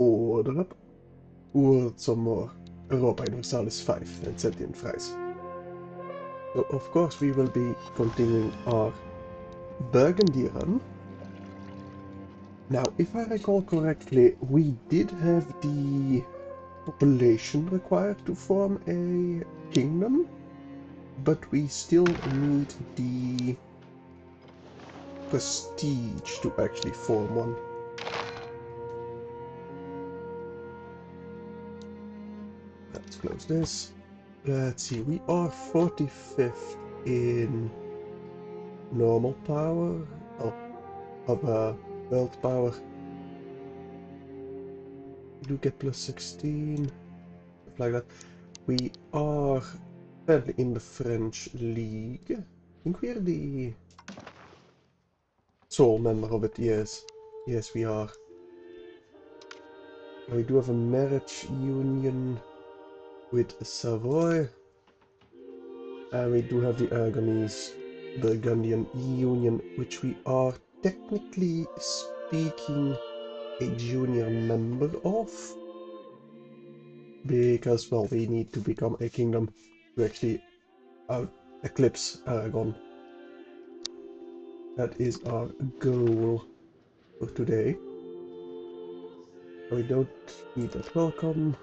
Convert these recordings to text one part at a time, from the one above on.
oder zum Europa Universalis V and sentient fries. So of course we will be continuing our Burgundy run. Now, if I recall correctly, we did have the population required to form a kingdom, but we still need the prestige to actually form one. Let's close this. Let's see, we are 45th in normal power, of world power. We do get plus 16, stuff like that. We are currently in the French League. I think we're the sole member of it, yes. Yes, we are. We do have a marriage union with Savoy. And we do have the Aragonese Burgundian Union, which we are technically speaking a junior member of. Because, well, we need to become a kingdom to actually eclipse Aragon. That is our goal for today. We don't need that welcome.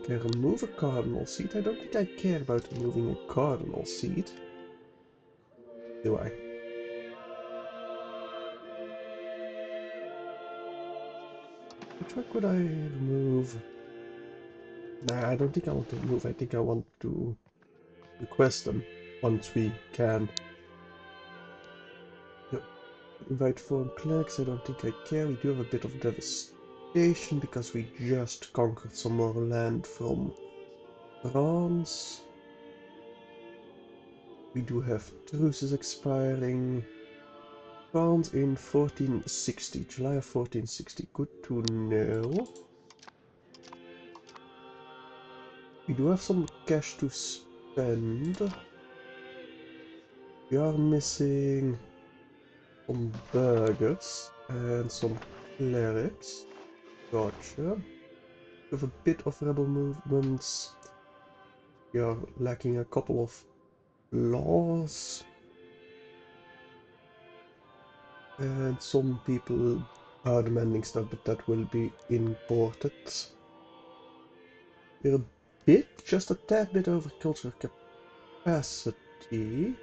Can I remove a cardinal seat? I don't think I care about removing a cardinal seat. Do I? Which one could I remove? Nah, I don't think I want to remove. I think I want to request them once we can. Yep. Invite foreign clerics. I don't think I care. We do have a bit of devastation because we just conquered some more land from France. We do have truces expiring. France in 1460, July of 1460. Good to know. We do have some cash to spend. We are missing some burghers and some clerics. Gotcha. We have a bit of rebel movements. We are lacking a couple of laws. And some people are demanding stuff, but that will be imported. We're a bit, just a tad bit over cultural capacity,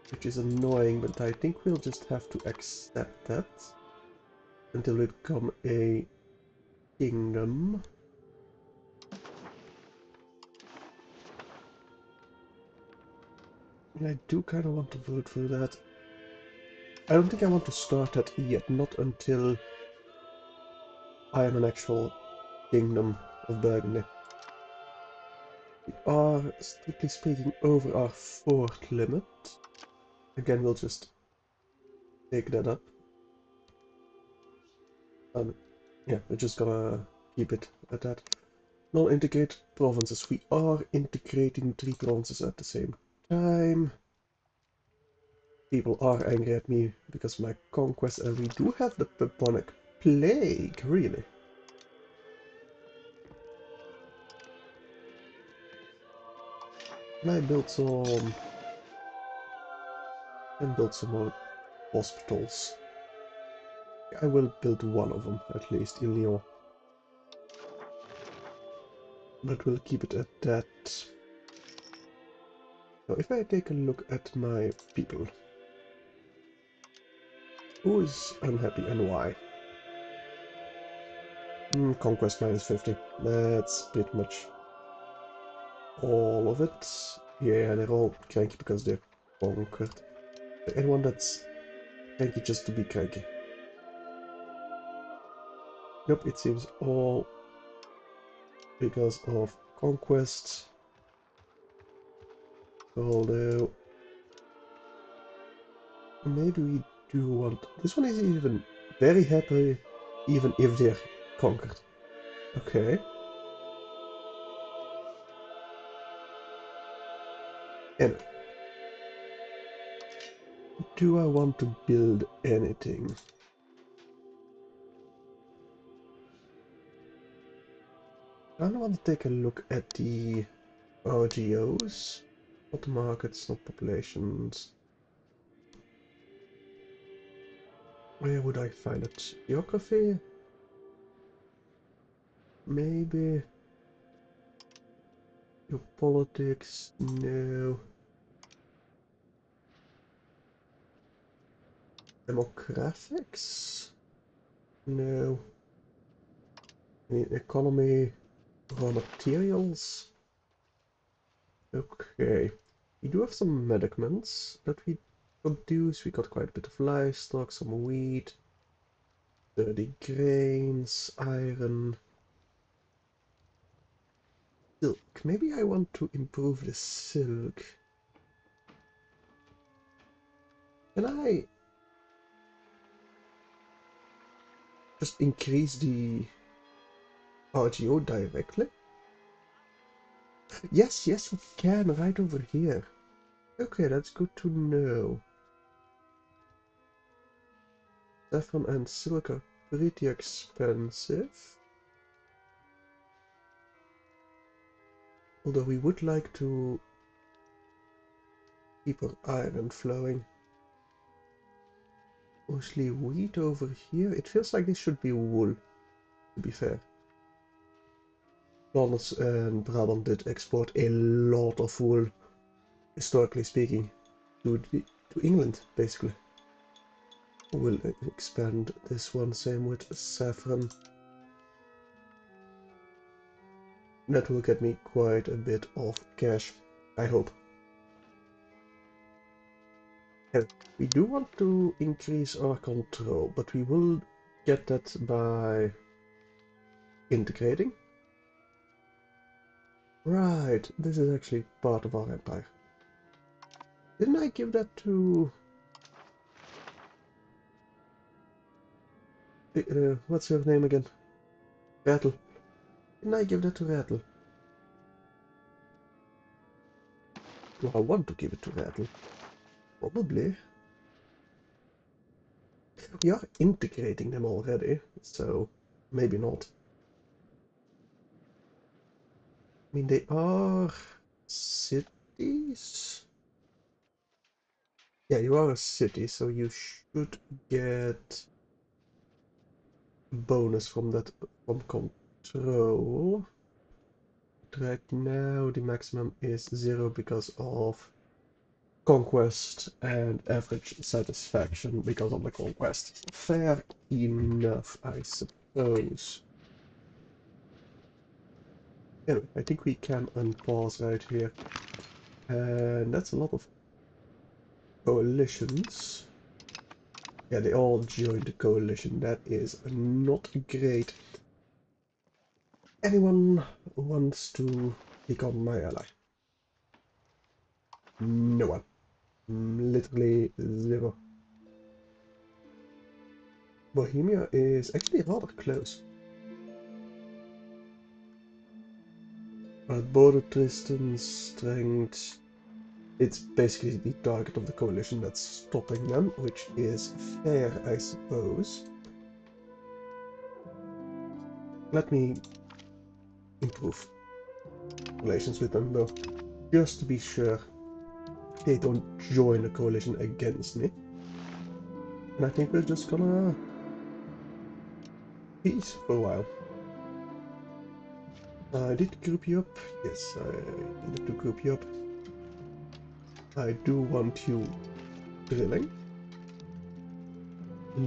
which is annoying, but I think we'll just have to accept that until we become a kingdom. And I do kind of want to vote for that. I don't think I want to start that yet, not until I am an actual kingdom of Burgundy. We are, strictly speaking, over our fort limit. Again, we'll just take that up. Yeah, we're just gonna keep it at that. Non-integrated provinces. We are integrating 3 provinces at the same time. People are angry at me because of my conquest, and we do have the bubonic plague, really. Can I build some... and build some more hospitals? I will build one of them, at least, in Lyon. But we'll keep it at that. Now, if I take a look at my people, who is unhappy and why? Conquest minus 50. That's pretty much all of it. Yeah, they're all cranky because they're conquered. Anyone that's cranky just to be cranky. Nope, it seems all because of conquest. Although maybe we do want... This one is even very happy even if they're conquered. Okay. And do I want to build anything? I want to take a look at the RGOs. Not markets, not populations. Where would I find it? Geography? Maybe. Geopolitics? No. Demographics? No. Economy? Raw materials? Okay. We do have some medicaments that we produce. We got quite a bit of livestock, some wheat, dirty grains, iron, silk. Maybe I want to improve the silk. Can I just increase the RGO directly? Yes, yes, we can, right over here. Okay, that's good to know. Saffron and silk are pretty expensive. Although we would like to keep our iron flowing. Mostly wheat over here. It feels like this should be wool, to be fair. Flanders and Brabant did export a lot of wool, historically speaking, to England, basically. We'll expand this one, same with saffron. That will get me quite a bit of cash, I hope. Yeah, we do want to increase our control, but we will get that by integrating. Right, this is actually part of our empire. Didn't I give that to... what's her name again? Rattle. Didn't I give that to Rattle? Do I want to give it to Rattle? Probably. We are integrating them already, so maybe not. I mean, they are cities? Yeah, you are a city, so you should get bonus from that, from control. But right now, the maximum is 0 because of conquest and average satisfaction because of the conquest. Fair enough, I suppose. Anyway, I think we can unpause right here. And that's a lot of coalitions. Yeah, they all joined the coalition. That is not great. Anyone wants to become my ally? No one. Literally 0. Bohemia is actually rather close. But border distance, strength, it's basically the target of the coalition that's stopping them, which is fair, I suppose. Let me improve relations with them, though, just to be sure they don't join the coalition against me. And I think we're just gonna peace for a while. I did group you up. Yes, I needed to group you up. I do want you drilling.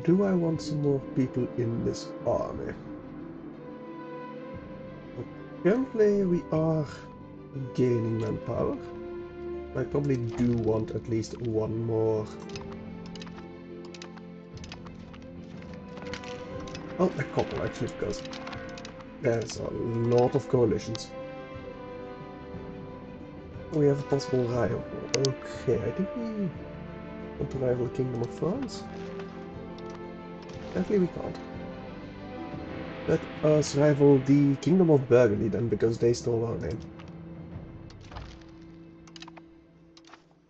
Do I want some more people in this army? Currently we are gaining manpower. I probably do want at least one more. Oh, a couple actually, because there's a lot of coalitions. We have a possible rival. Okay, I think we want to rival the Kingdom of France. Apparently we can't. Let us rival the Kingdom of Burgundy then, because they stole our name.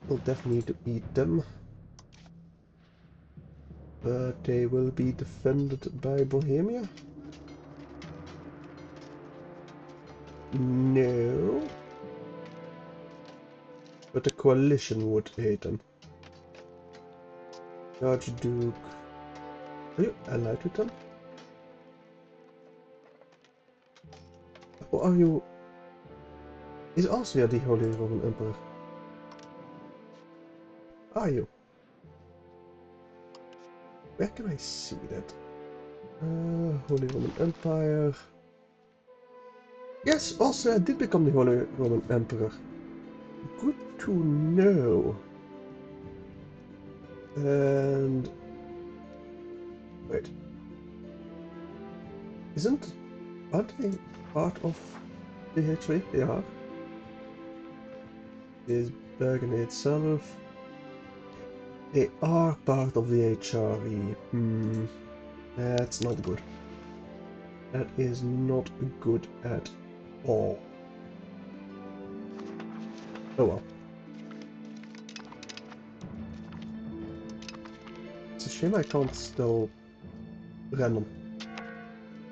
We'll definitely need to eat them. But they will be defended by Bohemia. No. But the coalition would hate them. Archduke. Are you allied with them? Or are you... Is Austria the Holy Roman Emperor? Are you? Where can I see that? Holy Roman Empire. Yes, Austria did become the Holy Roman Emperor. Good to know. And... Wait. Aren't they part of the HV? They are. Is Burgundy itself. They are part of the HRE. That's not good. That is not good at all. Oh well. It's a shame I can't still random.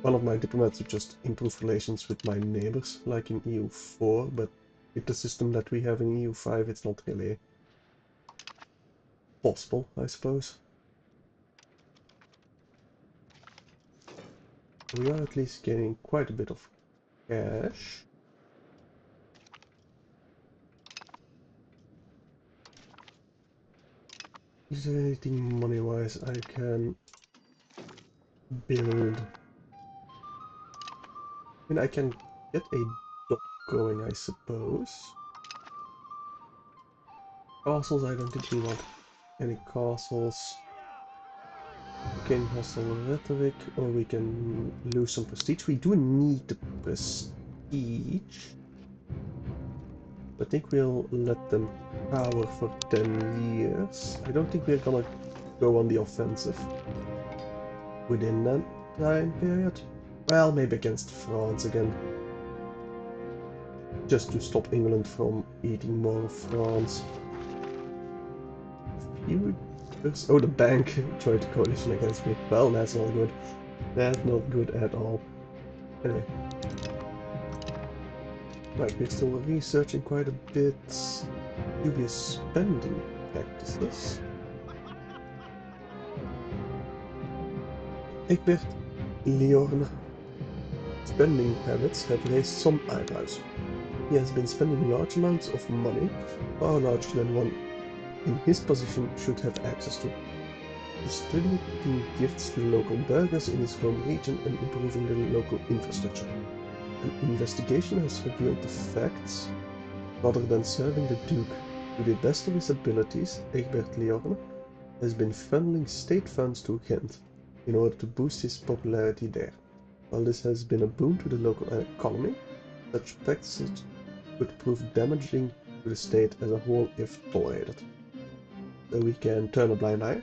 One of my diplomats would just improve relations with my neighbors, like in EU4, but with the system that we have in EU5, it's not really possible, I suppose. We are at least getting quite a bit of cash. Is there anything money-wise I can build? I mean, I can get a dock going, I suppose. Castles, I don't think we want any castles. We can hostile rhetoric, or we can lose some prestige. We do need the prestige. I think we'll let them power for 10 years. I don't think we're gonna go on the offensive within that time period. Well, maybe against France again. Just to stop England from eating more of France. Oh, the bank tried to coalition against me. Well, that's not good. That's not good at all. Anyway. Right, we're still researching quite a bit. Dubious spending practices. Egbert Liorne. Spending habits have raised some eyebrows. He has been spending large amounts of money, far larger than one in his position should have access to, distributing gifts to local burghers in his home region and improving the local infrastructure. An investigation has revealed the facts. Rather than serving the Duke to the best of his abilities, Egbert Liorne has been funneling state funds to Ghent in order to boost his popularity there. While this has been a boon to the local economy, such practices could prove damaging to the state as a whole if tolerated. So we can turn a blind eye.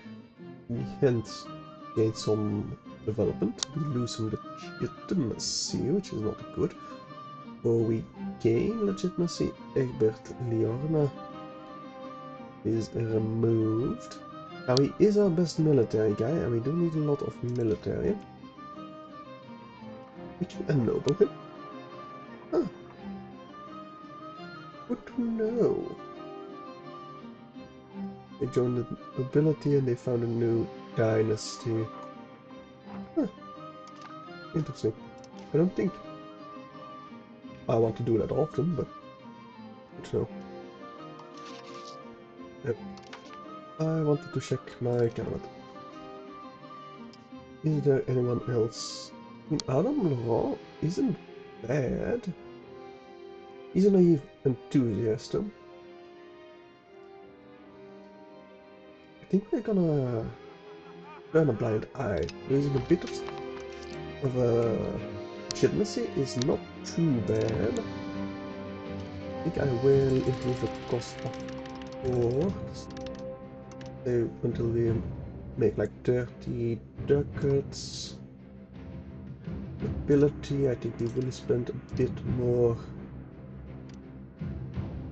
Ghent gain some development. We lose some legitimacy, which is not good. Or we gain legitimacy. Egbert Liorne is removed. Now he is our best military guy, and we do need a lot of military. We can ennoble him. Huh. Good to know. They joined the nobility and they found a new dynasty. Huh. Interesting. I don't think I want to do that often, but good to know. Yep. I wanted to check my cabinet. Is there anyone else? I mean, Adam Laurent isn't bad. He's a naive enthusiast. I think we're gonna turn a blind eye. Losing a bit of legitimacy is not too bad. I think I will improve the cost of force until we make like 30 ducats. Ability, I think we will spend a bit more.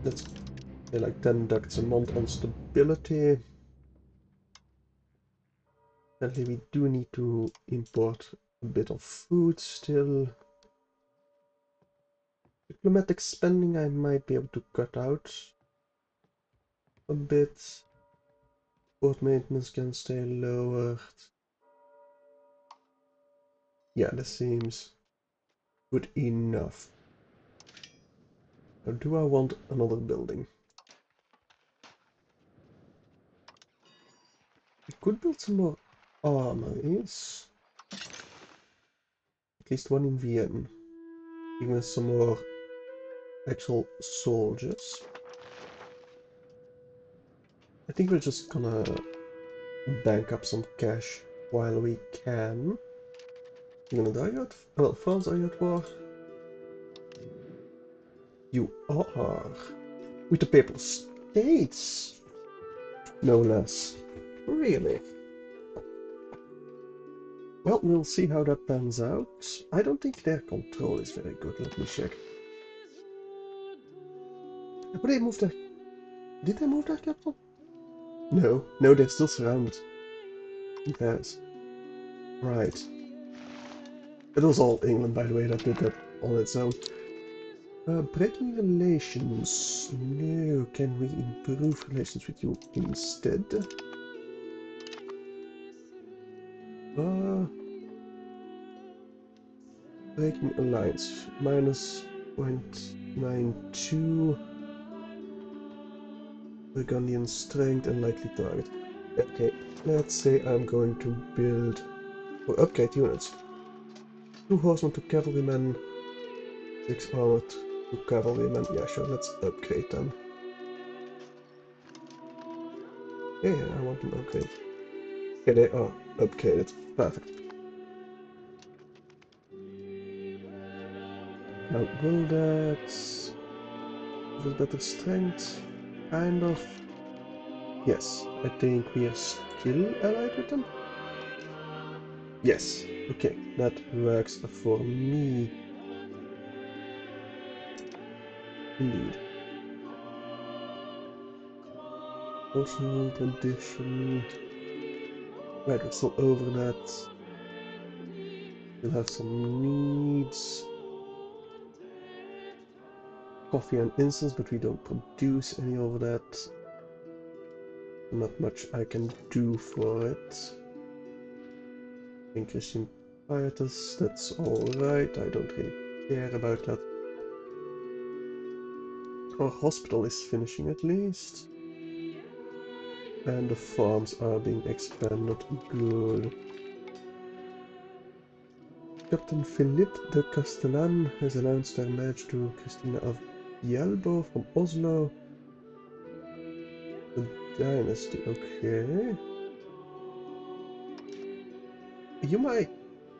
Let's say like 10 ducats a month on stability. Sadly, we do need to import a bit of food still. The diplomatic spending I might be able to cut out a bit. Port maintenance can stay lowered. Yeah, this seems good enough. Or do I want another building? We could build some more armories. At least one in Vienna. Giving us some more actual soldiers. I think we're just gonna bank up some cash while we can. You're gonna die out? Well, France, are you at war? You are. With the Papal States, no less. Really? Well, we'll see how that pans out. I don't think their control is very good. Let me check. But they moved their... Did they move their capital? No. No, they're still surrounded in Paris. Right. It was all England, by the way, that did that on its own. Breaking relations. No, can we improve relations with you instead? Breaking alliance. Minus 0.92. Burgundian strength and likely target. Okay, let's say I'm going to build or upgrade units. 2 horsemen to cavalrymen. 6 armored to cavalrymen. Yeah, sure, let's upgrade them. Yeah, I want them upgraded. Okay, they are upgraded. Perfect. Now, will that give us better strength? Kind of. Yes, I think we are still allied with them. Yes, okay, that works for me. Indeed. Personal tradition. Right, we're still over that. We'll have some needs. Coffee and incense, but we don't produce any of that. Not much I can do for it. In Christian Pietas, that's alright, I don't really care about that. Our hospital is finishing at least. And the farms are being expanded. Good. Captain Philippe de Castellan has announced their marriage to Christina of Yalbo from Oslo. The dynasty, okay. You might...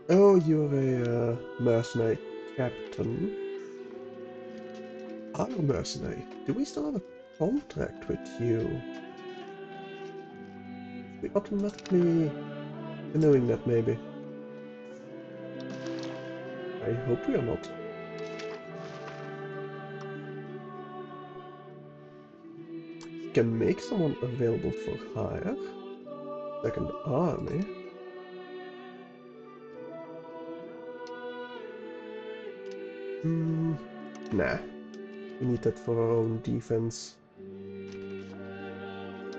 Oh, you're a mercenary captain. I'm a mercenary. Do we still have a contract with you? We automatically... knowing that, maybe. I hope we are not. Can make someone available for hire. Second army. Nah. We need that for our own defense.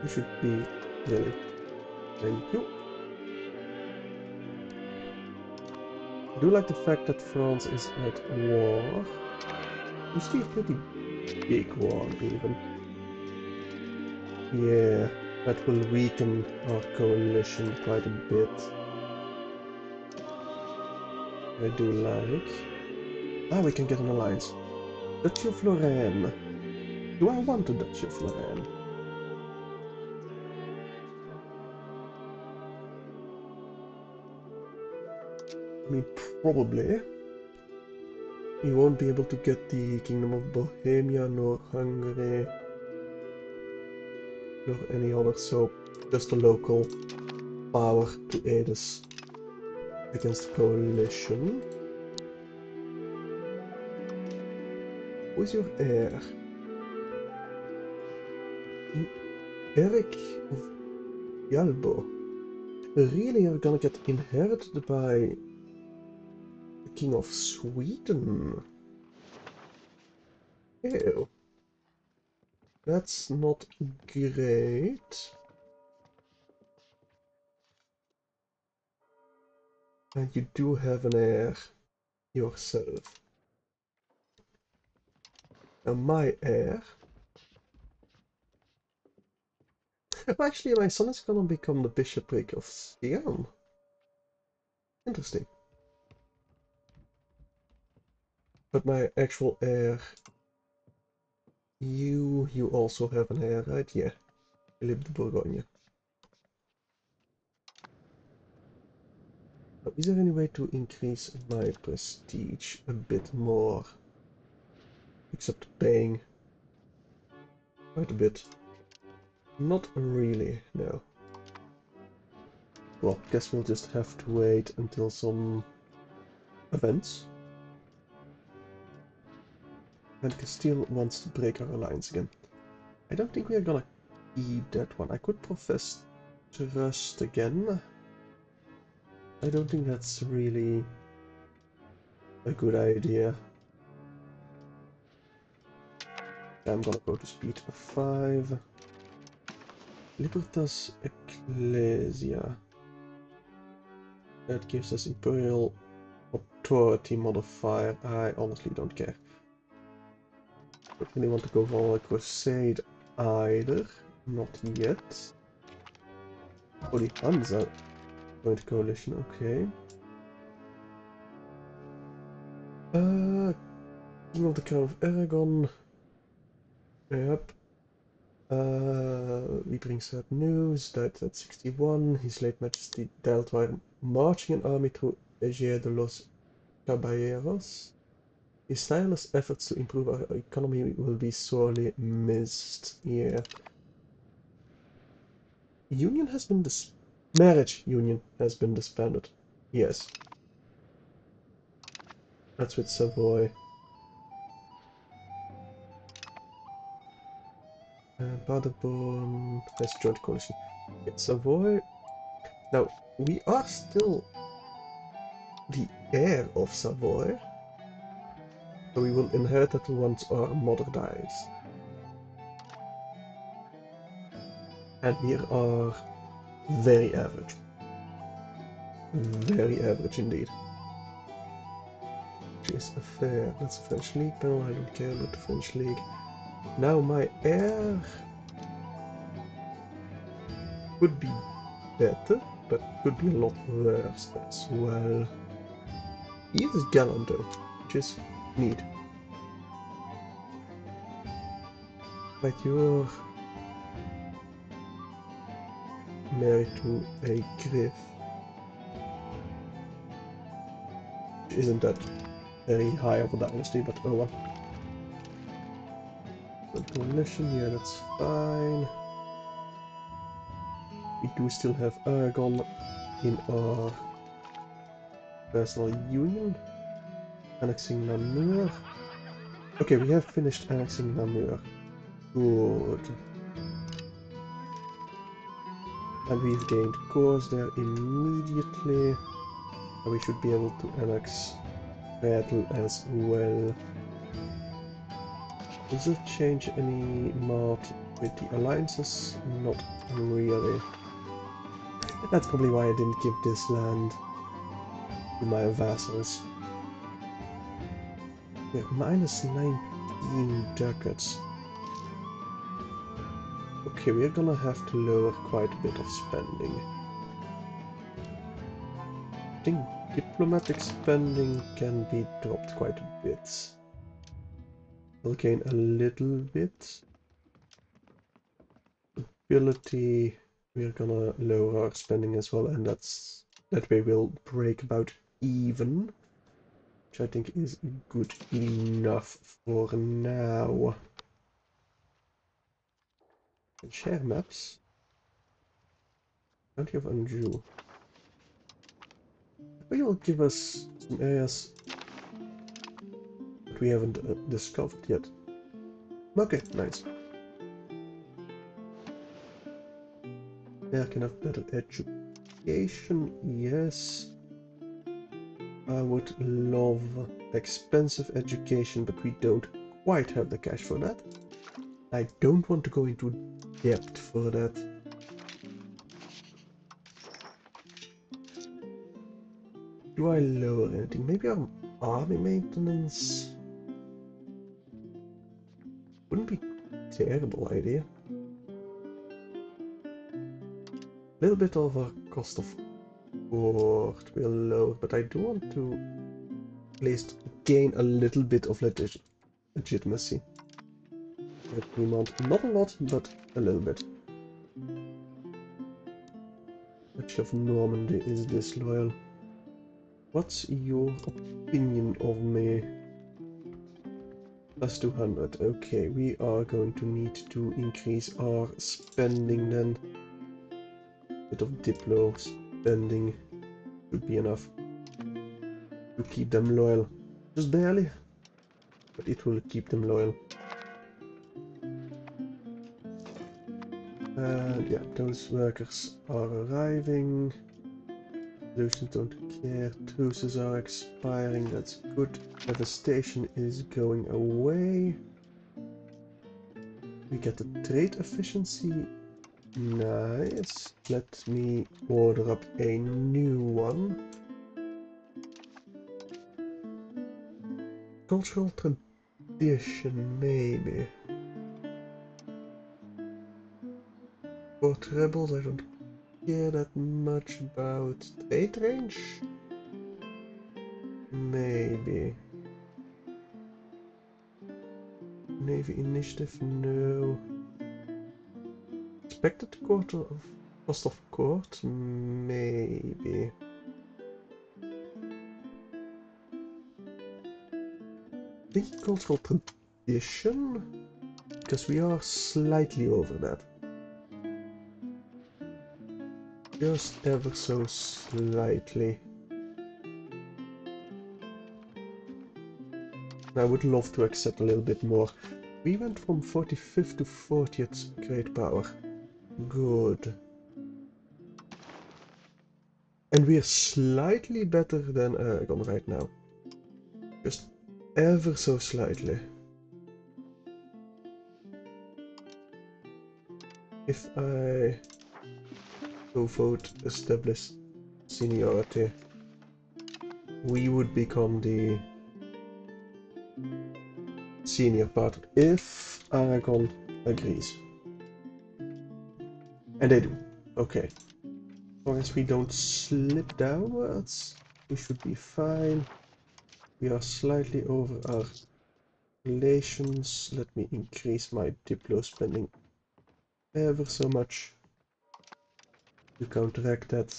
We should be really. Thank you. I do like the fact that France is at war. You see a pretty big war, even. Yeah, that will weaken our coalition quite a bit. I do like. Ah, we can get an alliance. Duchy of Lorraine. Do I want a Duchy of Lorraine? I mean, probably. We won't be able to get the Kingdom of Bohemia, nor Hungary, nor any other, so just a local power to aid us against the coalition. Who is your heir? Eric of Yalbo. Really, you're gonna get inherited by the King of Sweden? Ew. That's not great. And you do have an heir yourself. Now my heir... Actually, my son is gonna become the bishopric of Siam. Interesting. But my actual heir... You also have an heir, right? Yeah. Philippe de Bourgogne. Now, is there any way to increase my prestige a bit more? Except paying quite a bit. Not really, no. Well, guess we'll just have to wait until some events. And Castile wants to break our alliance again. I don't think we are gonna keep that one. I could profess trust again. I don't think that's really a good idea. I'm gonna go to speed 5. Libertas Ecclesia. That gives us Imperial Authority modifier. I honestly don't care. Don't really want to go for a crusade either. Not yet. Holy Hansa joint coalition, okay. King of the Crown of Aragon. Yep. We bring sad news. Died at 61. His late Majesty died while marching an army through Eger de los Caballeros. His tireless efforts to improve our economy will be sorely missed. Yeah. Union has been marriage union has been disbanded. Yes. That's with Savoy. Paderborn has joint coalition. It's Savoy. Now, we are still the heir of Savoy. So we will inherit it once our mother dies. And we are very average. Very average indeed. Is a fair. That's a French league panel. I don't care about the French league. Now my heir could be better, but could be a lot worse as well. He is gallant though, which is neat. But you're married to a griff. Isn't that very high of a dynasty, but oh well. Coalition, yeah, that's fine. We do still have Aragon in our personal union. Annexing Namur. Okay, we have finished annexing Namur. Good. And we've gained cores there immediately. And we should be able to annex Battle as well. Does it change any mark with the alliances? Not really. That's probably why I didn't give this land to my vassals. We're minus 19 ducats. Okay, we're gonna have to lower quite a bit of spending. I think diplomatic spending can be dropped quite a bit. We'll gain a little bit. Ability, we're gonna lower our spending as well, and that way we'll break about even, which I think is good enough for now. And share maps. Don't you have Anjou? Maybe you'll give us some areas that we haven't discovered yet. Okay, nice. Yeah, can have better education, yes. I would love expensive education, but we don't quite have the cash for that. I don't want to go into debt for that. Do I lower anything? Maybe our army maintenance? Wouldn't be a terrible idea. A little bit of a cost of port will lower, but I do want to at least gain a little bit of legitimacy. Not a lot, but a little bit. Much of Normandy is disloyal. What's your opinion of me? Plus 200. Okay, we are going to need to increase our spending then. Bit of Diplo spending should be enough to keep them loyal. Just barely, but it will keep them loyal. And yeah, those workers are arriving. Solutions don't care. Truces are expiring. That's good. Devastation is going away. We get the trade efficiency. Nice. Let me order up a new one. Cultural tradition, maybe. For rebels, I don't care that much about trade range. Maybe. Navy initiative, no. Expected quarter of cost of court, maybe. I think cultural tradition, because we are slightly over that. Just ever so slightly. I would love to accept a little bit more. We went from 45th to 40th great power. Good. And we are slightly better than Aragon right now. Just ever so slightly. If I go vote establish seniority, we would become the senior partner if Aragon agrees. And they do. Okay. As long as we don't slip downwards, we should be fine. We are slightly over our relations. Let me increase my Diplo spending ever so much to counteract that.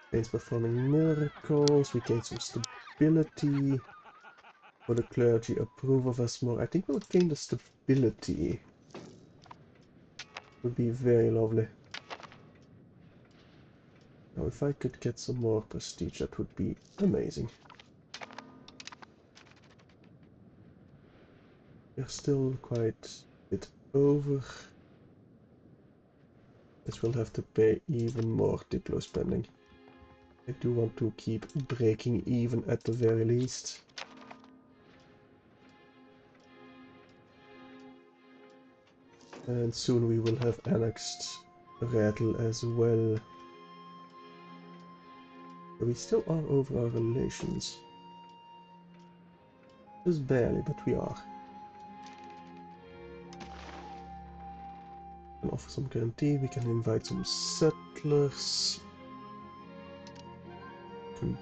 Spain's performing miracles. We gain some stability. For the clergy, approve of us more. I think we'll gain the stability. Would be very lovely. Now, if I could get some more prestige, that would be amazing. We're still quite a bit over. Guess we'll have to pay even more Diplo spending. I do want to keep breaking even at the very least. And soon we will have annexed Rattle as well. But we still are over our relations. Just barely, but we are. We can offer some guarantee, we can invite some settlers. We can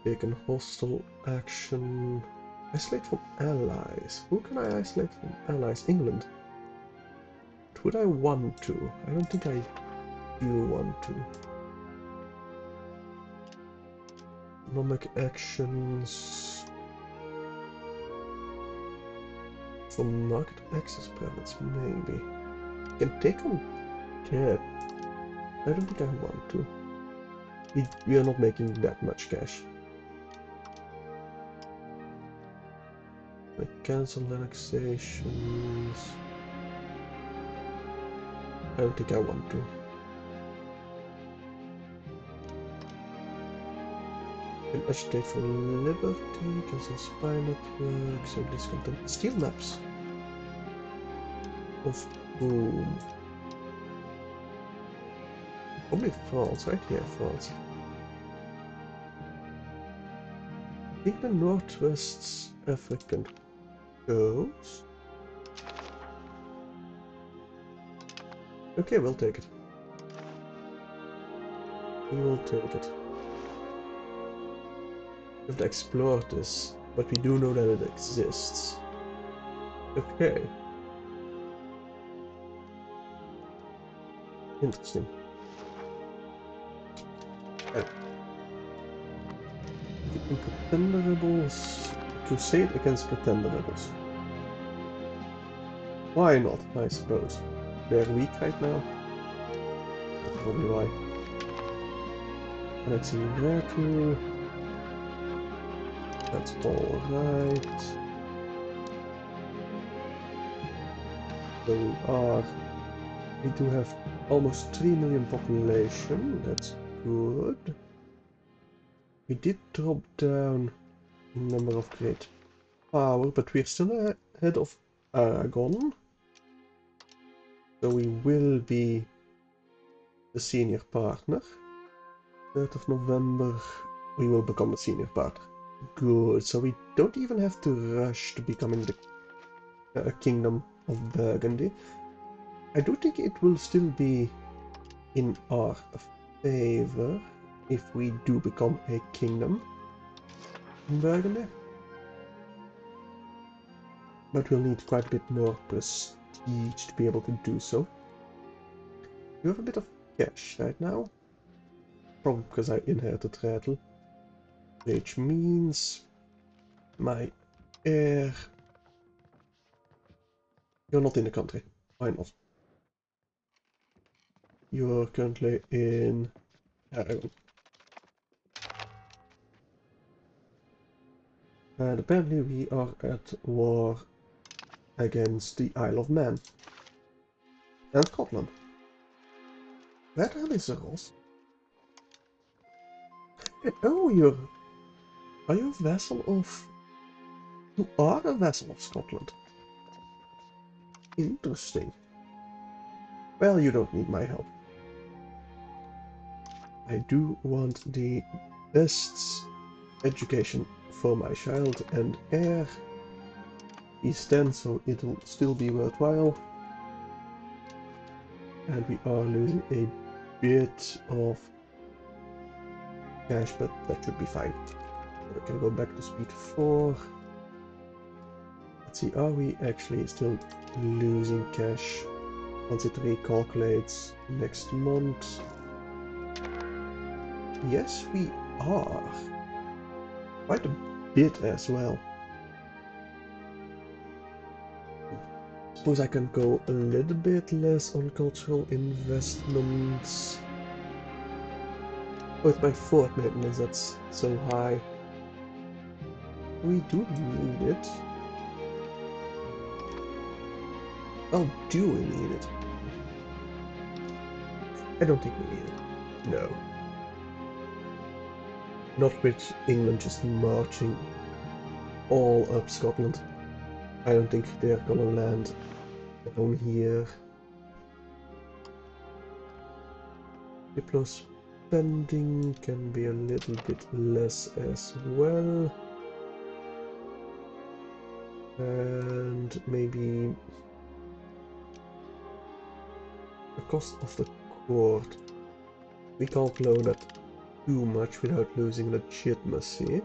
take an hostile action. Isolate from allies. Who can I isolate from allies? England. Would I want to? I don't think I do want to. Economic actions. From market access permits, maybe. Can take on debt. I don't think I want to. We are not making that much cash. Like cancel annexations. I don't think I want to. Agitate for Liberty, cancel spy network, so this content. Steel maps. Of whom? Probably France, right? Yeah, France. I think the Northwest African coast. Okay, we'll take it. We will take it. We have to explore this, but we do know that it exists. Okay. Interesting. Pretenderables. Crusade against pretenderables. Why not, I suppose. They're weak right now. That's probably why. Annexing Retu. That's alright. So we do have almost 3 million population. That's good. We did drop down number of great power, but we're still ahead of Aragon. So we will be the senior partner. 3rd of November, we will become the senior partner. Good, so we don't even have to rush to becoming the Kingdom of Burgundy. I do think it will still be in our favor if we do become a kingdom in Burgundy. But we'll need quite a bit more prestige to be able to do so. You have a bit of cash right now. Probably because I inherited Rattle. Which means my heir... You're not in the country. Why not? You're currently in Aragon. And apparently we are at war against the Isle of Man. And Scotland. Where the hell is the Ross? Oh, are you a vassal of... You are a vassal of Scotland. Interesting. Well, you don't need my help. I do want the best education for my child and heir. He's 10, so it'll still be worthwhile. And we are losing a bit of cash, but that should be fine. We can go back to speed 4. Let's see, are we actually still losing cash once it recalculates next month? Yes, we are. Quite a bit as well. Suppose I can go a little bit less on cultural investments. Oh, it's my 4th maintenance, that's so high. We do need it. Oh, do we need it? I don't think we need it. No. Not with England just marching all up Scotland. I don't think they're gonna land down here. Diplo spending can be a little bit less as well. And maybe the cost of the court. We can't lower that too much without losing legitimacy.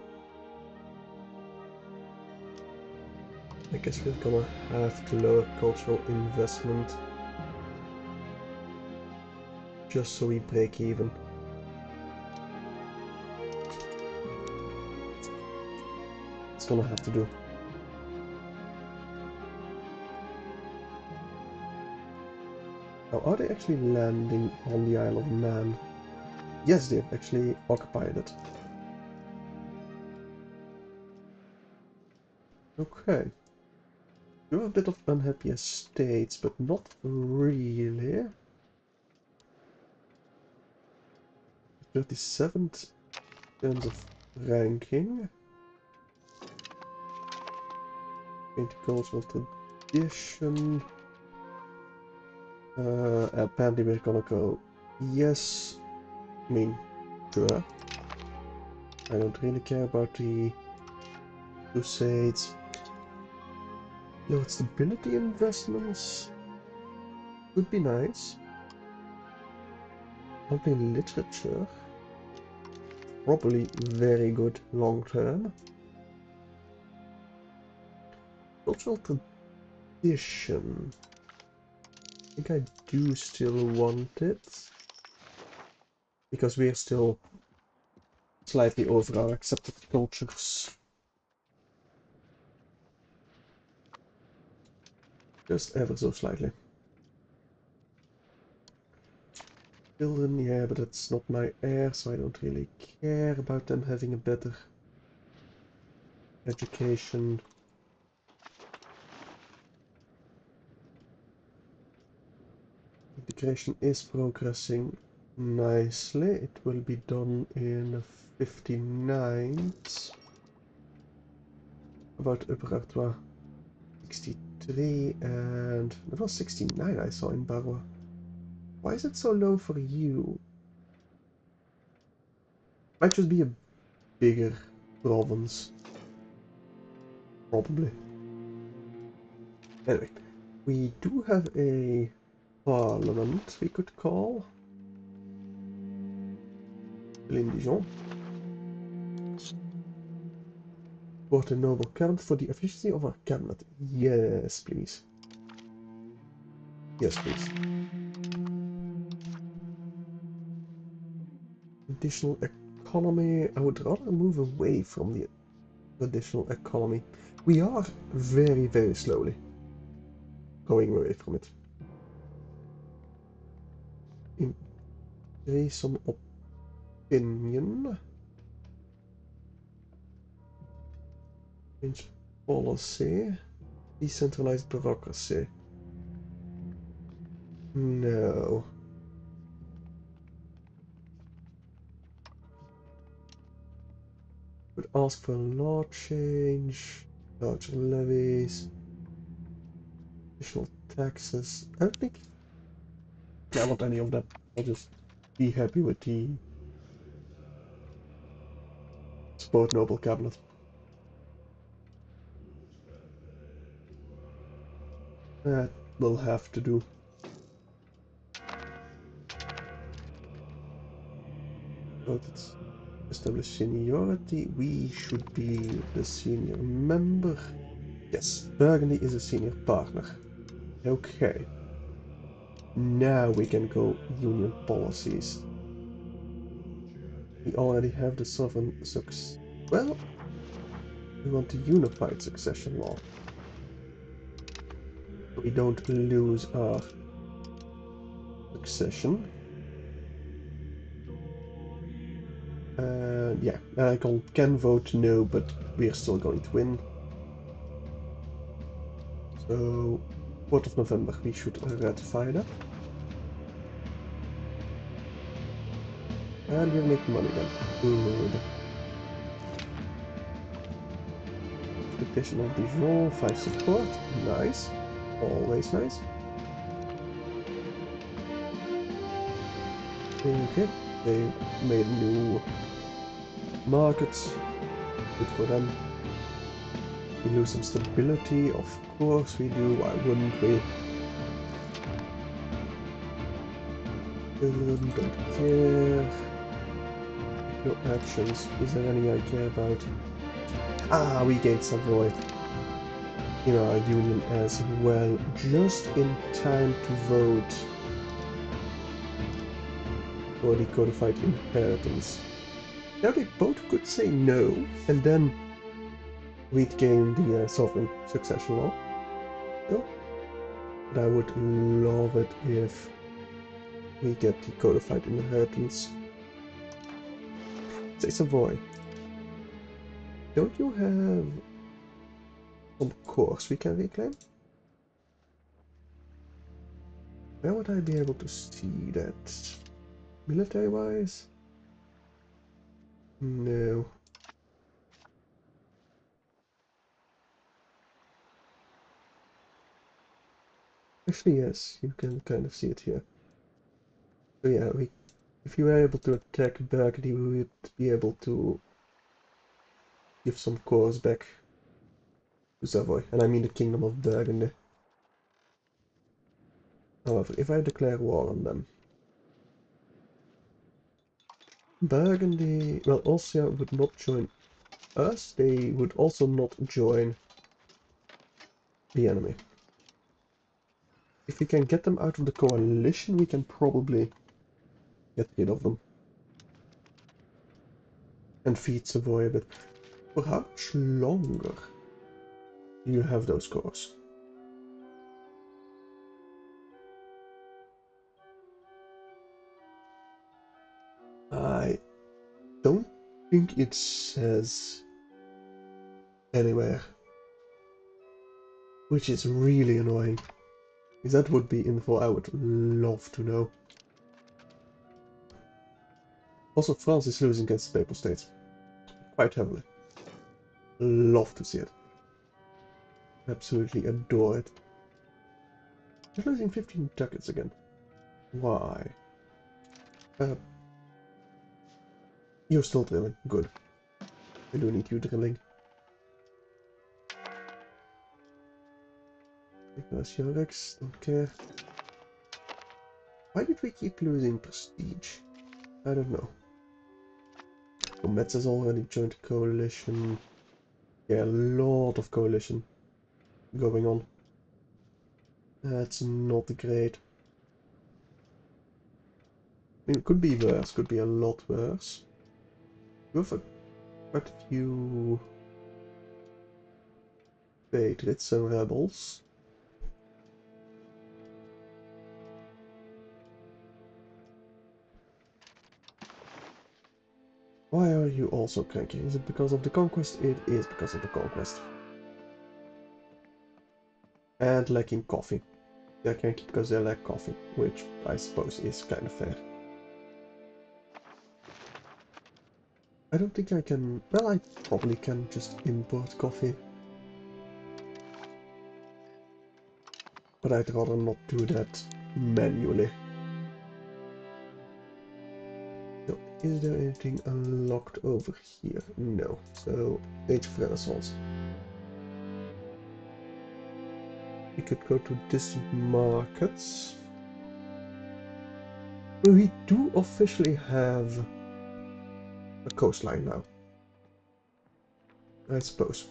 I guess we're gonna have to lower cultural investment just so we break even. It's gonna have to do. Now, are they actually landing on the Isle of Man? Yes, they've actually occupied it. Okay. You have a bit of unhappy estates, but not really. 37th in terms of ranking. Painting cultural tradition. Apparently we're gonna go yes. I mean, sure. I don't really care about the Crusades. Load stability investments would be nice. Probably literature. Probably very good long term. Cultural tradition. I think I do still want it. Because we are still slightly over our accepted cultures. Just ever so slightly. Children, yeah, but it's not my heir, so I don't really care about them having a better education. Integration is progressing nicely. It will be done in 59th. About Upper Artois 63, and it was 69 I saw in Barrois. Why is it so low for you? Might just be a bigger province. Probably. Anyway, we do have a parliament we could call. In Dijon. What a noble cabinet for the efficiency of our cabinet. Yes, please. Yes, please. Additional economy. I would rather move away from the additional economy. We are very, very slowly going away from it. Increase some opinion. Change policy. Decentralized bureaucracy. No. Would ask for law change. Larger levies. Additional taxes. I don't think I want any of that. I'll just be happy with the Sport Noble cabinet. That will have to do. Let's establish seniority. We should be the senior member. Yes, Burgundy is a senior partner. Okay. Now we can go union policies. We already have the sovereign success. Well, we want the unified succession law. So we don't lose our succession. Yeah, I can vote no, but we are still going to win. So, 4th of November, we should ratify that. And we're making money then. Good. Petition of Dijon, 5 support. Nice. Always nice. Okay, they made new markets. Good for them. We lose some stability, of course we do. Why wouldn't we? Don't care. No actions. Is there any I care about? Ah, we gained Savoy in our union as well, just in time to vote for the codified inheritance. Now they both could say no, and then we'd gain the sovereign succession law. Still. But I would love it if we get the codified inheritance. Say Savoy. Don't you have some cores we can reclaim? Where would I be able to see that? Military-wise? No. Actually, yes, you can kind of see it here. So yeah, if you were able to attack Burgundy, we would be able to give some cores back to Savoy, and I mean the Kingdom of Burgundy. However, if I declare war on them, Burgundy, well, Austria would not join us, they would also not join the enemy. If we can get them out of the coalition, we can probably get rid of them. And feed Savoy a bit. For how much longer do you have those cores? I don't think it says anywhere. Which is really annoying. If that would be info I would love to know. Also, France is losing against the Papal States. Quite heavily. Love to see it. Absolutely adore it. They're losing 15 ducats again. Why? You're still drilling. Good. I do need you drilling. Because your Rex, don't care. Why did we keep losing prestige? I don't know. So Metz has already joined the coalition. Yeah, a lot of coalition going on. That's not great. I mean, it could be worse, could be a lot worse. We have quite a few patriots and rebels. Why are you also cranky? Is it because of the conquest? It is because of the conquest. And lacking coffee. They're cranky because they lack coffee, which I suppose is kind of fair. I don't think I can... Well, I probably can just import coffee. But I'd rather not do that manually. So, is there anything unlocked over here? No. So, Age of Renaissance. We could go to distant markets. We do officially have a coastline now. I suppose.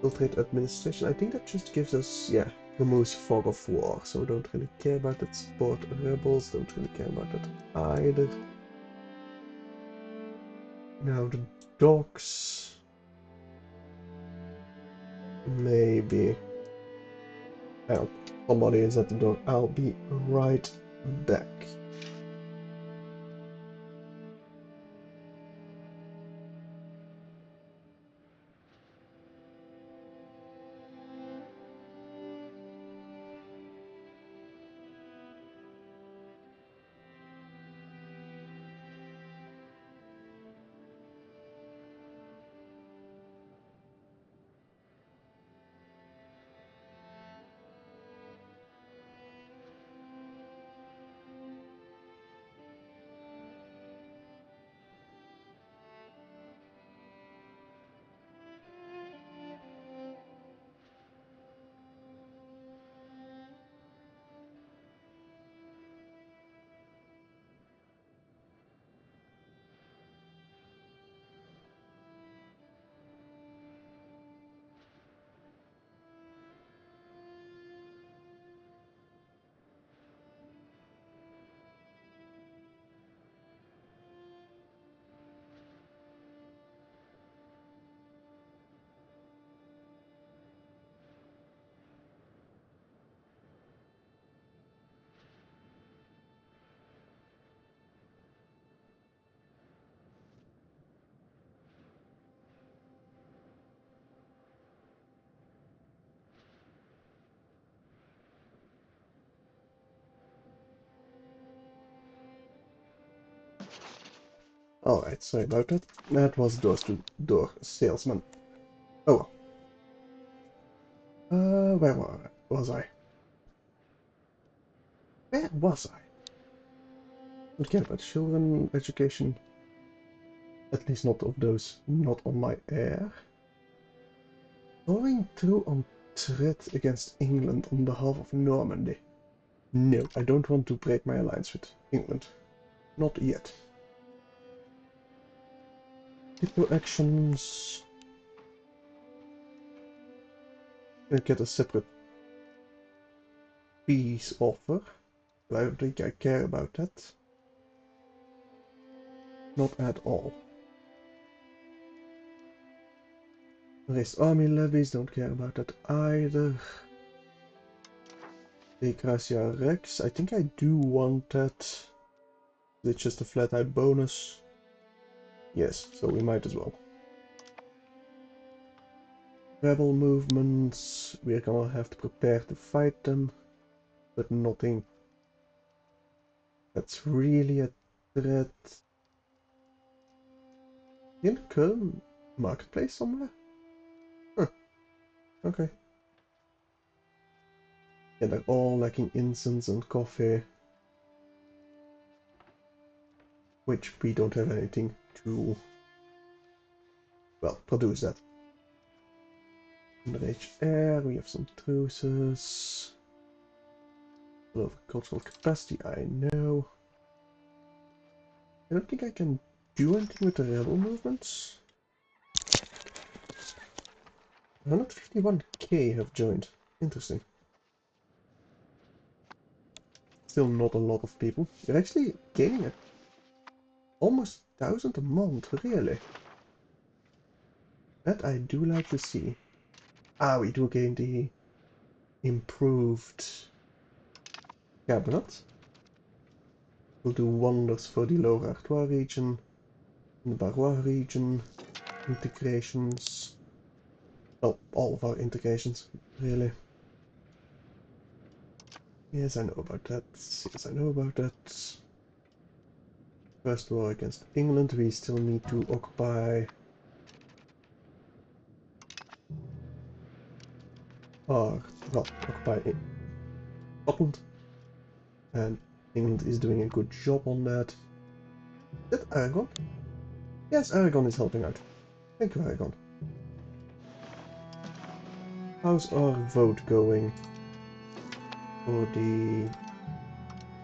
Filtrate administration. I think that just gives us, yeah, removes fog of war. So don't really care about that. Support rebels. Don't really care about that either. Now the docks. Maybe. Oh, somebody is at the door. I'll be right back. Alright, sorry about that. That was door-to-door salesman. Oh well. Where were Was I? Where was I? Don't care about children education. At least not of those not on my heir. Going through on threat against England on behalf of Normandy. No, I don't want to break my alliance with England. Not yet. Diplo actions. I get a separate peace offer. But I don't think I care about that. Not at all. Raise army levies, don't care about that either. Decracia Rex, I think I do want that. It's just a flat out bonus. Yes, so we might as well. Rebel movements, we're gonna have to prepare to fight them, but nothing that's really a threat. In Köln marketplace somewhere? Huh, okay. Yeah, they're all lacking incense and coffee, which we don't have anything to, well, produce that. Underage air, we have some truces. Low cultural capacity, I know. I don't think I can do anything with the rebel movements. 151k have joined. Interesting. Still not a lot of people. You're actually gaining at almost 1,000 a month, really. That I do like to see. Ah, we do gain the improved cabinet. Will do wonders for the Lower Artois region, the Barrois region, integrations. Well, all of our integrations, really. Yes, I know about that. Yes, I know about that. First war against England, we still need to occupy occupy Scotland. And England is doing a good job on that. Is that Aragon? Yes, Aragon is helping out. Thank you, Aragon. How's our vote going for the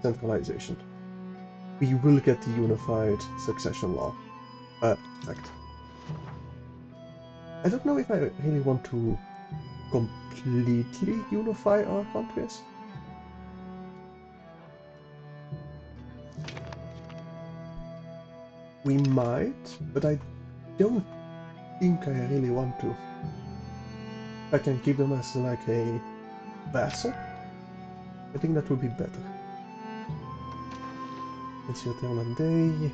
centralization? We will get the unified succession law. Fact. I don't know if I really want to completely unify our countries. We might, but I don't think I really want to. I can keep them as like a vassal. I think that would be better. It's your turn on day.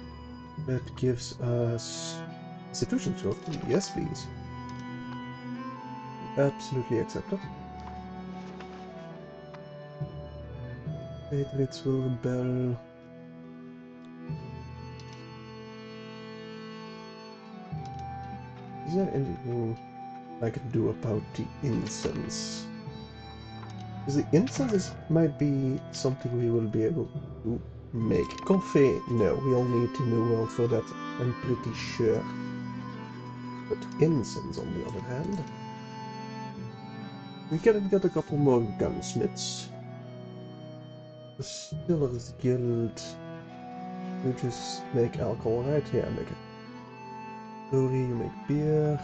That gives us institution trophy. Yes, please. Absolutely accepted. Patriots will rebel. Is there anything I can do about the incense? Because the incense might be something we will be able to make. Coffee, no, we'll need the New World for that, I'm pretty sure. But incense, on the other hand, we can get a couple more gunsmiths. The Stillers Guild. You just make alcohol, right? Yeah, make it. Brewery, you make beer.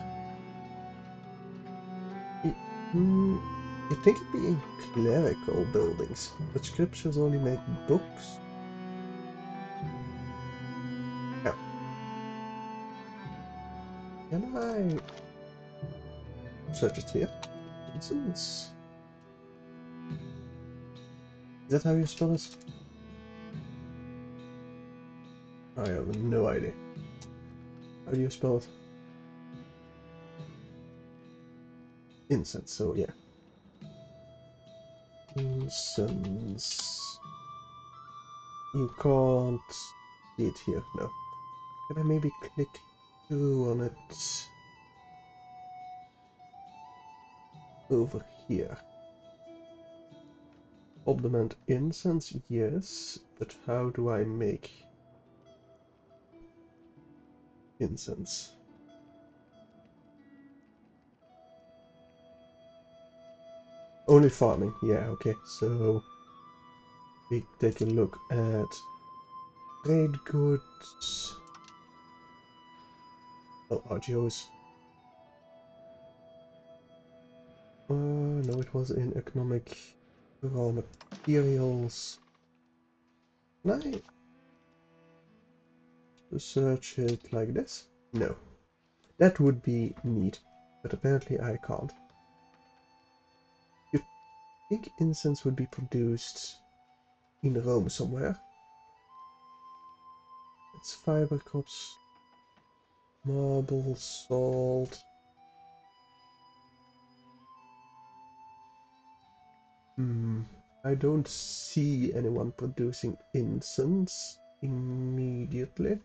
You'd think it'd be in clerical buildings, but scriptures only make books. Yeah. Can I search it here? Instance. Is that how you spell it? I have no idea. How do you spell it? Incense, so yeah. Incense. You can't see it here, no. Can I maybe click through on it over here? Ob-demand incense, yes, but how do I make incense? Only farming, yeah, okay, so we take a look at trade goods. Oh, RGOs. No, it was in economic raw materials. Can I search it like this? No. That would be neat, but apparently I can't. You'd think incense would be produced in Rome somewhere. It's fiber crops, marble, salt. I don't see anyone producing incense immediately.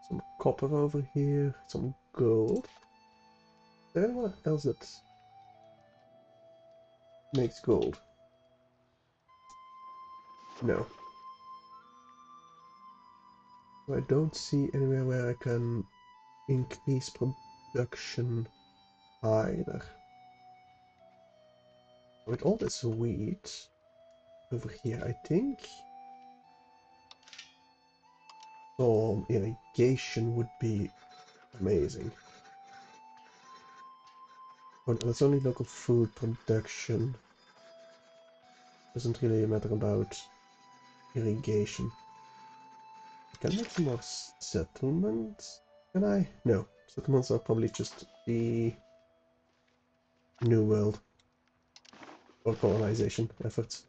Some copper over here, some gold. Is there anyone else that makes gold? No. I don't see anywhere where I can increase production either. With all this wheat over here, I think some irrigation would be amazing. But it's only local food production. Doesn't really matter about irrigation. Can I make some more settlements? Can I? No. Settlements are probably just the New World or colonization efforts.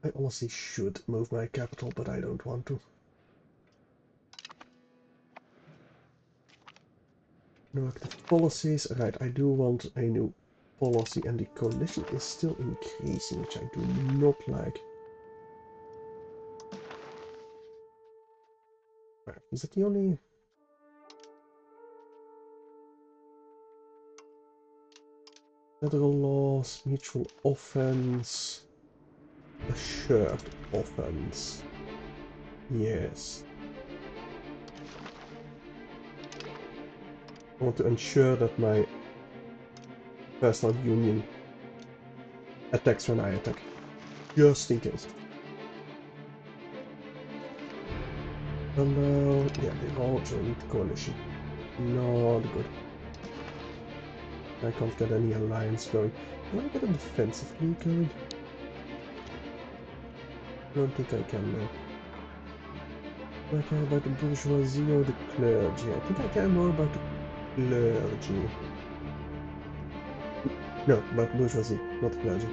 I honestly should move my capital, but I don't want to. No active policies. Right, I do want a new policy, and the coalition is still increasing, which I do not like. Right, is that the only... Federal laws, mutual offense, assured offense. Yes. I want to ensure that my personal union attacks when I attack. Just in case. Hello. Yeah, they all joined the coalition. Not good. I can't get any alliance going. Can I get a defensive league going? I don't think I can now. Do I care about the bourgeoisie or the clergy? I think I care more about the clergy. No, about bourgeoisie, not the clergy.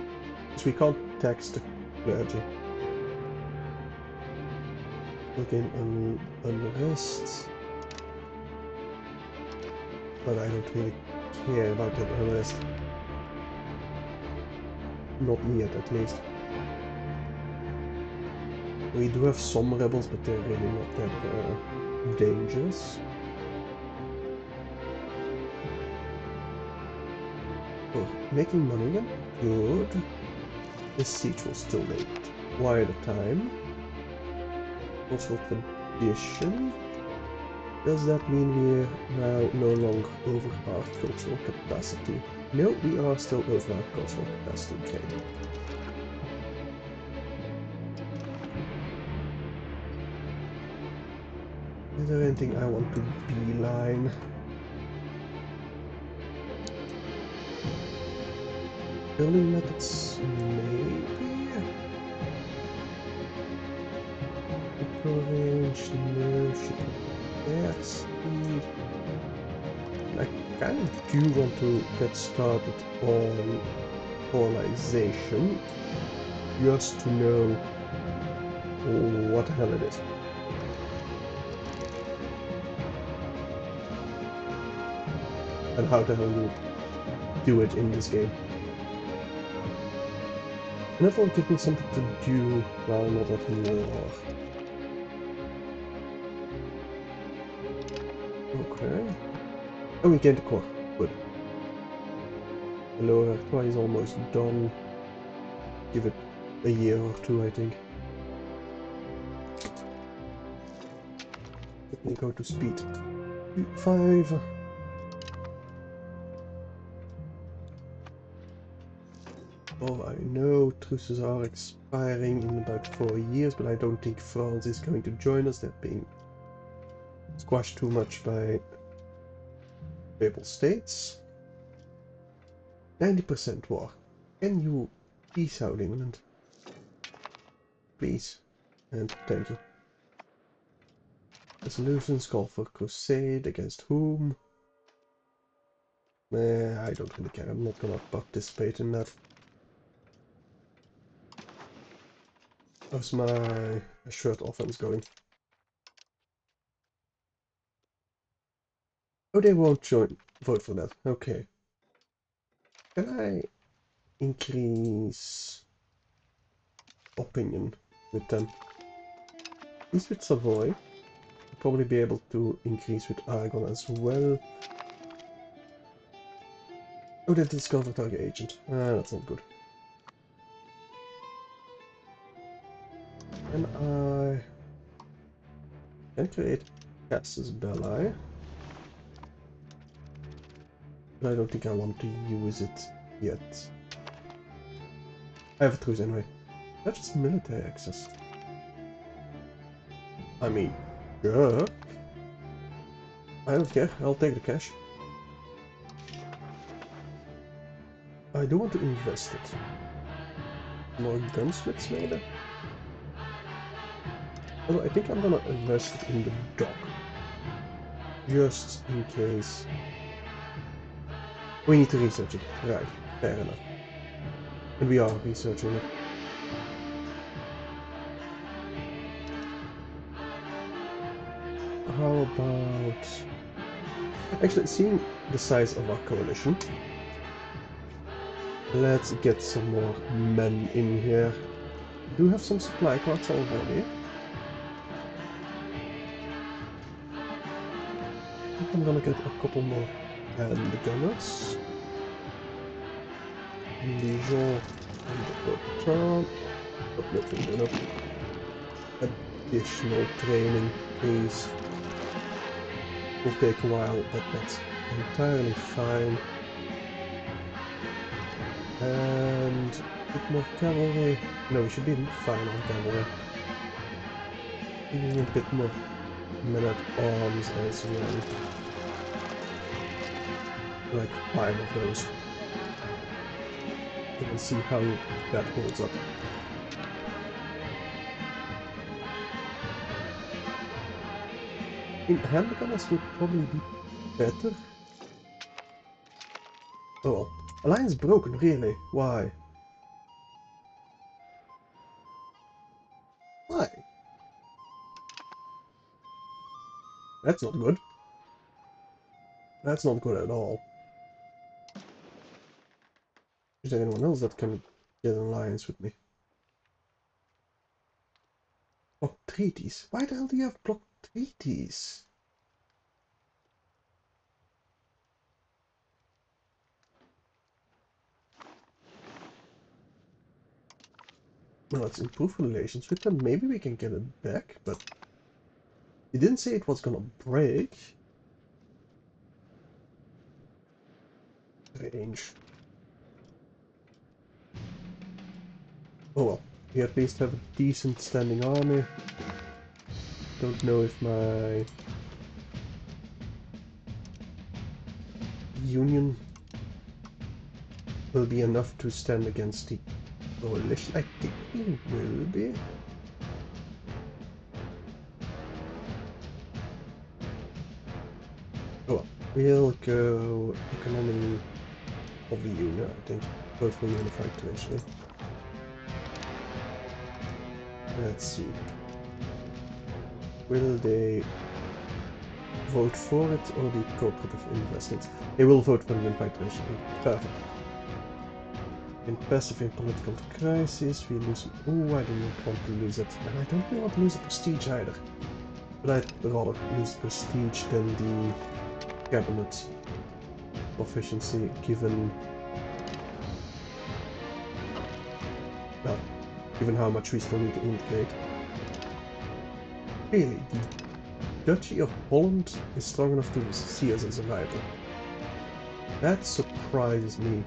Because we can't tax the clergy. Again, unrest. But I don't really care about that unrest. Not yet, at least. We do have some rebels, but they're really not that dangerous. Oh, making money again? Good. This siege was still late. Quite a time. Cultural tradition. Does that mean we're now no longer over our cultural capacity? No, we are still over our cultural capacity. Okay. Is there anything I want to beeline? Building methods, maybe? Range, no, repair speed. I kind of do want to get started on colonization, just to know what the hell it is. And how the hell you do it in this game. And that will give me something to do while not at war. Okay. Oh, we gained a core. Good. The lower core is almost done. Give it a year or two, I think. Let me go to speed 5. Oh, I know truces are expiring in about 4 years, but I don't think France is going to join us. They're being squashed too much by Papal States. 90% war. Can you peace out, England? Please. And thank you. Resolutions call for crusade against whom? I don't really care. I'm not gonna participate in that. How's my assured offense going? Oh, they won't vote for that. Okay. Can I increase opinion with them? At least with Savoy. I'll probably be able to increase with Aragon as well. Oh, they discovered target agent. That's not good. And I can create Casus Belli. But I don't think I want to use it yet. I have a truce anyway. That's just military access. I mean, yeah. I don't care. I'll take the cash. I do want to invest it. More gunsmiths maybe? Although I think I'm gonna invest it in the dock. Just in case. We need to research it. Right, fair enough. And we are researching it. How about... Actually, seeing the size of our coalition, let's get some more men in here. We do have some supply cards already. I think I'm gonna get a couple more handgunners. Dijon and the Bertrand. But nothing enough. Additional training, please. Will take a while, but that's entirely fine. And a bit more cavalry. No, we should be fine on cavalry. A bit more men-at-arms as well. Like 5 of those. And we'll see how that holds up. I think handgunners would probably be better. Oh well. Alliance broken, really? Why? Why? That's not good. That's not good at all. Is there anyone else that can get an alliance with me? Block treaties? Why the hell do you have block treaties? Well, let's improve relations with them. Maybe we can get it back, but you didn't say it was gonna break. Range. Oh well, we at least have a decent standing army. Don't know if my union will be enough to stand against the coalition. I think it will be. Oh well, we'll go economy of the union, I think. Vote for unified treasury. Let's see. Will they vote for it or the cooperative investments? They will vote for the unified treasury. Perfect. In passive in political crisis, we lose. Oh, I do not want to lose it. And I don't really want to lose the prestige either. But I'd rather lose the prestige than the cabinet. proficiency given, well, given how much we still need to integrate. Really, the Duchy of Holland is strong enough to see us as a rival. That surprises me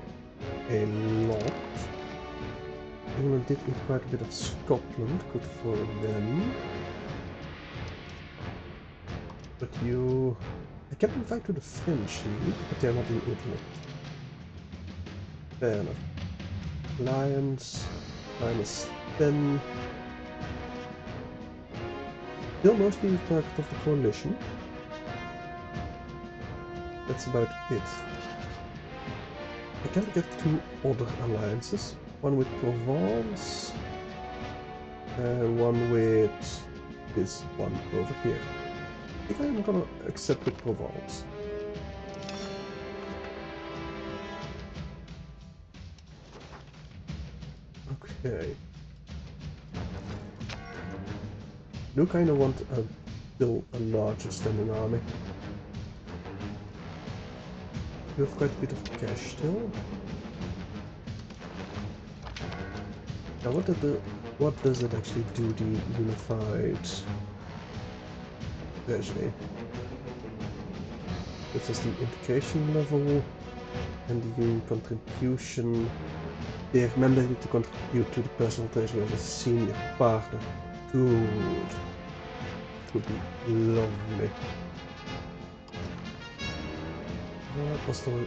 a lot. England did eat quite a bit of Scotland, good for them. But you... I kept in fight with the French League, but they're not in Italy. Fair enough. Alliance, -10. Still mostly part of the coalition. That's about it. I can get 2 other alliances. One with Provence, and one with this one over here. I think I'm gonna accept with Provence. Okay. Do kinda want still a larger standing army. We have quite a bit of cash still. Now what does it actually do, the unified treasury? This is the integration level and the contribution. They are mandated to contribute to the personal treasury of a senior partner. Good. It would be lovely. What was the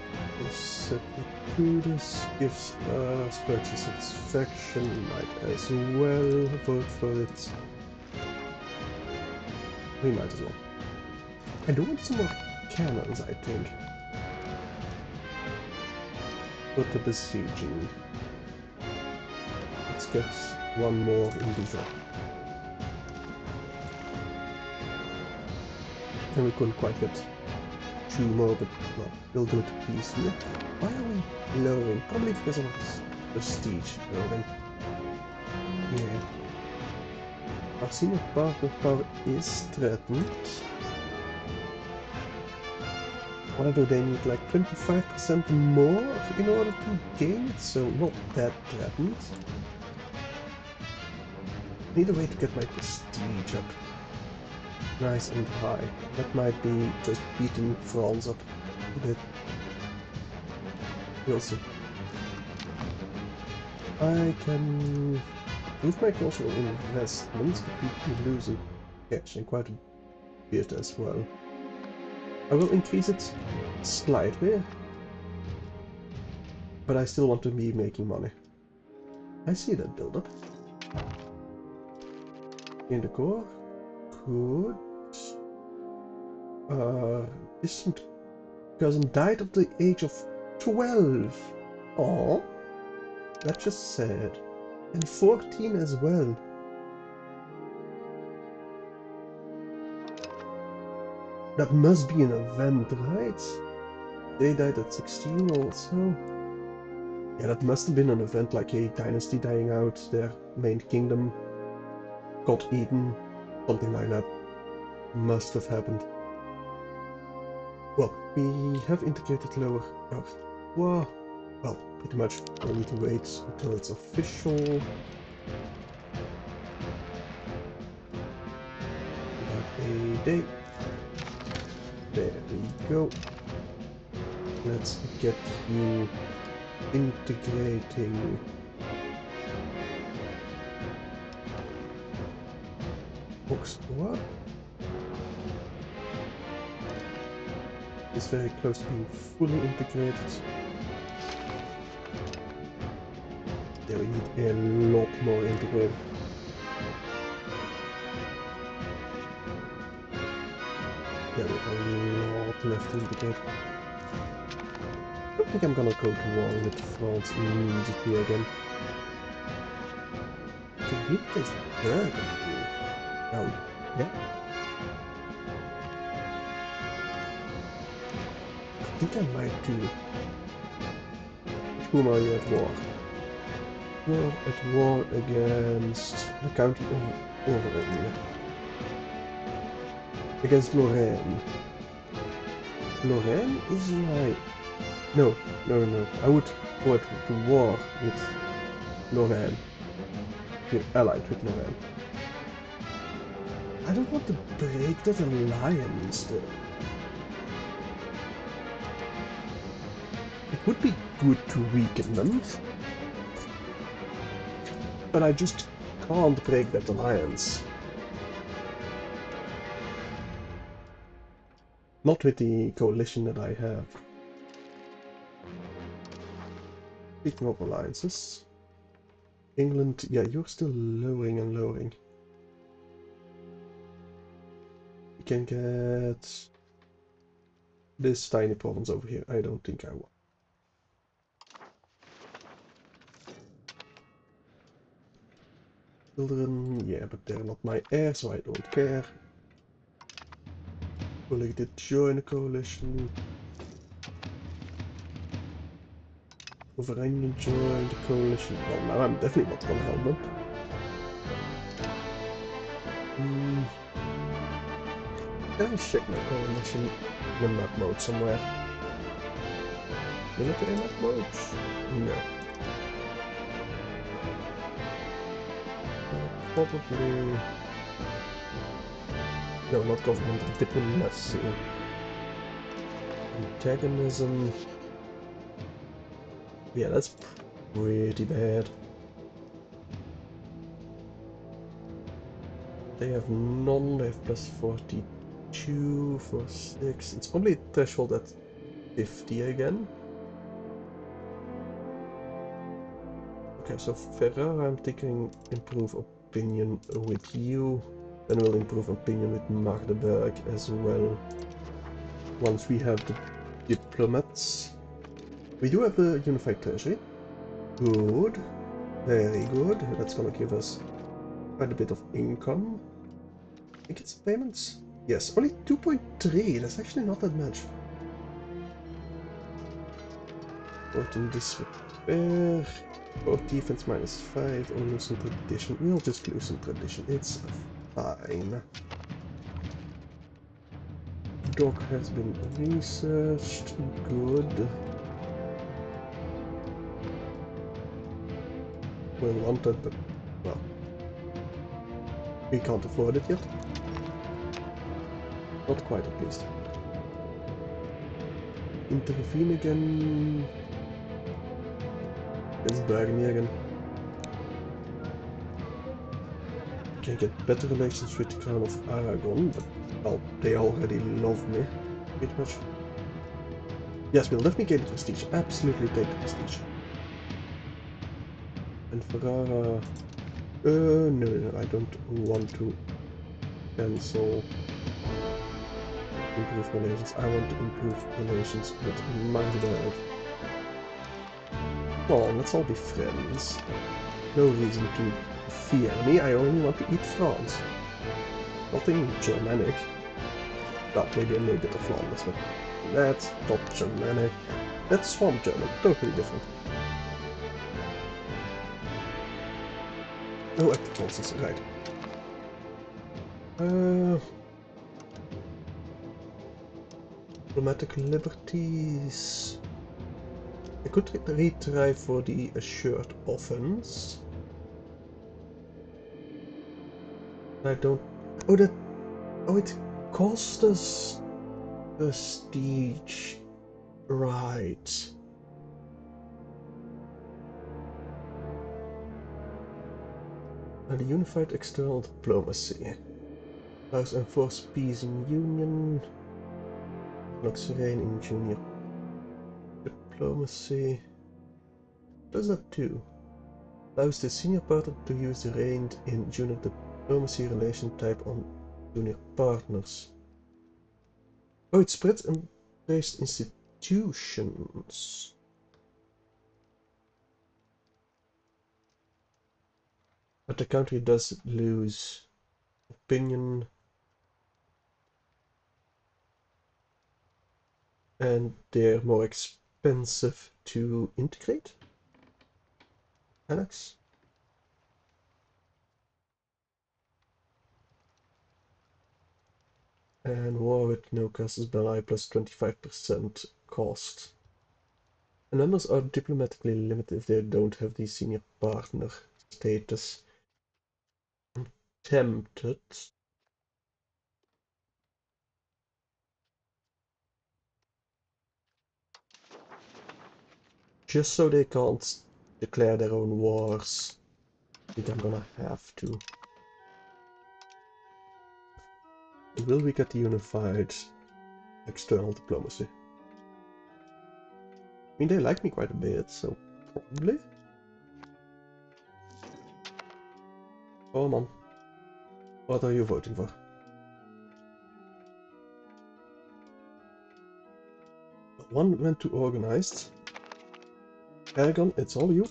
set to this? Gives us purchase satisfaction, might as well vote for it. We might as well. I do want some more cannons, I think. But the besieging. Let's get one more in Dijon. And we couldn't quite get 2 more, but well, we'll do it piecemeal. Why are we lowering? Probably because of this prestige building. Yeah. Our senior partner power is threatened. However, they need like 25% more in order to gain it, so not that threatened. Need a way to get my prestige up nice and high. That might be just beating France up a bit. We'll see. I can improve my cultural investments, but we'll be losing cash and quite a bit as well. I will increase it slightly, but I still want to be making money. I see that build-up. In the core. Good. Distant cousin died at the age of 12. Oh, that's just sad. And 14 as well. That must be an event, right? They died at 16 also. Yeah, that must have been an event, like a dynasty dying out, their main kingdom got eaten, something like that. Must have happened. Well, we have integrated lower Earth. Well, pretty much. I need to wait until it's official. A day. There we go. Let's get you integrating. Box what? Is very close to being fully integrated. Yeah, we need a lot more integrated. Yeah, we have a lot left to integrate. I don't think I'm gonna go to war with France immediately again. To hit this Burgundy. Oh, yeah. I think I might do. With whom are you at war? You're at war against the county of Auvergne. Against Lorraine. Lorraine is my No, no. I would go to war with Lorraine. We're allied with Lorraine. I don't want to break that alliance, though. It would be good to weaken them, but I just can't break that alliance. Not with the coalition that I have. Speaking of alliances, England, yeah, you're still lowering and lowering. We can get this tiny province over here. I don't think I want. Children, yeah, but they're not my heir, so I don't care. Will did join a coalition. Overeinion joined the coalition. Well, now I'm definitely not gonna help them. Can I check my coalition in a map mode somewhere? Military map mode? No. Probably... No, not government, diplomacy. Antagonism. Yeah, that's pretty bad. They have none, they have plus 42 for 6. It's probably threshold at 50 again. Okay, so Ferrara, I'm thinking improve opinion with you. Then we'll improve opinion with Magdeburg as well. Once we have the diplomats. We do have a unified treasury. Good. Very good. That's gonna give us quite a bit of income. I think it's payments. Yes, only 2.3. That's actually not that much. 14 disrepair. 4 defense -5. Or loosen tradition. We'll just loosen tradition. It's fine. Dock has been researched. Good. We'll want it, but well, we can't afford it yet. Not quite, at least. Intervene again. It's Burgundy again. Can get better relations with the Crown of Aragon, but well, they already love me, pretty much. Yes, we'll definitely gain the prestige. Absolutely take the prestige. And Ferrara... no, I don't want to cancel improve relations. I want to improve relations with Magdeburg. Come on, let's all be friends. No reason to fear me, I only want to eat France. Nothing Germanic. Well, maybe a little bit of Flanders, but that's not Germanic. That's Swamp German, totally different. Oh, active nonsense, right. Diplomatic liberties. I could retry for the assured offense. I don't... Oh, that... Oh, it cost us prestige. Right. And the unified external diplomacy. Allows enforce peace in union. Locks reign in junior diplomacy. What does that do? Allows the senior partner to use the reign in junior diplomacy relation type on junior partners. Oh, it spreads and based institutions. But the country does lose opinion. And they're more expensive to integrate. Annex. And war with no cost is Belay plus 25% cost. And members are diplomatically limited if they don't have the senior partner status. I'm tempted. Just so they can't declare their own wars. I think I'm gonna have to. Will we get the unified external diplomacy? I mean, they like me quite a bit, so probably. Come on. What are you voting for? One went to organized. Aragon, it's all you.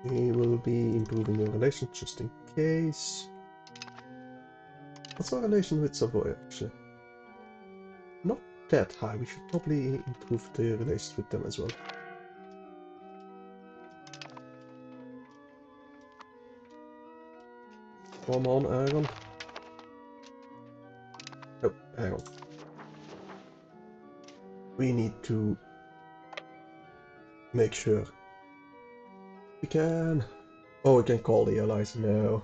We will be improving your relations just in case. What's our relation with Savoy, actually? Not that high. We should probably improve the relations with them as well. Come on, Aragon. Oh, hang on. We need to make sure we can. Oh, we can call the allies now.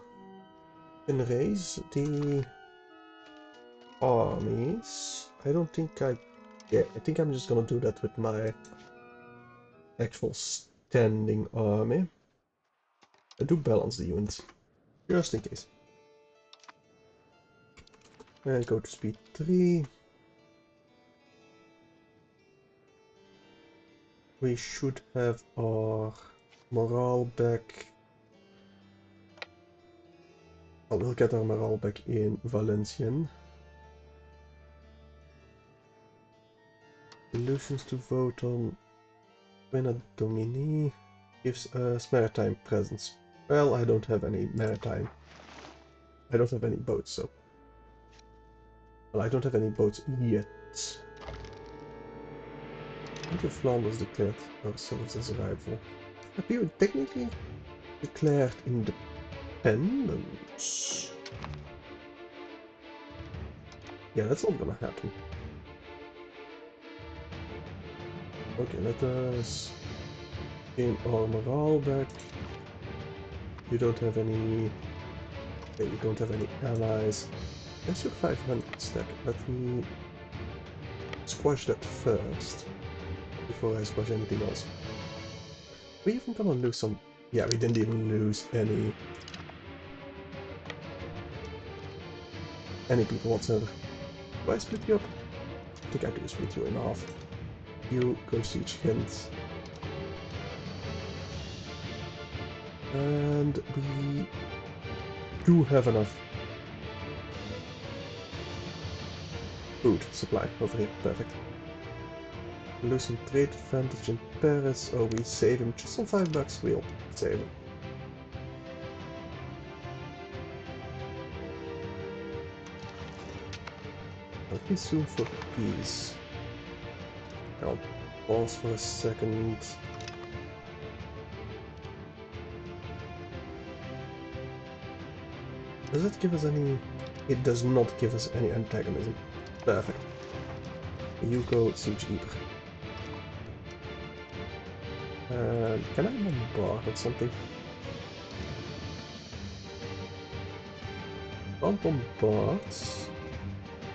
We can raise the armies. I don't think I. Yeah, I think I'm just gonna do that with my actual standing army. I do balance the units, just in case. And go to speed 3. We should have our morale back. Oh, we'll get our morale back in Valencian. Solutions to vote on. Quina Domini gives us maritime presence. Well, I don't have any maritime. I don't have any boats, so. Well, I don't have any boats yet. Into Flanders declared ourselves as a rival. We were technically declared independence. Yeah, that's not gonna happen. Okay, let us gain our morale back. You don't have any. Okay, you don't have any allies. That's your 500 stack. Let me squash that first before I squash anything else. We even gonna lose some. Yeah, we didn't even lose any people whatsoever. Do I split you up? I think I do split you in half. You go siege Ghent. And we do have enough food supply over here. Perfect. Losing trade advantage in Paris. Oh, we save him just on $5. We'll save him. Let me sue for peace. I'll pause for a second. Does it give us any... It does not give us any antagonism. Perfect. You go siege Ypres. Can I bombard or something? Can't bombard.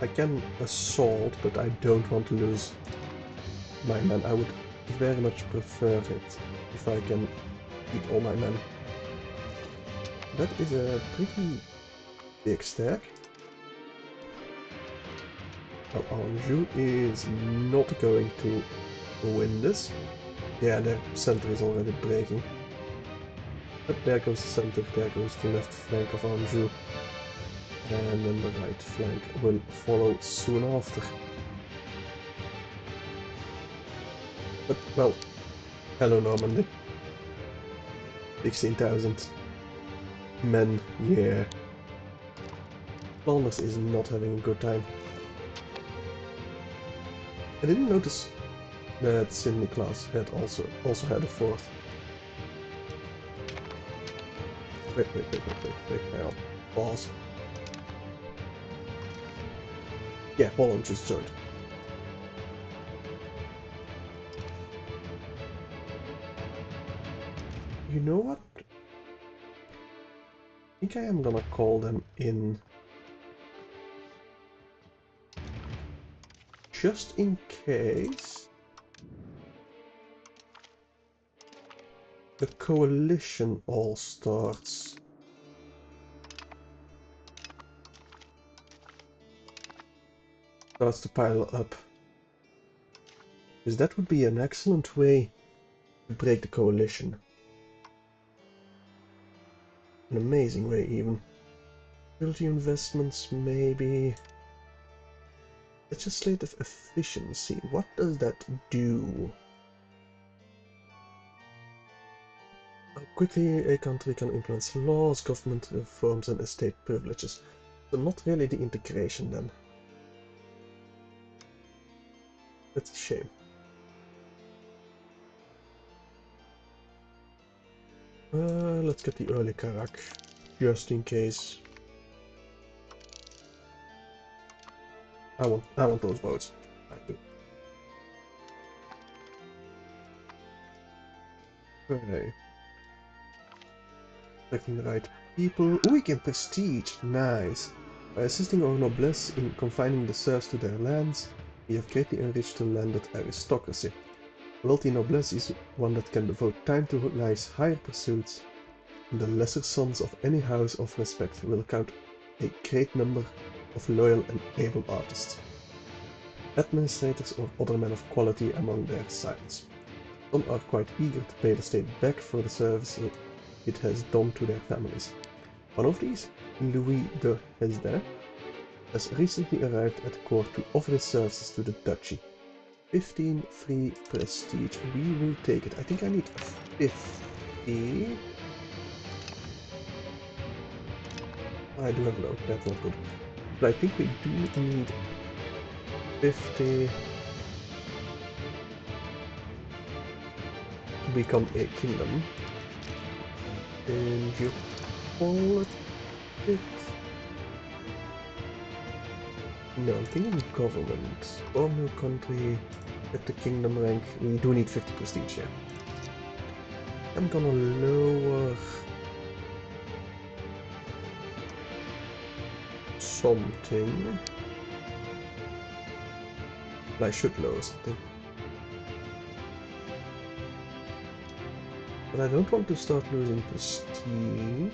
I can assault, but I don't want to lose my men. I would very much prefer it if I can keep all my men. That is a pretty big stack. Well, Anjou is not going to win this. Yeah, their center is already breaking. But there goes the center, there goes the left flank of Anjou. And then the right flank will follow soon after. But, well, hello Normandy. 16,000 men, yeah. Flanders is not having a good time. I didn't notice that Saint Nicholas had also had a fort. Wait, hang on. Pause. Yeah, Holland just joined. You know what? I think I am gonna call them in just in case the coalition all starts. Starts to pile up. Because that would be an excellent way to break the coalition. An amazing way even. Ability investments maybe. Legislative efficiency. What does that do? How quickly a country can implement laws, government reforms and estate privileges. So not really the integration then. That's a shame. Let's get the early Karak, just in case. I want those votes. I do. Okay. Picking the right people. Ooh, we can prestige. Nice. By assisting our noblesse in confining the serfs to their lands, we have greatly enriched the landed aristocracy. Wealthy noblesse is one that can devote time to life's higher pursuits, and the lesser sons of any house of respect will count a great number of loyal and able artists, administrators or other men of quality among their scions. Some are quite eager to pay the state back for the service it has done to their families. One of these, Louis de Hesdin, has recently arrived at court to offer his services to the duchy. 15 free prestige. We will take it. I think I need 50. I do have low. That's not good. But I think we do need 50 to become a kingdom. And you politics? No, I'm thinking government. Form new country. At the kingdom rank, we do need 50 prestige here. I'm gonna lower something. I should lower something. But I don't want to start losing prestige.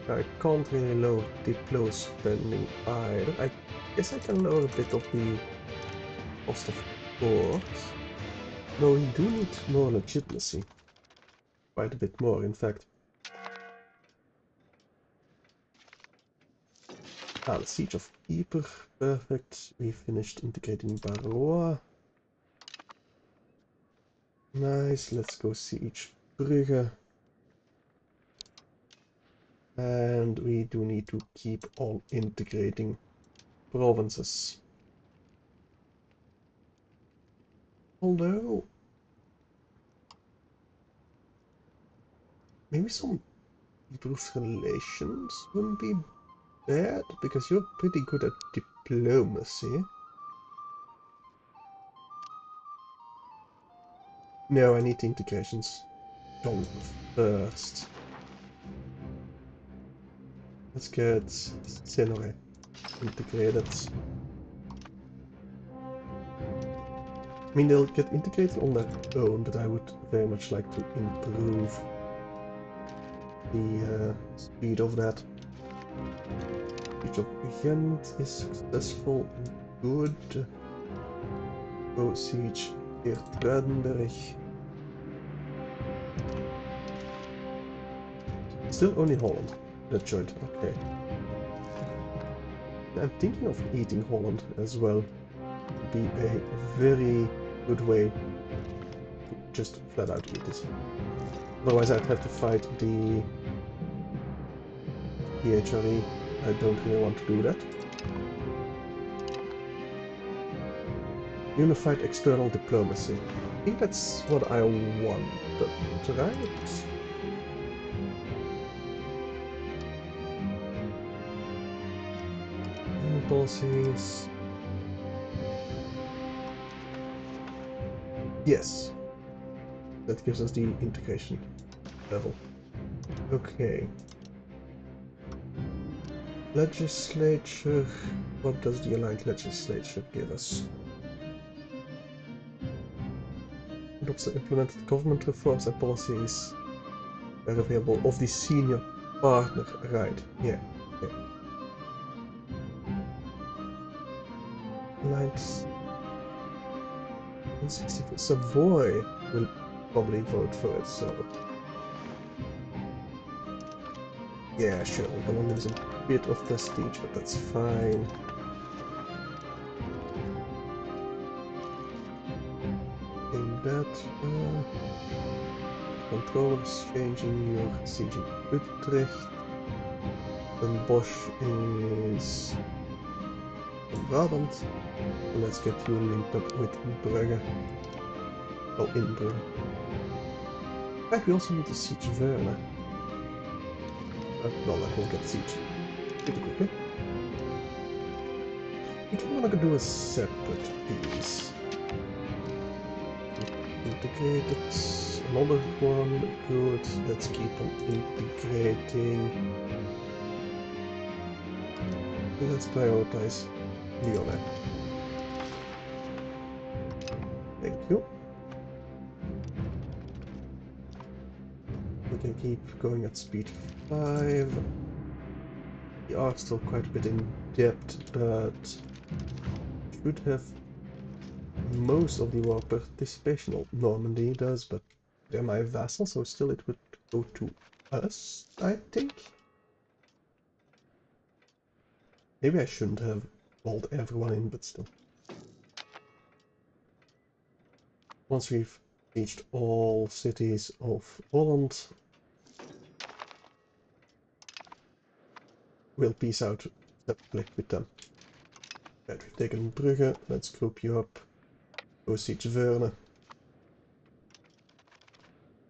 I can't really lower diplo spending either. I guess I can lower a bit of the cost of court. No, we do need more legitimacy. Quite a bit more, in fact. Ah, the Siege of Ypres. Perfect. We finished integrating Baroa. Nice. Let's go Siege Brugge. And we do need to keep on integrating provinces. Although, maybe some improved relations wouldn't be bad, because you're pretty good at diplomacy. No, I need the integrations done first. Let's get Senore integrated. I mean, they'll get integrated on their own, but I would very much like to improve the speed of that. Siege of Ghent is successful and good. Go siege Geertruidenberg. Still only Holland. That joint, okay. I'm thinking of eating Holland as well. Would be a very good way to just flat out eat this. Otherwise I'd have to fight the PHRE. I don't really want to do that. Unified external diplomacy. I think that's what I want, right? Policies. Yes. That gives us the integration level. Okay. Legislature. What does the aligned legislature give us? Adopts the implemented government reforms and policies are available of the senior partner. Right, yeah. Okay. Aligned 164. Savoy will probably vote for it, so. Yeah, sure, we're gonna lose a bit of prestige, but that's fine. In that, control is changing your siege in Utrecht. And Bosch is in Brabant. And let's get you linked up with Brugge. Oh, in Brugge. Right, we also need to siege Werner. Well, that will get siege pretty quickly. We can want to do a separate piece. Integrated. Another one. Good. Let's keep on integrating. Let's prioritize Lyonnais. Thank you. We can keep going at speed 5. We are still quite a bit in debt, but should have most of the war participation. Well, Normandy does, but they're my vassals, so still it would go to us, I think. Maybe I shouldn't have called everyone in, but still. Once we've reached all cities of Holland, we'll peace out the click with them. Right, we've taken Brugge, let's group you up. Go siege Verne.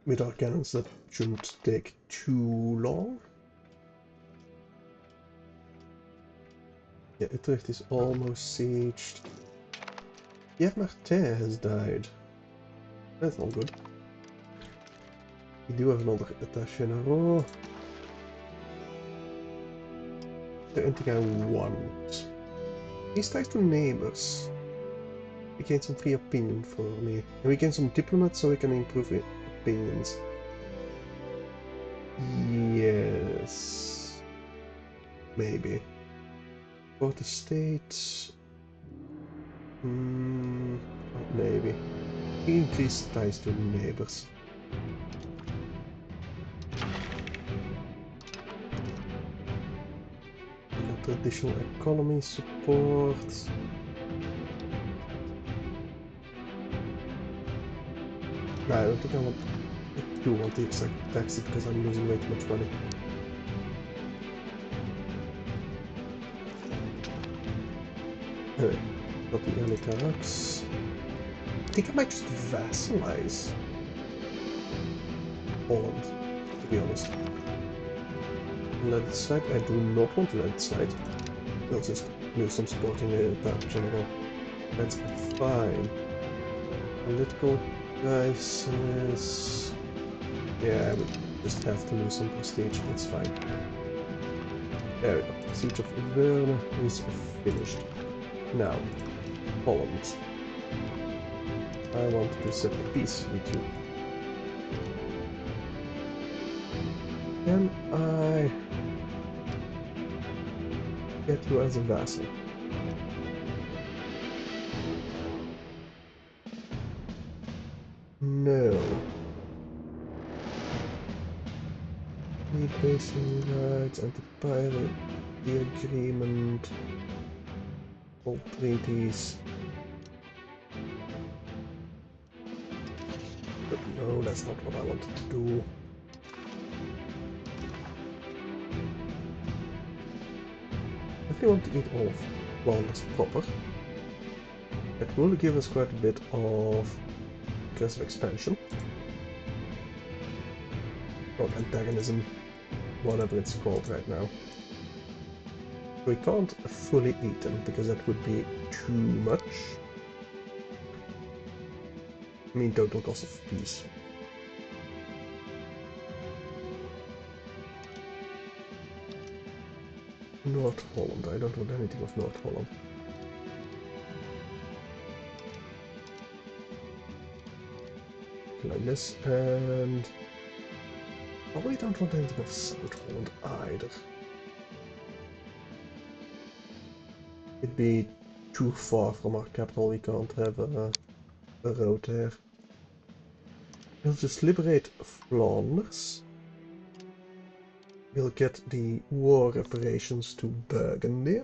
With our cannons, that shouldn't take too long. Yeah, Utrecht is almost sieged. Pierre Martin has died. That's not good. We do have another attaché in a row. The Intiga 1. These ties to neighbors. We gain some free opinion for me. And we gain some diplomats so we can improve opinions. Yes. Maybe. For the states. Maybe. Increase ties to neighbors. Traditional economy support. No, I don't think I do want the exact tax it because I'm losing way too much money. Anyway, got the early Karaks. I think I might just vassalize Holland, to be honest. Landslide, I do not want landslide. We'll just lose some support in the general. That's fine. Political crisis. Yeah, I would just have to lose some prestige, that's fine. There we go. Siege of Verne is finished. Now, Holland. I want to set peace with you. Can I get you as a vassal? No. Need basing rights, anti-pirate, the agreement, all treaties. But no, that's not what I wanted to do. If we want to eat all of Flanders proper, it will give us quite a bit of aggressive expansion. Or antagonism, whatever it's called right now. We can't fully eat them, because that would be too much. I mean, total cost of peace. North Holland. I don't want anything of North Holland. Like this, and probably don't want anything of South Holland either. It'd be too far from our capital, we can't have a road there. We'll just liberate Flanders. We'll get the war reparations to Burgundy.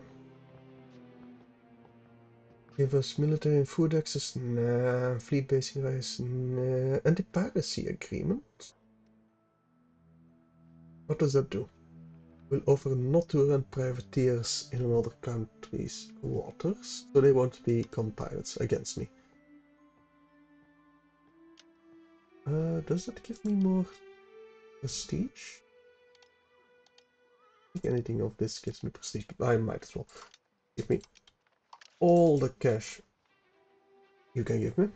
Give us military and food access, nah. Fleet basing rights, nah. Anti-piracy agreement? What does that do? Will offer not to run privateers in another country's waters, so they won't become pirates against me. Does that give me more prestige? I think anything of this gives me prestige, but I might as well. Give me all the cash you can give me.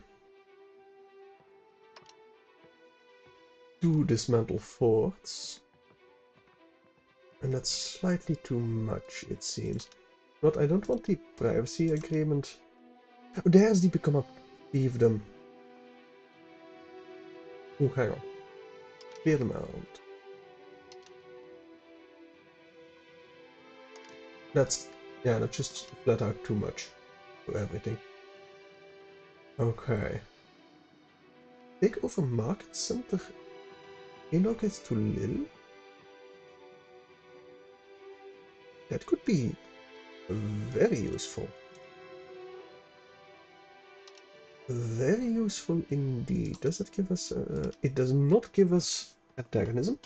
2 dismantle forts. And that's slightly too much, it seems. But I don't want the privacy agreement. Oh, there's the become a fiefdom. Oh, hang on. Clear them out. That's just flat out too much for everything. Okay. Take over market center. Relocates to Lille. That could be very useful. Very useful indeed. Does it give us... it does not give us antagonism.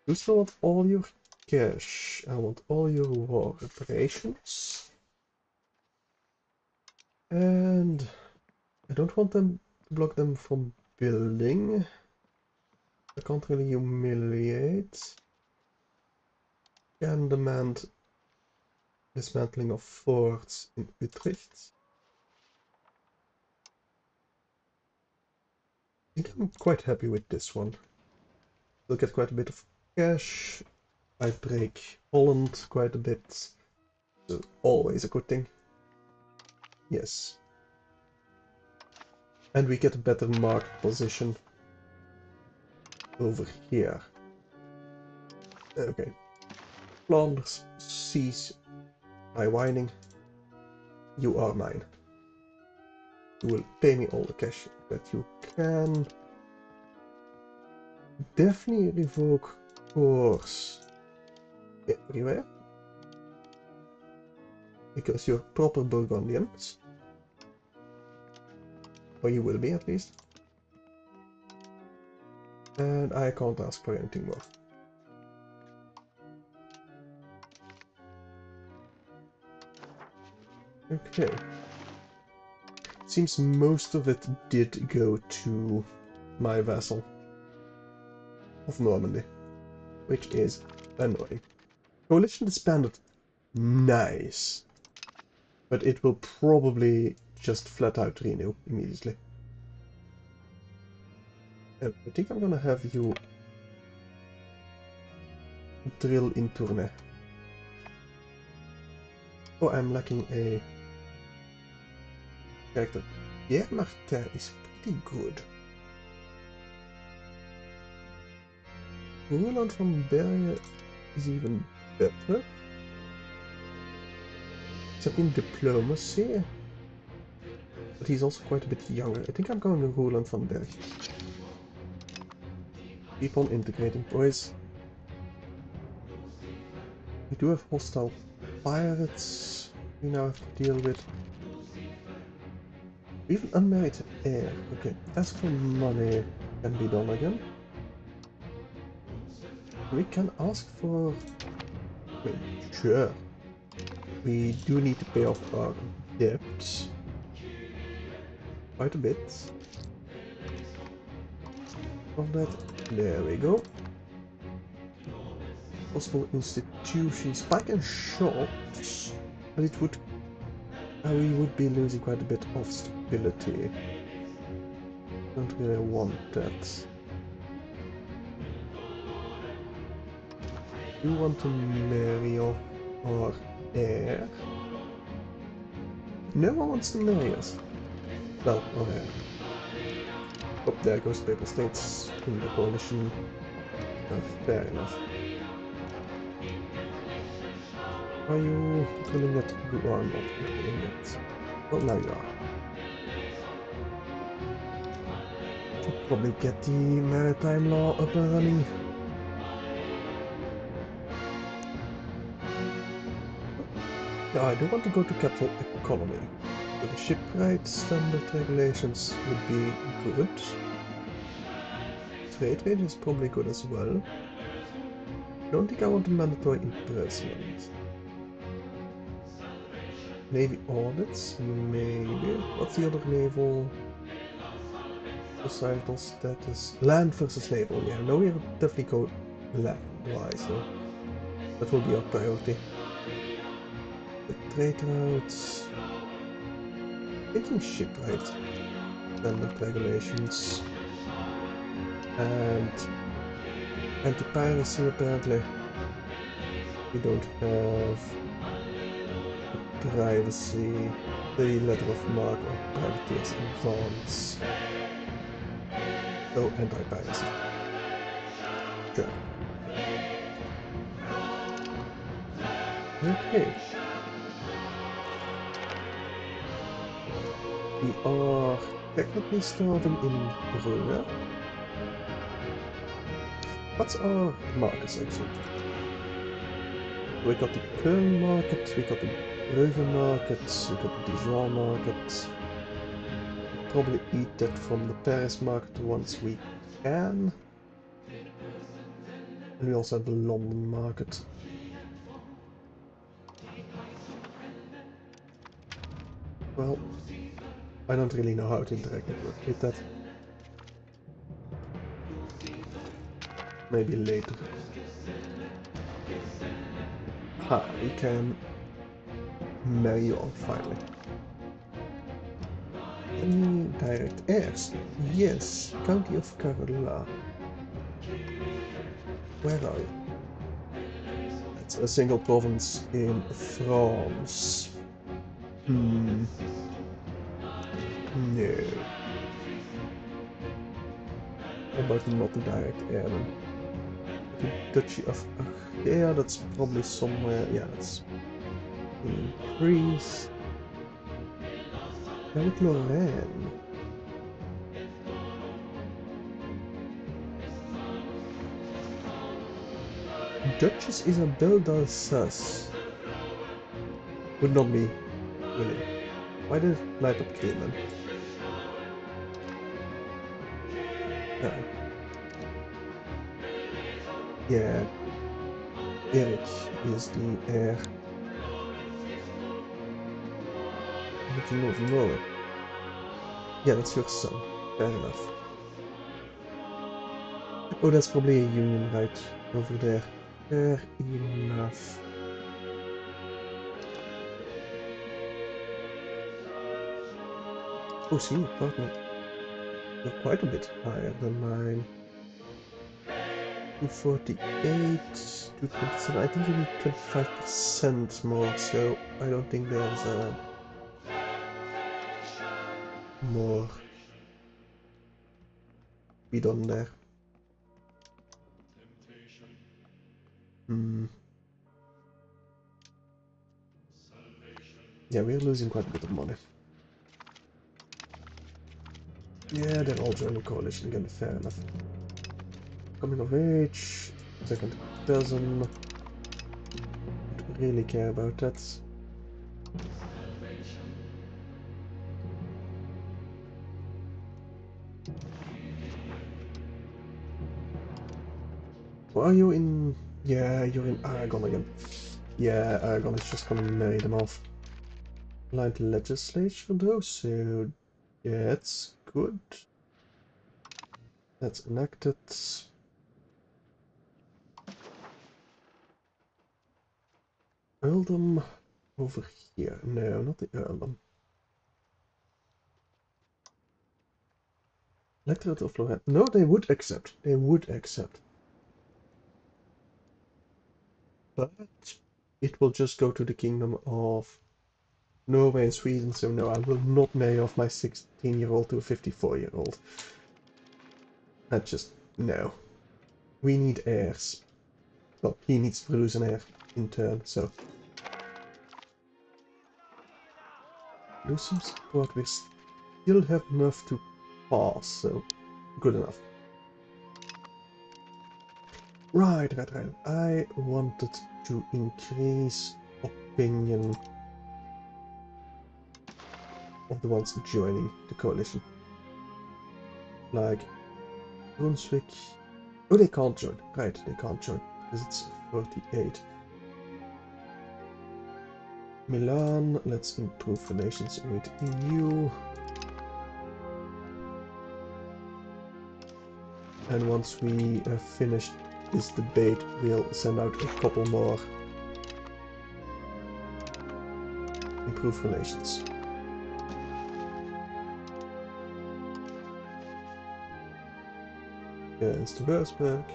You still want all your cash. I want all your war reparations. And I don't want them to block them from building. I can't really humiliate. Can demand dismantling of forts in Utrecht. I think I'm quite happy with this one. We'll get quite a bit of cash. I break Holland quite a bit. So always a good thing. Yes. And we get a better market position over here. Okay. Flanders, cease my whining. You are mine. You will pay me all the cash that you can. Definitely revoke course everywhere. Because you're proper Burgundians. Or you will be at least. And I can't ask for anything more. Okay. Seems most of it did go to my vassal of Normandy, which is annoying. Coalition disbanded. Nice. But it will probably just flat out renew immediately. And I think I'm gonna have you drill in Tournai. Oh, I'm lacking a character. Pierre Martin is pretty good. Roland van Bergen is even better. Except in diplomacy. But he's also quite a bit younger. I think I'm going to Roland van Bergen. Keep on integrating, boys. We do have hostile pirates we now have to deal with. Even unmarried heir. Okay, ask for money can be done again. We can ask for... Wait, sure. We do need to pay off our debts. Quite a bit. Of that. There we go. Possible institutions. Spike and shots. But it would... we would be losing quite a bit of stability. Don't really want that. You want to marry or heir? No one wants to marry us. Well, or heir. Oh, there goes paper states in the coalition. Fair enough. Are you drilling it? You are not drilling it. Well, now you are. Should probably get the maritime law up and running. Yeah, I do want to go to capital economy. So the shipwright standard regulations would be good. Trade rate is probably good as well. I don't think I want a mandatory imprisonment. Navy audits, maybe. What's the other naval? Societal status. Land versus naval. Yeah, no, we have definitely go land-wise, so that will be our priority. The trade routes. Thinking shipwright standard regulations. And anti-piracy apparently. We don't have privacy, the letter of marque or privateers advance. So anti-piracy. Sure. Okay. We are technically starting in Brugge. What's our market section? We got the Köln market, we got the Brugge market, we got the Dijon market. We'll probably eat that from the Paris market once we can. And we also have the London market. Well, I don't really know how to interact with that. Maybe later. Ah, we can marry you all finally. Any direct heirs? Yes, County of Carola. Where are you? That's a single province in France. No. How about not the direct heir then? The Duchy of Achea, that's probably somewhere. Yeah, that's in Greece. How about Lorraine? Duchess Isabel d'Alsace would not be willing. Why did it light up green then? Yeah, Eric is the heir. The King of Norway. Yeah, that's your son. Fair enough. Oh, that's probably a union right over there. Fair enough. Oh, see, partner. You're quite a bit higher than mine. 248, 227. I think you need 25% more, so I don't think there's more be done there. Yeah, we're losing quite a bit of money. Yeah, they're all joining coalition again, fair enough. Coming of age, second cousin. Don't really care about that. Well, are you in? Yeah, you're in Aragon again. Yeah, Aragon is just gonna marry them off. Aligned legislature though, so yeah, it's good. That's enacted. Earldom over here. No, not the earldom. Electorate of Lorraine. No, they would accept. They would accept. but it will just go to the Kingdom of Norway and Sweden, so no, I will not marry off my 16-year-old to a 54-year-old. That just, no. We need heirs. Well, he needs to produce an heir in turn, so. Lose some support, we still have enough to pass, so good enough. Right. I wanted to increase opinion of the ones joining the coalition. Like Brunswick. Oh, they can't join. Right, they can't join because it's 48. Milan, let's improve relations with EU. And once we have finished this debate, we'll send out a couple more improved relations. Against Würzburg.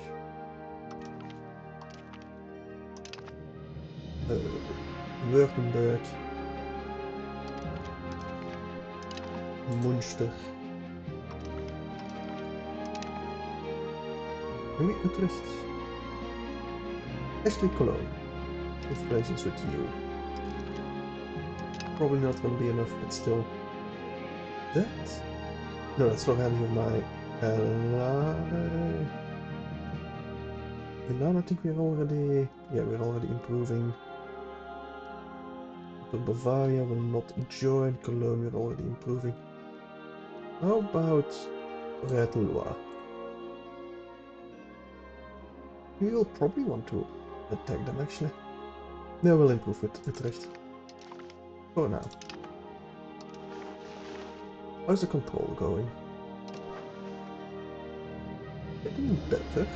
Württemberg. Münster. Maybe Utrecht. Actually Cologne. With relations with you. Probably not going to be enough, but still. That? No, that's not any of my ally. Milan, I think we're already... Yeah, we're already improving. But Bavaria will not join. Cologne, we're already improving. How about Red Loire? We will probably want to attack them, actually. No, we'll improve with Utrecht. For now. How's the control going? Getting better.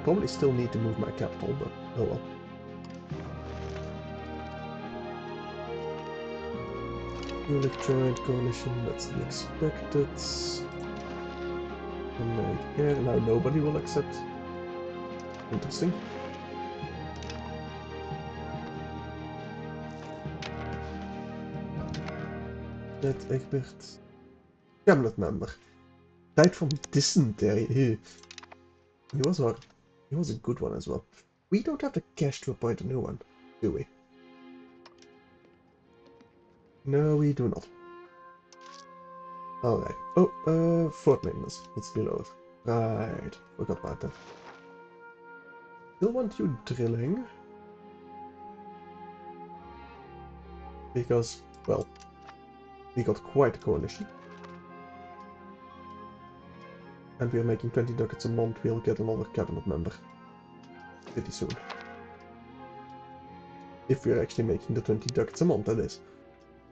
Probably still need to move my capital, but oh well. Joint coalition, that's unexpected. Yeah, now nobody will accept. Interesting. That Egbert. Cabinet member. Died from dysentery. He was a good one as well. We don't have the cash to appoint a new one, do we? No, we do not. Alright. Oh, fort maintenance needs to be lowered. Right. Forgot about that. Still want you drilling. Because, well, we got quite a coalition. And we are making 20 ducats a month. We'll get another cabinet member pretty soon. If we're actually making the 20 ducats a month, that is.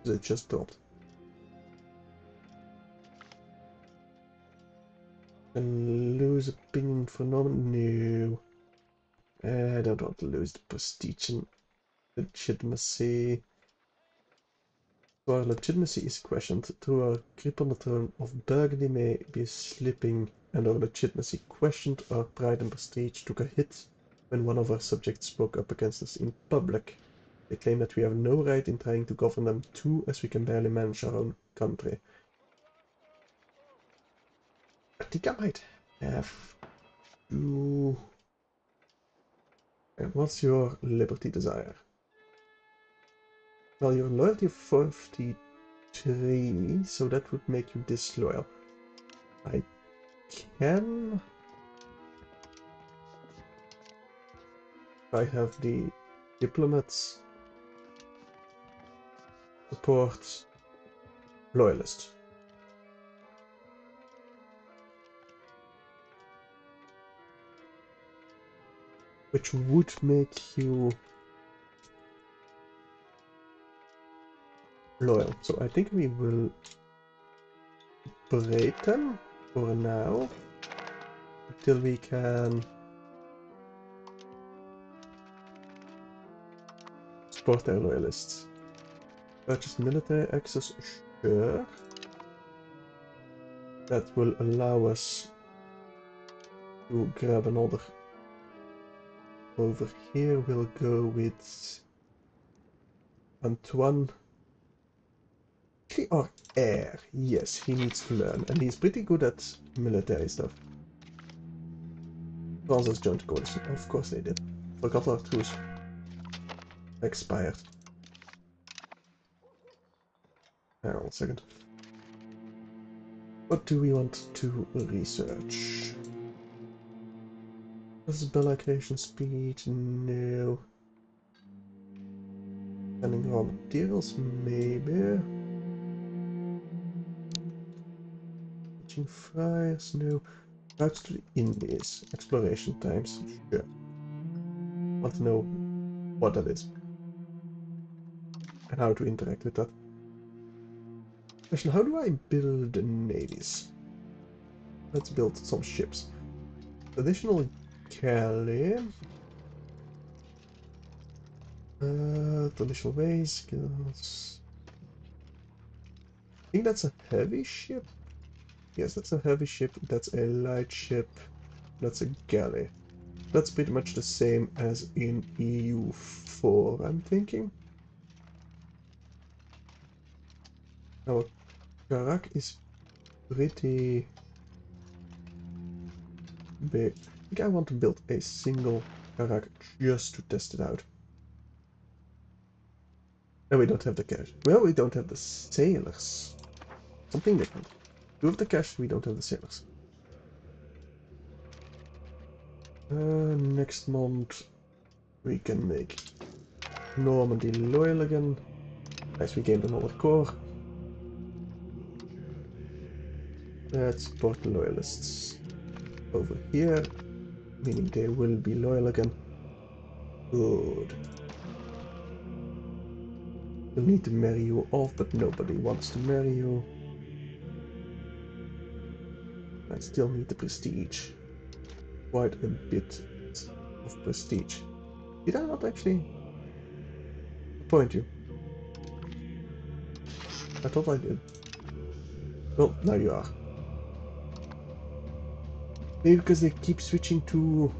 Because it just dropped. And lose opinion for Norman? No. I don't want to lose the prestige and legitimacy. So our legitimacy is questioned. Through our grip on the throne of Burgundy may be slipping, and our legitimacy questioned. Our pride and prestige took a hit when one of our subjects spoke up against us in public. They claim that we have no right in trying to govern them too, as we can barely manage our own country. I think I might have to... And what's your liberty desire? Well, your loyalty of 43, so that would make you disloyal. I can... I have the diplomats support loyalist. Which would make you loyal. So I think we will break them for now until we can support their loyalists. Purchase military access, sure. That will allow us to grab another over here will go with Antoine. Or air. Yes, he needs to learn, and he's pretty good at military stuff. France has joined the coalition. Of course they did. Forgot our truce expired. Hang on a second. What do we want to research? Possible creation speed? No. Selling raw materials? Maybe. Teaching fires? No. Routes to the Indies. Exploration times? Sure. Want to know what that is. And how to interact with that. Question, how do I build navies? Let's build some ships. Additional Cali. Traditional ways, skills. I think that's a heavy ship. Yes, that's a heavy ship. That's a light ship. That's a galley. That's pretty much the same as in EU4, I'm thinking. Our Karak is pretty big. I think I want to build a single Karak just to test it out. No, we don't have the cash. Well, we don't have the sailors. Something different. We have the cash, we don't have the sailors. Next month we can make Normandy loyal again. Nice, we gained another core. Let's support the loyalists over here, meaning they will be loyal again. Good. We'll need to marry you off, but nobody wants to marry you. I still need the prestige. Quite a bit of prestige. Did I not actually appoint you? I thought I did. Well, now you are. Maybe because they keep switching to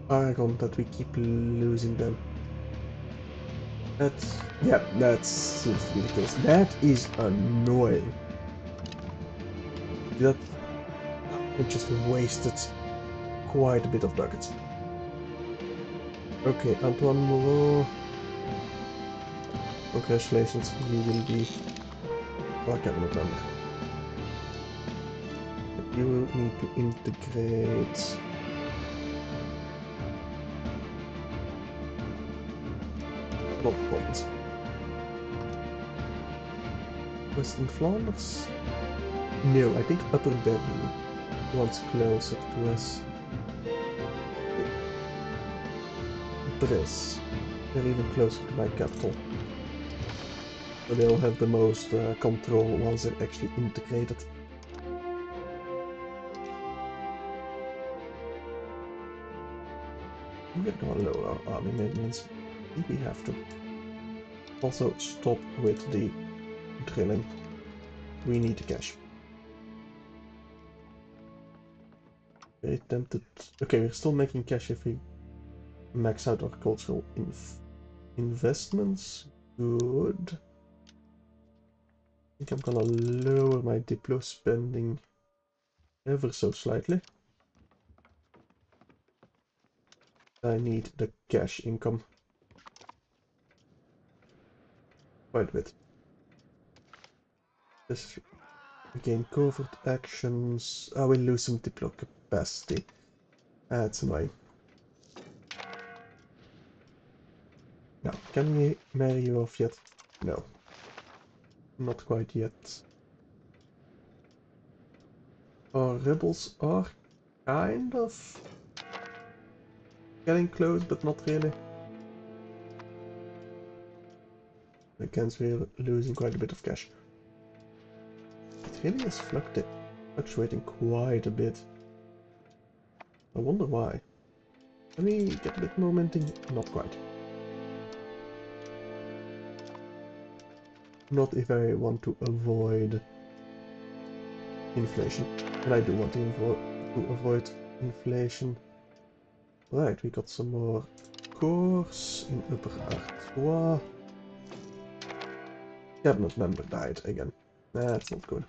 Aragon that we keep losing them. That seems to be the case. That is annoying. That it just wasted quite a bit of ducats. Okay, Antoine Moreau. Congratulations, you will be our cabinet member. But you will need to integrate. Not province. Western Flanders? No, I think Upper Berlin wants closer to us. Brest. They're even closer to my capital. So they'll have the most control once they're actually integrated. We're gonna lower our army maintenance. I think we have to. Also stop with the drilling. We need the cash. Very tempted. Okay, we're still making cash if we max out our cultural investments. Good. I think I'm gonna lower my Diplo spending ever so slightly. I need the cash income quite a bit. This again, covert actions. I will lose some Diplo capacity. That's annoying. Now, can we marry you off yet? No. Not quite yet. Our rebels are kind of getting close, but not really. Against we're losing quite a bit of cash. It really is fluctuating quite a bit. I wonder why. Can we get a bit more minting? Not quite. Not if I want to avoid inflation. And I do want to avoid inflation. Right, we got some more cores in Upper Artois. Cabinet member died again. That's not good.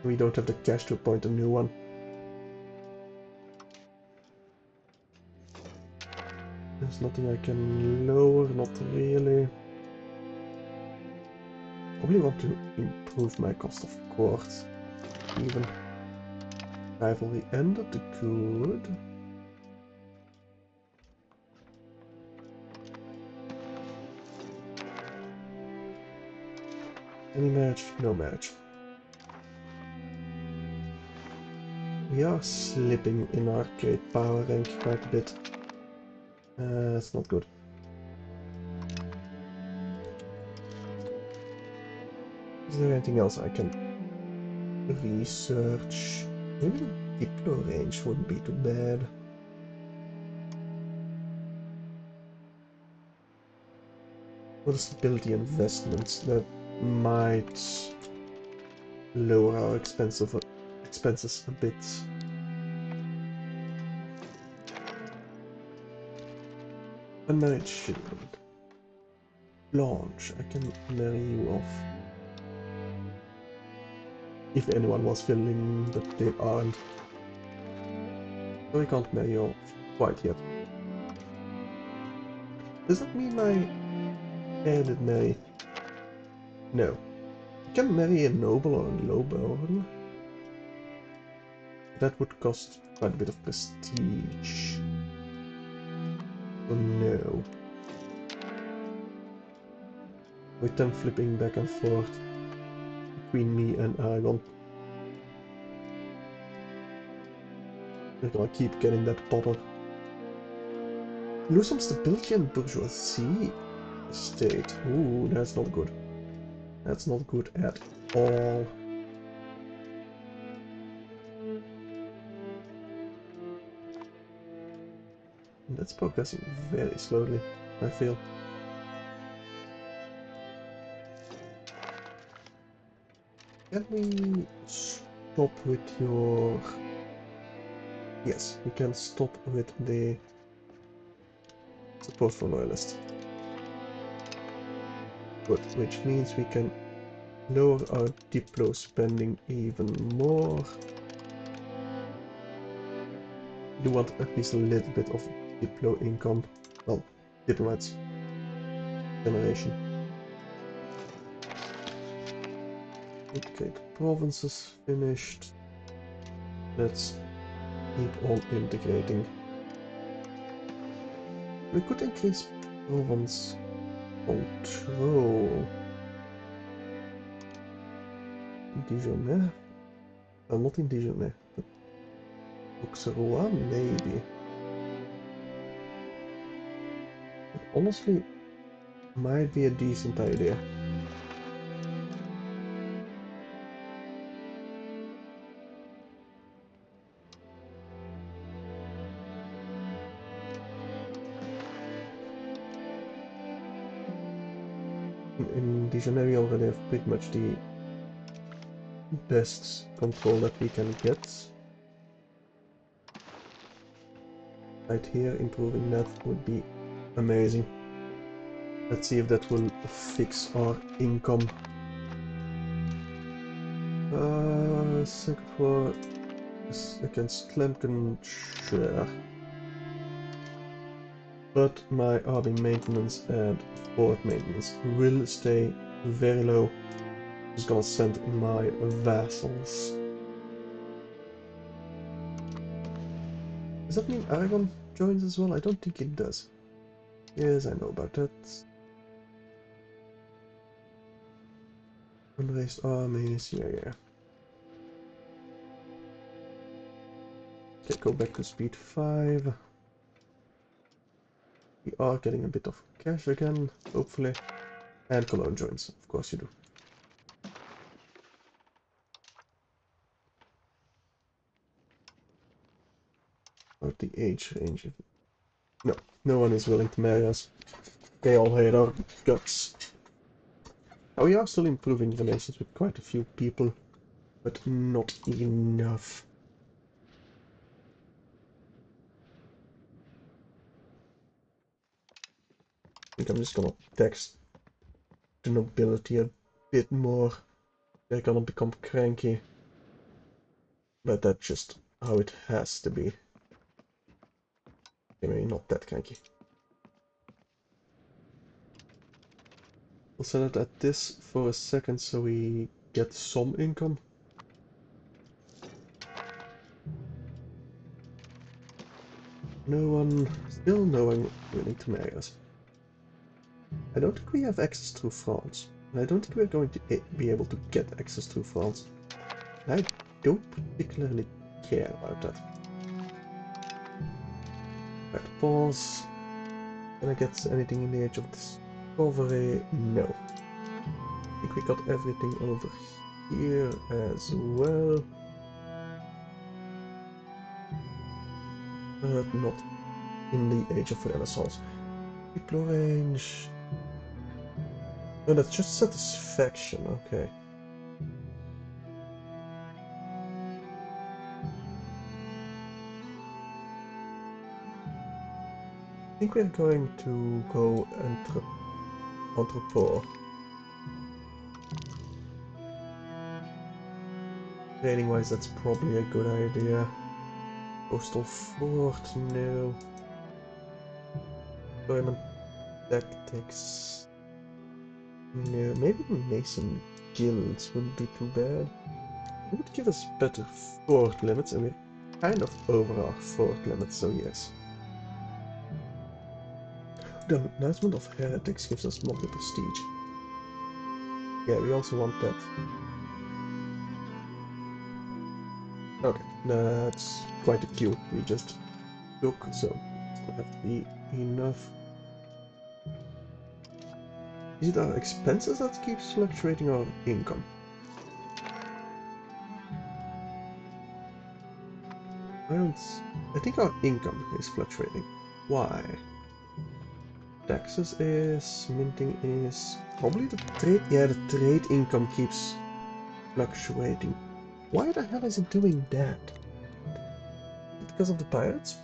We don't have the cash to appoint a new one. There's nothing I can lower, not really. Probably want to improve my cost of quartz. Even. Rivalry ended, good. Any match? No match. We are slipping in arcade power rank quite a bit. That's not good. Is there anything else I can research? Maybe the Diplo range wouldn't be too bad. What is stability investments that might lower our expenses a bit? Unmarried children. Launch. I can marry you off. If anyone was feeling that they aren't. So I can't marry you off quite yet. Does that mean my heir did marry? No. You can marry a noble or a lowborn. That would cost quite a bit of prestige. So no. With them flipping back and forth between me and Aragon. We're gonna keep getting that popper. Lose some stability and bourgeoisie state. Ooh, that's not good. That's not good at all. And that's progressing very slowly, I feel. Can we stop with your... Yes, we can stop with the support for loyalist. Good, which means we can lower our Diplo spending even more. You want at least a little bit of Diplo income. Well, diplomats generation. Okay, the province is finished. Let's keep on integrating. We could increase province control. Dijonais? Well, not in Dijonais, but Auxerrois, maybe. But honestly, might be a decent idea. In Dijonais we already have pretty much the best control that we can get. Right here, improving that would be amazing. Let's see if that will fix our income. Second war is against Lemkenshire. But my army maintenance and fort maintenance will stay very low. I'm just gonna send my vassals. Does that mean Aragon joins as well? I don't think it does. Yes, I know about that. Unraised armies, yeah. Okay, go back to speed 5. We are getting a bit of cash again, hopefully. And Cologne joins, of course you do. About the age range. No, no one is willing to marry us. They all hate our guts. Now, we are still improving relations with quite a few people, but not enough. think I'm just gonna tax the nobility a bit more. They're gonna become cranky. But that's just how it has to be. Maybe not that cranky. We'll set it at this for a second so we get some income. Still no one willing to marry us. I don't think we have access through France. And I don't think we're going to be able to get access through France. And I don't particularly care about that. Right, pause. Can I get anything in the age of discovery? No. I think we got everything over here as well. But not in the age of Renaissance. People range. No, that's just satisfaction, okay. I think we're going to go entrepot. Trading wise, that's probably a good idea. Coastal fort, no. Employment tactics. No, maybe Mason guilds wouldn't be too bad. It would give us better fort limits, and we're kind of over our fort limits, so yes. The announcement of heretics gives us more prestige. Yeah, we also want that. Okay, that's quite a queue we just took, so it's gonna have to be enough. Is it our expenses that keeps fluctuating our income? I think our income is fluctuating. Why? Taxes is, minting is, probably the trade. Yeah, the trade income keeps fluctuating. Why the hell is it doing that? Is it because of the pirates?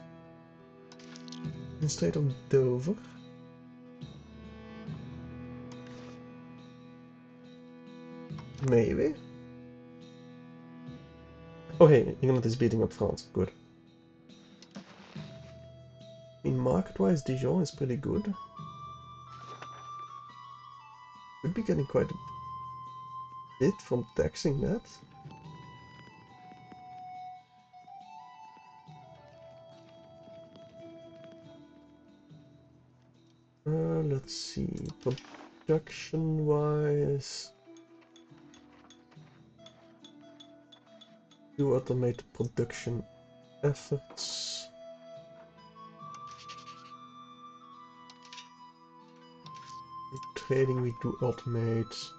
In Strait of Dover? Maybe? Oh hey, England is beating up France, good. In market-wise, Dijon is pretty good. Could be getting quite a bit from taxing that. Let's see, production-wise... Do automate production efforts. In trading we do automate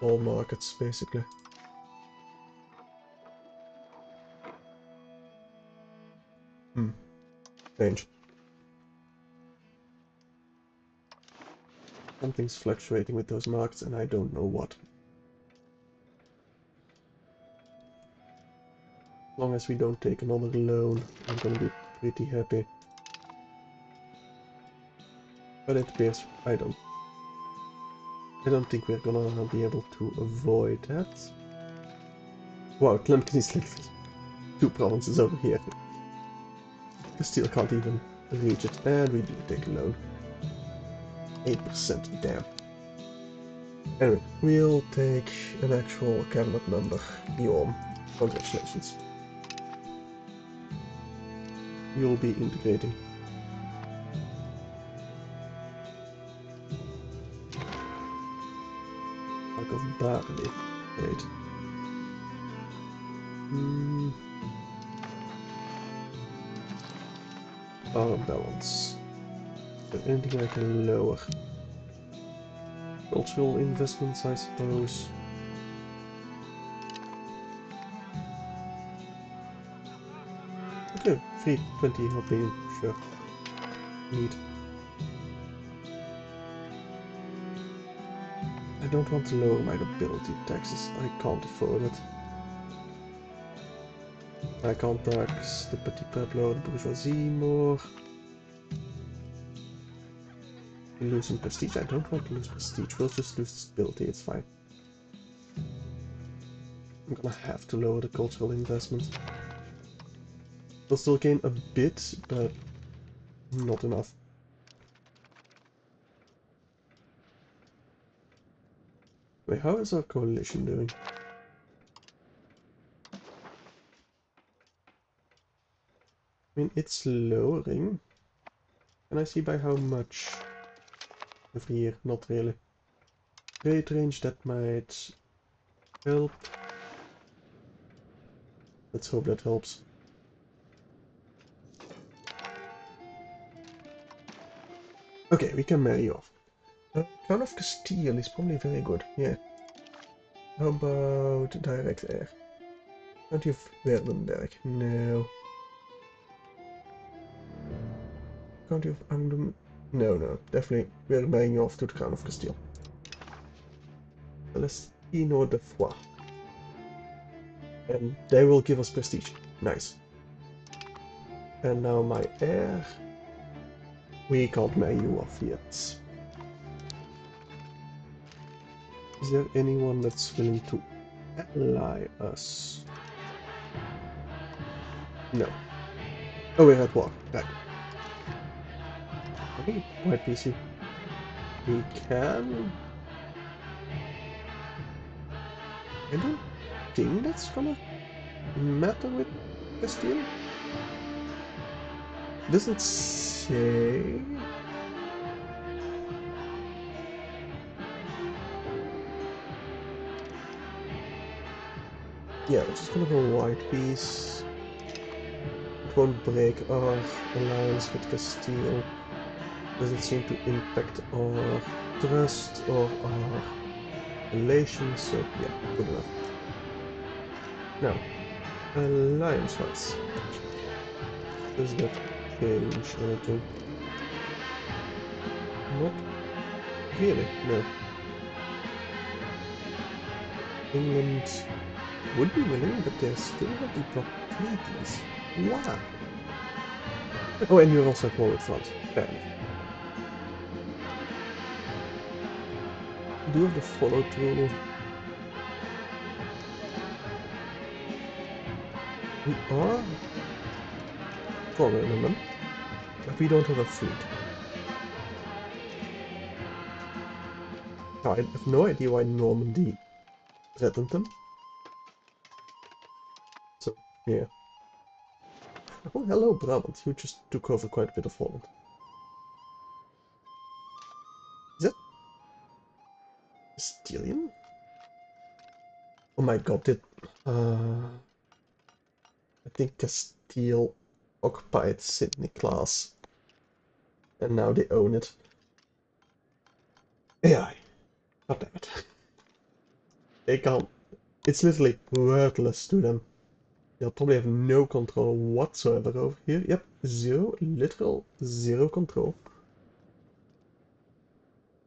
all markets basically. Change. Something's fluctuating with those markets and I don't know what. As long as we don't take another loan, I'm gonna be pretty happy. But it appears I don't think we're gonna be able to avoid that. Wow, Tlemcen is like 2 provinces over here. I still can't even reach it, and we do take a loan. 8%, damn. Anyway, we'll take an actual cabinet member, Guillaume. Congratulations. You'll be integrating. Like of barley. Great. Power balance. Is there anything I can lower? Cultural investments, I suppose. Okay, 320 opinion, sure. Neat. I don't want to lower my nobility taxes. I can't afford it. I can't tax the petit peuple or the bourgeoisie more. Losing prestige? I don't want to lose prestige. We'll just lose stability, it's fine. I'm gonna have to lower the cultural investment. We'll still gain a bit, but not enough. Wait, how is our coalition doing? I mean, it's lowering. Can I see by how much? Over here, not really. Trade range, that might help. Let's hope that helps. Okay, we can marry off. Crown of Castile is probably very good, yeah. How about direct air? County of Werdenberg? No. County of Angdom? No, definitely we're marrying off to the Crown of Castile. Celestino de Foix. And they will give us prestige. Nice. And now my heir. We can't marry you off yet. Is there anyone that's willing to ally us? No. Oh, we're at war. Right. Okay, white PC. We can... I don't think that's gonna matter with Castile. Doesn't say... Yeah, we're just gonna go white piece. It won't break our alliance with Castile. Doesn't seem to impact our trust or our relations, so yeah, good enough. Now, alliance-wise, does that change anything? Not really, no. England would be willing, but they're still having treaties. Why? Oh, and you're also at war with France. Fair enough. Do you have the follow-through? We are following them, but we don't have a fleet. Now, I have no idea why Normandy threatened them. So, yeah. Oh, hello, Brabant. You just took over quite a bit of Holland. Is that Castilian? Oh my god, did... I think Castile occupied St. Nicholas. And now they own it. AI. God damn it. They can't... It's literally worthless to them. They'll probably have no control whatsoever over here. Yep, zero, literal zero control.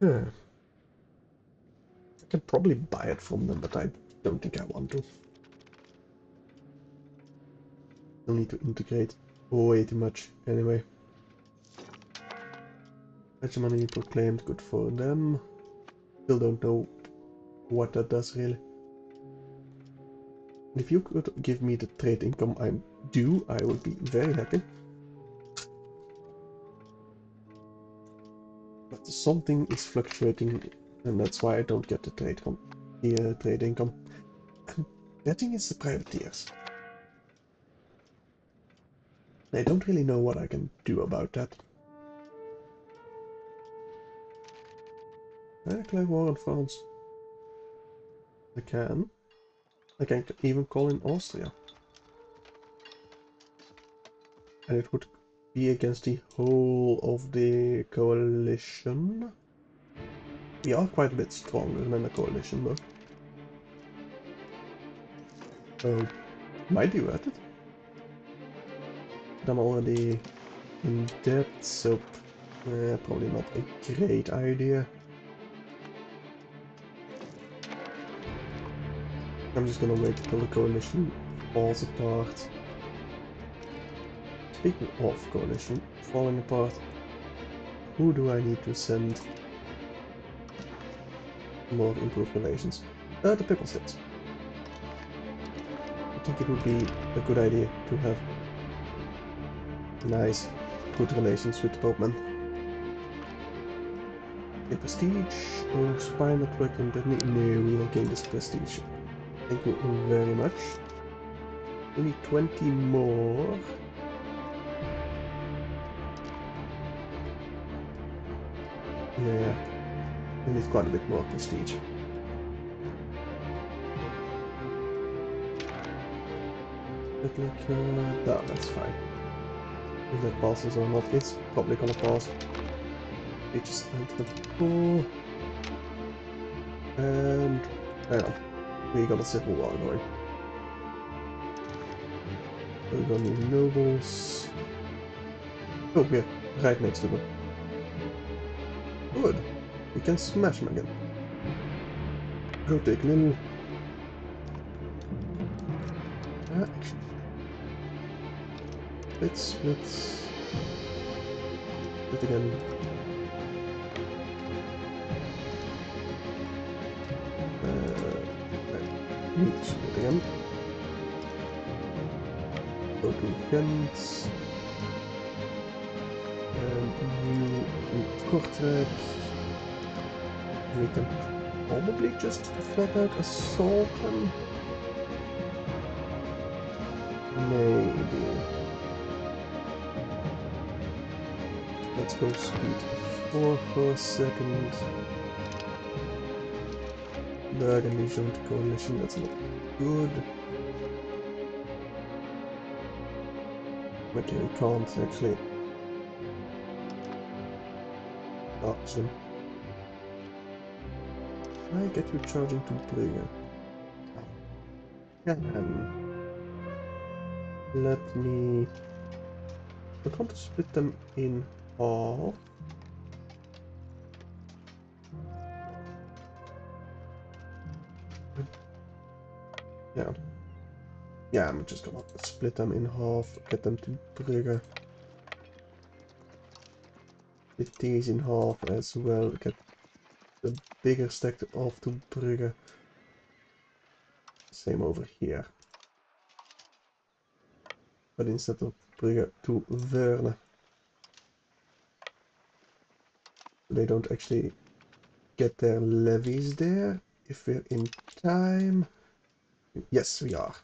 Yeah. I can probably buy it from them, but I don't think I want to. Don't need to integrate way too much anyway. Hegemony proclaimed, good for them. Still don't know what that does really. If you could give me the trade income I'm due, I would be very happy. But something is fluctuating, and that's why I don't get the trade income. I'm betting it's the privateers. I don't really know what I can do about that. Can I declare war on France? I can. I can even call in Austria. And it would be against the whole of the coalition. We are quite a bit stronger than the coalition though. So, might be worth it. But I'm already in debt, so probably not a great idea. I'm just gonna wait until the coalition falls apart. Speaking of coalition falling apart, who do I need to send more improved relations? The People States. I think it would be a good idea to have nice, good relations with the Popeman. Okay, prestige or spy network in Brittany? No, we will gain this prestige. Thank you very much. We need 20 more. Yeah, we need quite a bit more prestige. But like, no, that's fine. If that passes or not, it's probably gonna pass. We just enter the pool. And hang on, we got a civil war going. We're gonna need nobles. Oh, we're right next to them. Good. We can smash them again. Go take Lille. Actually, let's split again. Right. Split again. Go to Ghent. And you in Kortrijk. We can probably just flat out assault them. Maybe. Let's go speed 4 for a second. Burgundy joined coalition, that's not good. Okay, we can't actually touch them. I get you charging to Brugge. Yeah, let me... I want to split them in half. Yeah. Yeah, I'm just gonna split them in half, get them to Brugge. Split these in half as well, get the bigger stack off to Brugge. Same over here. But instead of Brugge to Veurne. They don't actually get their levies there if we're in time. Yes, we are.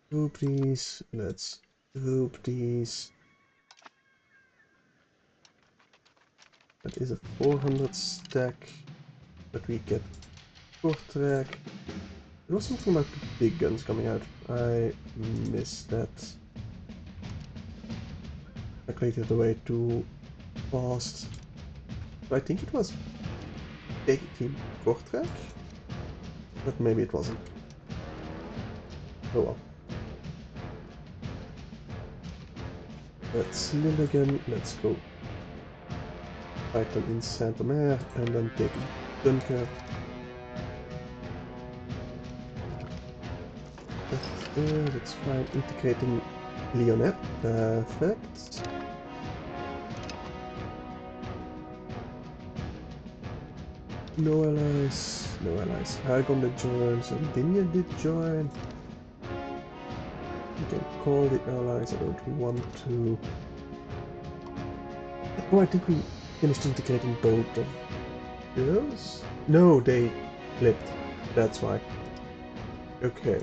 Group these. Let's group these. That is a 400 stack. But we get Kortrijk. There was something about the big guns coming out. I missed that. I calculated the way too fast. So I think it was taking Kortrijk. But maybe it wasn't. Oh well. Let's Lille again. Let's go fight them in Saint-Omer and then take Dunkirk. That's there, that's fine. Integrating Lyonnais. Perfect. No allies. No allies. Aragon did join, Sardinia did join. You can call the allies, I don't want to. Oh, I think we finished integrating both of those? No, they flipped. That's why. Okay.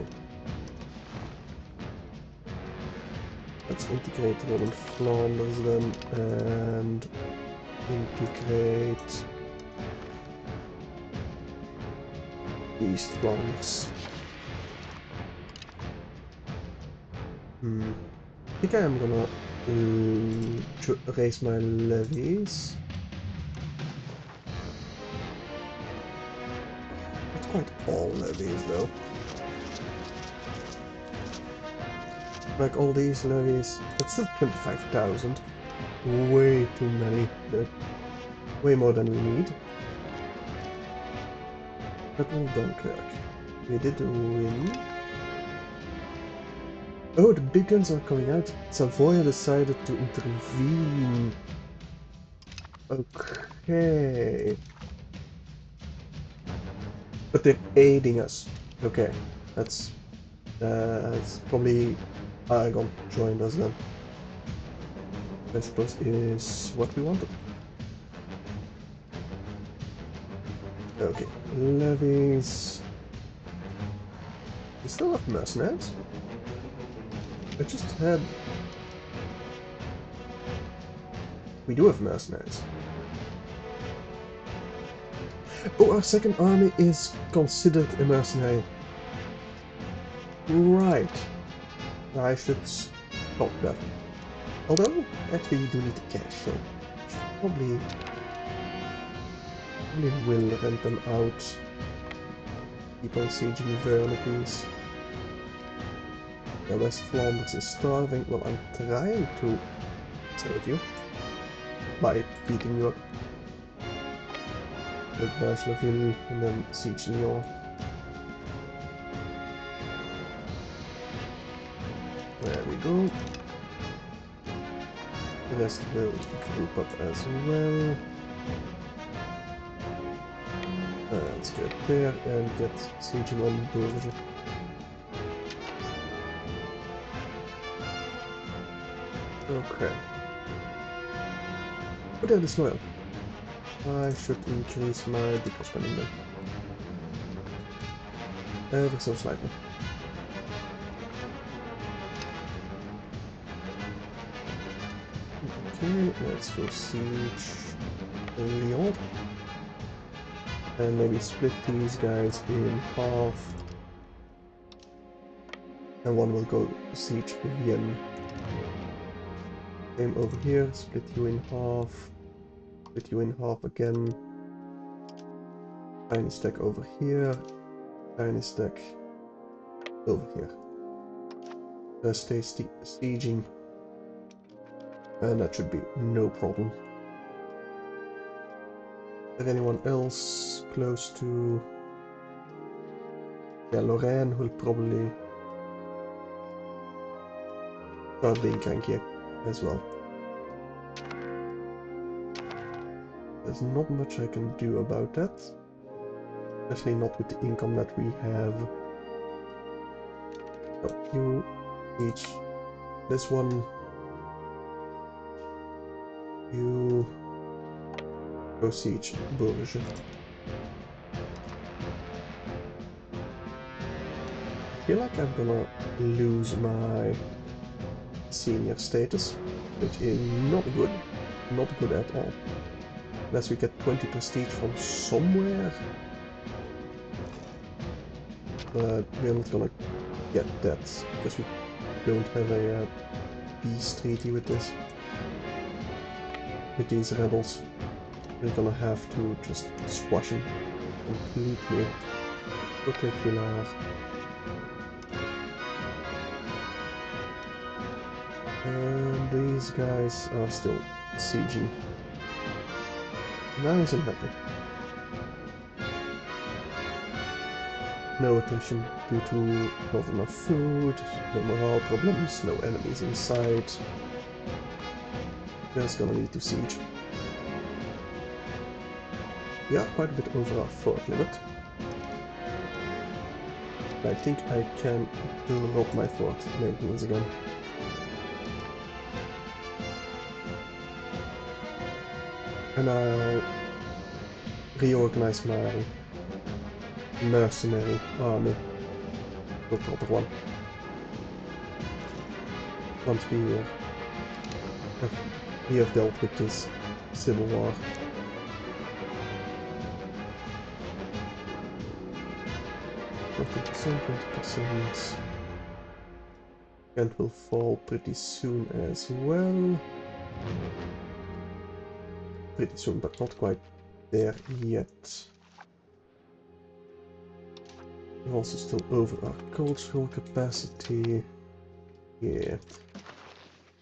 Let's integrate Roman Flanders then, and integrate East Flanders. I think I am gonna raise my levies. Not quite all levies though. Like all these levies, it's still 25,000. Way too many. Way more than we need. Battle of Dunkirk. We did win. Oh, the big guns are coming out. Savoia decided to intervene. Okay. But they're aiding us. Okay. That's probably Aragon joined us then. I suppose is what we wanted. Okay. Levies. We still have mercenaries? I just had... We do have mercenaries. Oh, our second army is considered a mercenary. Right. I should stop that. Although, actually we do need the cash, so probably will rent them out. Keep on sieging Verne, please. Yeah, West Flanders is starving. Well, I'm trying to save you by beating you up with Barceleville and then siege Lyon. There we go. The rest will group up as well. Let's get there and get sieging on Bourges. Okay. But that is loyal. I should increase my depot spending then. Ever so slightly. Okay, let's go siege Lyon. And maybe split these guys in half. And one will go siege Vienne. Same over here, split you in half. Split you in half again. Tiny stack over here. Tiny stack over here. Stay sieging. And that should be no problem. Is there anyone else close to... Yeah, Lorraine will probably start being cranky as well. There's not much I can do about that. Especially not with the income that we have. So you each this one. You go siege Bourges. I feel like I'm gonna lose my senior status, which is not good. Not good at all. Unless we get 20 prestige from somewhere. But we're not gonna get that because we don't have a peace treaty with this. With these rebels. We're gonna have to just squash them completely. Particular. And these guys are still sieging. Nice and happy. No attention due to not enough food, no morale problems, no enemies in sight. Just gonna need to siege. We are quite a bit over our fort limit. I think I can drop my fort maintenance again. And I'll reorganize my mercenary army to a proper one. Once we have dealt with this civil war. 20%. Kent will fall pretty soon as well. Pretty soon, but not quite there yet. We're also still over our cultural capacity. Yeah.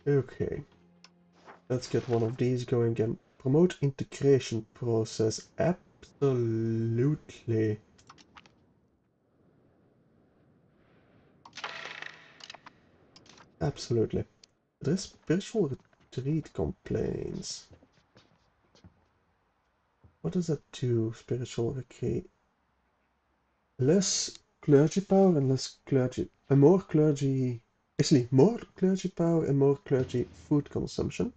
Okay. Let's get one of these going again. Promote integration process. Absolutely. Absolutely. There is spiritual retreat complaints. What does that do? Spiritual retreat. Less clergy power and less clergy. And more clergy. Actually, more clergy power and more clergy food consumption.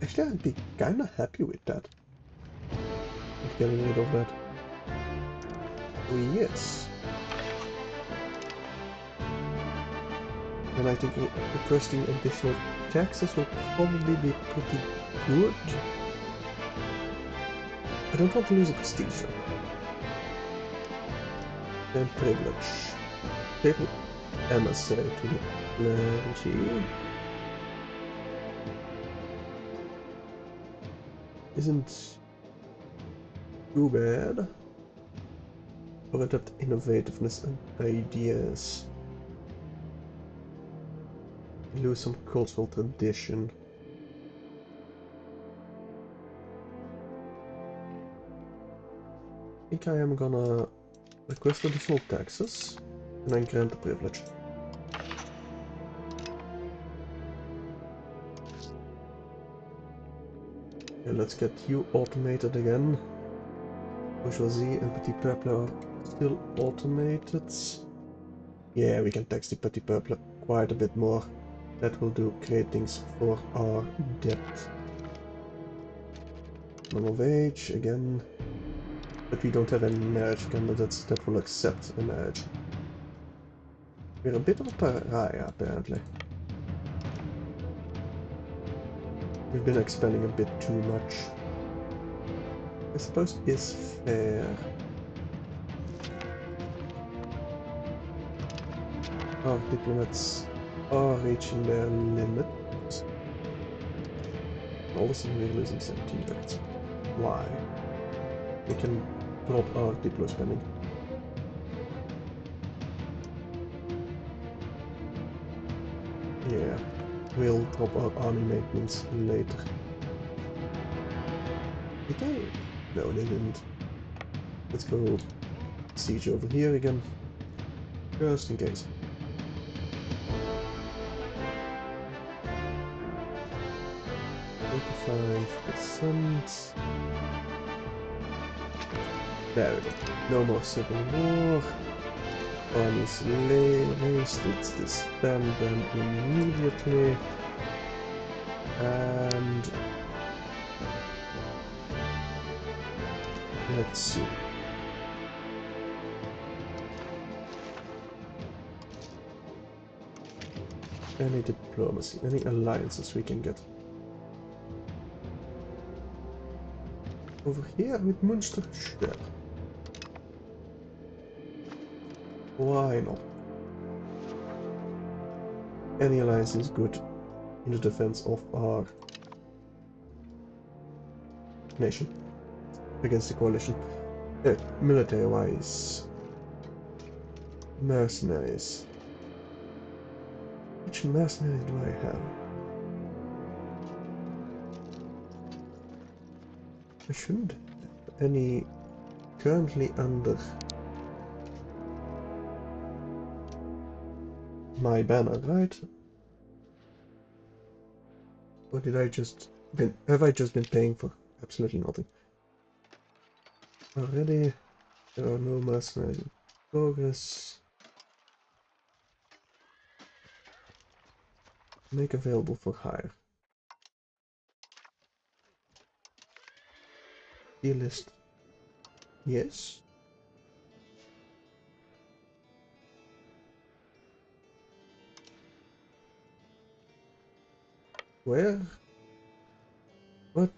Actually, I'd be kinda happy with that. With getting rid of that. Oh, yes. And I think requesting additional taxes will probably be pretty good. I don't want to lose a prestige though. And privilege. Papal emissary to the clergy. Isn't too bad. Or adopt innovativeness and ideas. Lose some cultural tradition. I think I am gonna request additional taxes and then grant the privilege. Okay, let's get you automated again. Bourgeoisie and Petit Peuple are still automated. Yeah, we can tax the Petit Peuple quite a bit more. That will do great things for our debt. Minimum wage again. But we don't have any marriage candidates that will accept a marriage. We're a bit of a pariah, apparently. We've been expanding a bit too much. I suppose is fair. Our diplomats are reaching their limit. All of a sudden we're losing 17 ducats. Why? We can drop our diplo spending. Yeah, we'll drop our army maintenance later. Did they? No, they didn't. Let's go siege over here again, just in case. %. There we go. No more civil war. Armies raised. Let's disband them immediately. And let's see. Any diplomacy, any alliances we can get. Over here with Munster? Sure. Why not? Any alliance is good in the defense of our nation against the coalition. Military-wise, mercenaries. Which mercenaries do I have? I shouldn't have any currently under my banner, right? Or did I just have I just been paying for absolutely nothing? Already there are no mercenaries in progress. Make available for hire. Deal list. Yes. Where? What?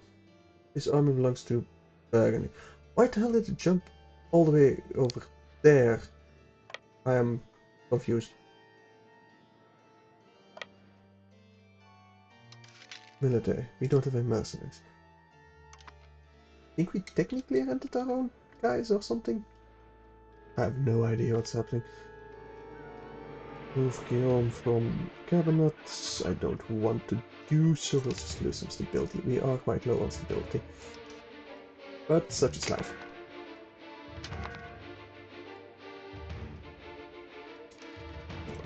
This army belongs to Burgundy. Why the hell did it jump all the way over there? I am confused. Military. We don't have any mercenaries. Think we technically rented our own guys or something? I have no idea what's happening. Move Guillaume from cabinet. I don't want to do so. We'll just lose some stability. We are quite low on stability. But such is life.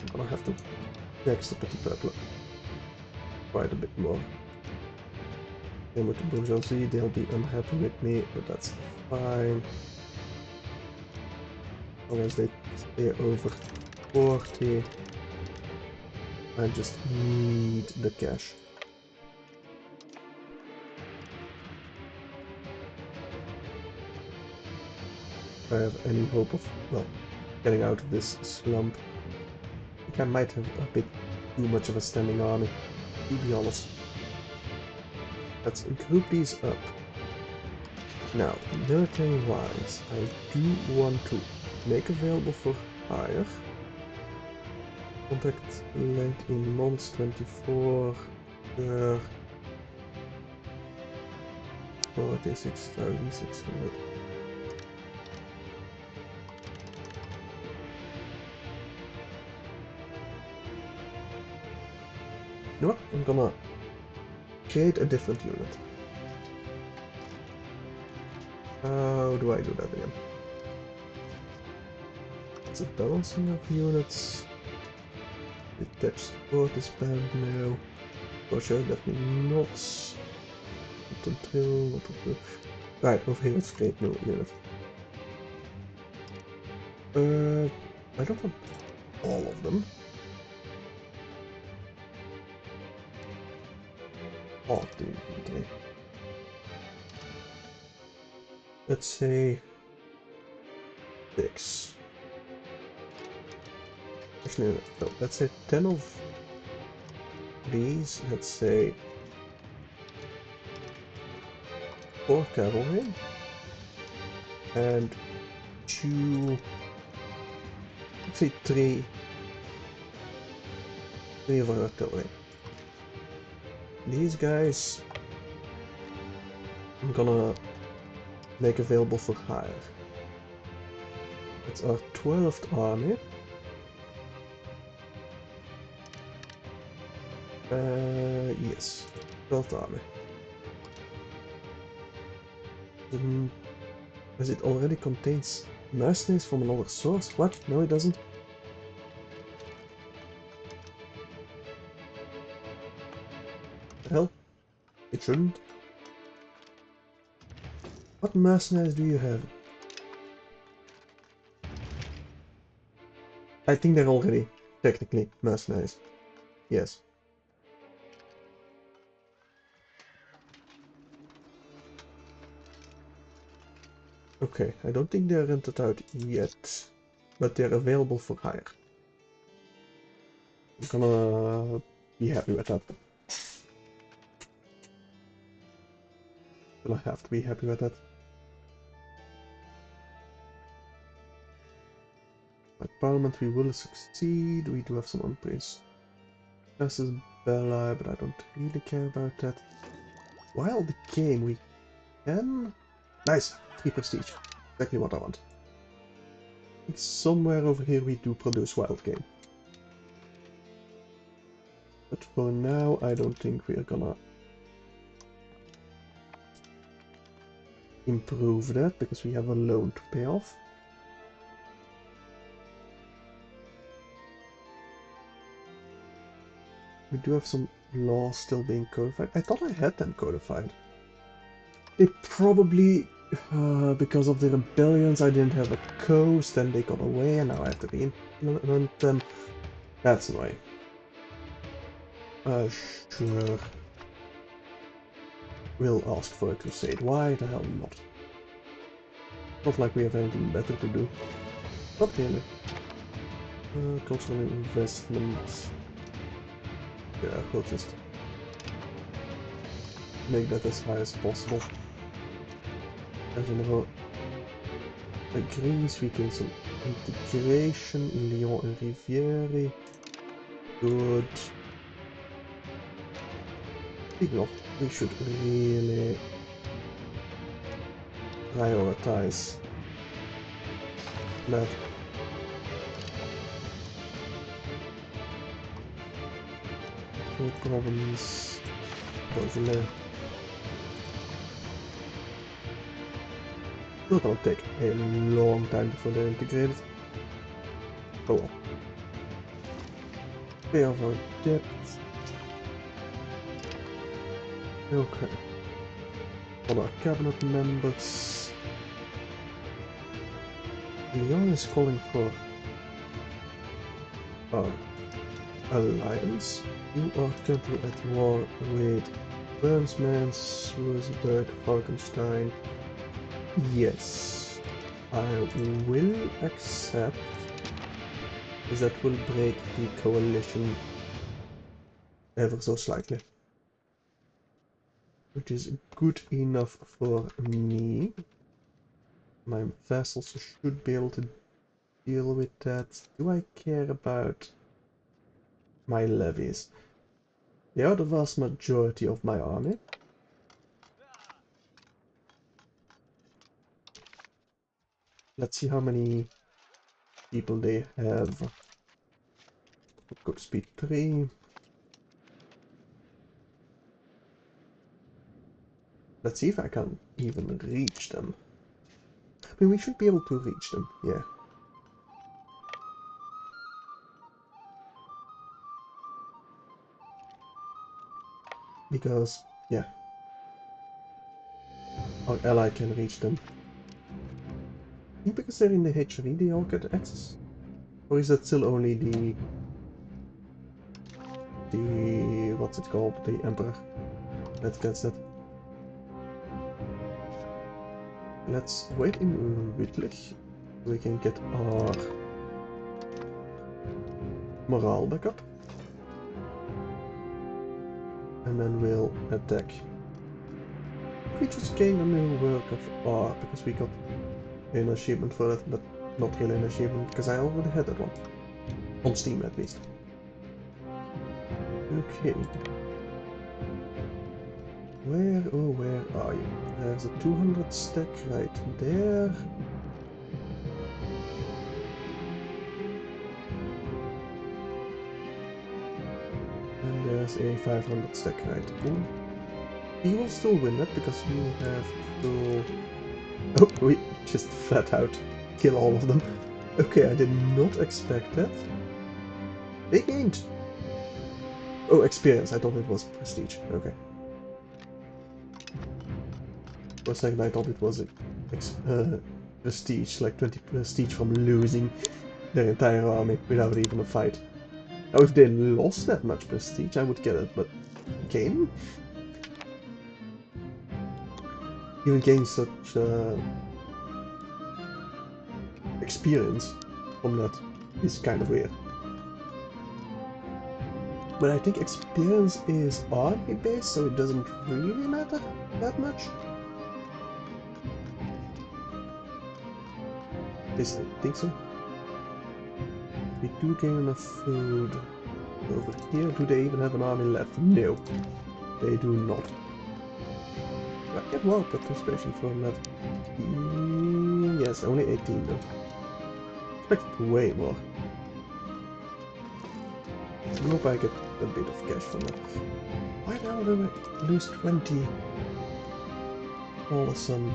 I'm gonna have to fix the Petit Peuple quite a bit more. Same with the bourgeoisie, they'll be unhappy with me, but that's fine. As long as they stay over 40, I just need the cash. If I have any hope of, well, getting out of this slump, I think I might have a bit too much of a standing army, to be honest. Let's group these up. Now, military-wise, I do want to make available for hire. Contract length in months 24 per 46,600. You know what? I'm gonna create a different unit. How do I do that again? It's a balancing of units. Detached support is banned now. For sure, definitely not. Right, over here, let's create new unit. I don't want all of them. Oh, dude, okay. Let's say 6. Actually, no, let's say 10 of these. Let's say 4 cavalry and 2. Let's say 3 of artillery. These guys I'm gonna make available for hire. It's our 12th army. Yes, 12th army. As it already contains mercenaries from another source? What? No, it doesn't. The hell? It shouldn't. What mercenaries do you have? I think they're already technically mercenaries. Yes. Okay, I don't think they're rented out yet, but they're available for hire. I'm gonna be happy with that. Gonna have to be happy with that. At Parliament we will succeed. We do have some unpraised versus Bella, but I don't really care about that. While the game we can... Nice! 3 prestige. Exactly what I want. It's somewhere over here we do produce wild game. But for now I don't think we are gonna improve that, because we have a loan to pay off. We do have some laws still being codified. I thought I had them codified. They probably, because of the rebellions, I didn't have a coast, and they got away, and now I have to re-implement them. That's annoying. Sure. We'll ask for a crusade. Why the hell not? Not like we have anything better to do. Not really. Cultural investment. Yeah, we'll just make that as high as possible. And general agrees, we can some integration in Lyon and Riviere. Good. Speaking of, we should really prioritize that. Province Beaujolais. It's gonna take a long time before they're integrated. Oh well. Pay off our debt. Okay. All our cabinet members. Leon is calling for our alliance. You are currently at war with Burnsman, Swisberg, Falkenstein. Yes, I will accept, as that will break the coalition ever so slightly. Which is good enough for me. My vassals should be able to deal with that. Do I care about my levies? They are the vast majority of my army. Let's see how many people they have. Go to speed 3. Let's see if I can even reach them. I mean, we should be able to reach them, yeah. Because, yeah, our ally can reach them. I think because they're in the HV, they all get access. Or is that still only the what's it called? The Emperor that gets that. Let's wait in Wittlich. We can get our morale back up. And then we'll attack. We just gained a new work of art because we got an achievement for that, but not really an achievement because I already had that one. On Steam at least. Okay. Where are you? There's a 200 stack right there. And there's a 500 stack right here. You will still win that because you have to... Oh, we just flat out kill all of them. Okay, I did not expect that. They gained... Oh, experience. I thought it was prestige. Okay. For a second I thought it was a prestige, like 20 prestige from losing their entire army without even a fight. Now if they lost that much prestige I would get it, but gain? Even gain such experience from that is kind of weird. But I think experience is army based, so it doesn't really matter that much. At least I think so. We do gain enough food over here. Do they even have an army left? No, they do not. I get more participation from that. Yes, only 18 though. Expect way more. I hope I get a bit of cash from that. Why now do I lose 20 all of a sudden?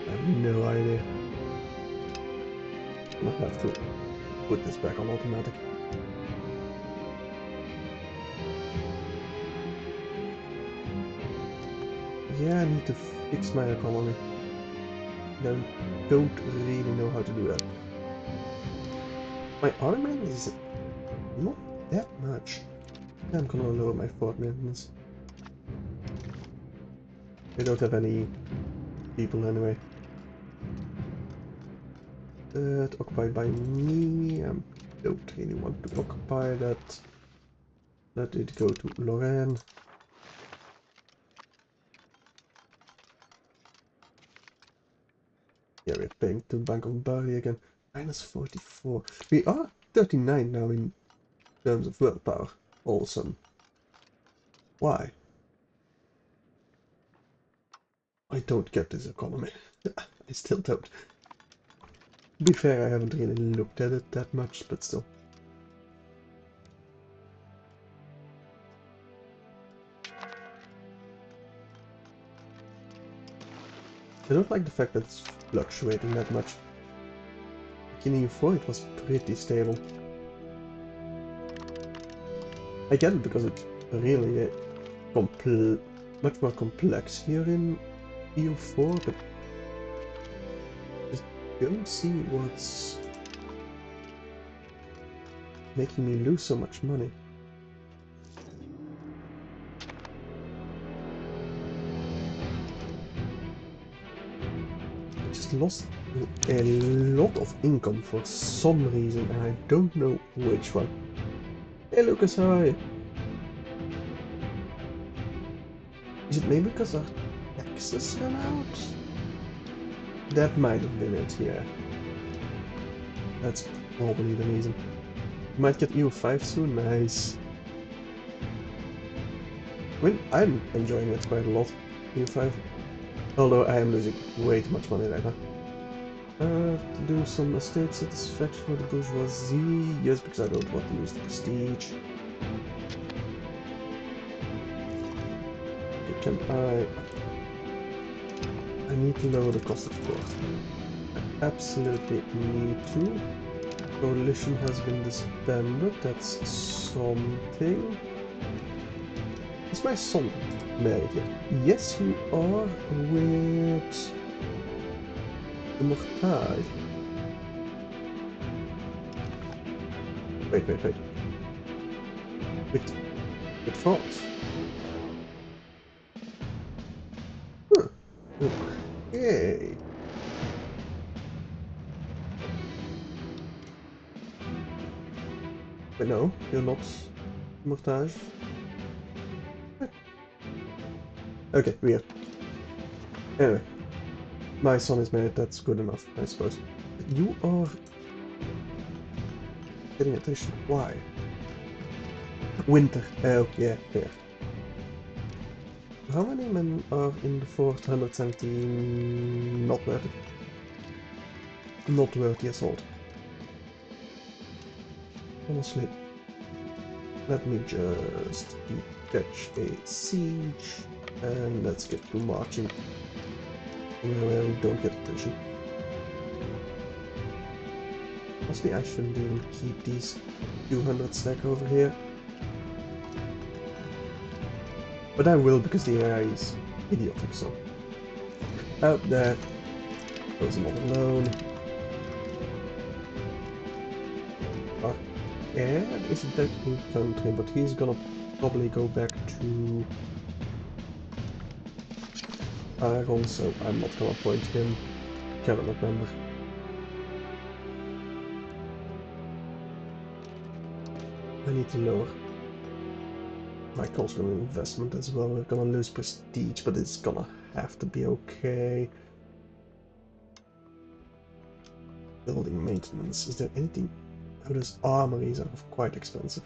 I have no idea. I have to put this back on automatic. Yeah, I need to fix my economy. Don't really know how to do that. My army is not that much. I'm gonna lower my fort maintenance. They don't have any people anyway. That occupied by me. I don't really want to occupy that. Let it go to Lorraine. Yeah, we're paying to Bank of Bari again. Minus 44. We are 39 now in terms of world power. All of a sudden. Why? I don't get this economy. I still don't. To be fair, I haven't really looked at it that much, but still. I don't like the fact that it's fluctuating that much. like in EU4 it was pretty stable. I get it because it's really much more complex here in EU4, but just don't see what's making me lose so much money. I just lost a lot of income for some reason, and I don't know which one. Hey Lucas, how are you? Is it maybe because our taxes ran out? That might have been it, yeah. That's probably the reason. Might get EU5 soon, nice. I mean, I'm enjoying it quite a lot, EU5. Although I am losing way too much money right now. To do some estate satisfaction for the bourgeoisie. Yes, because I don't want to lose the prestige. Okay, can I need to lower the cost of course. I absolutely need to. Coalition has been disbanded, that's something. Is my son married yet? Yes, you are with the Mortage. Wait. With France. Huh. Okay. But no, you're not Mortage. Okay, weird. Anyway, my son is married, that's good enough, I suppose. But you are getting attention. Why? Winter. Oh, yeah, fair. How many men are in the 417? Not worth it. Not worth the assault. Honestly. Let me just detach a siege. And let's get to marching. Where we don't get attention. Honestly, I shouldn't even keep these 200 stack over here. But I will because the AI is idiotic, so. Out there goes another loan. And is back in country, but he's gonna probably go back to Aragon, so I'm not gonna appoint him. Cannot remember. I need to lower my cultural investment as well. We're gonna lose prestige, but it's gonna have to be okay. Building maintenance. Is there anything? Oh, those armories are quite expensive.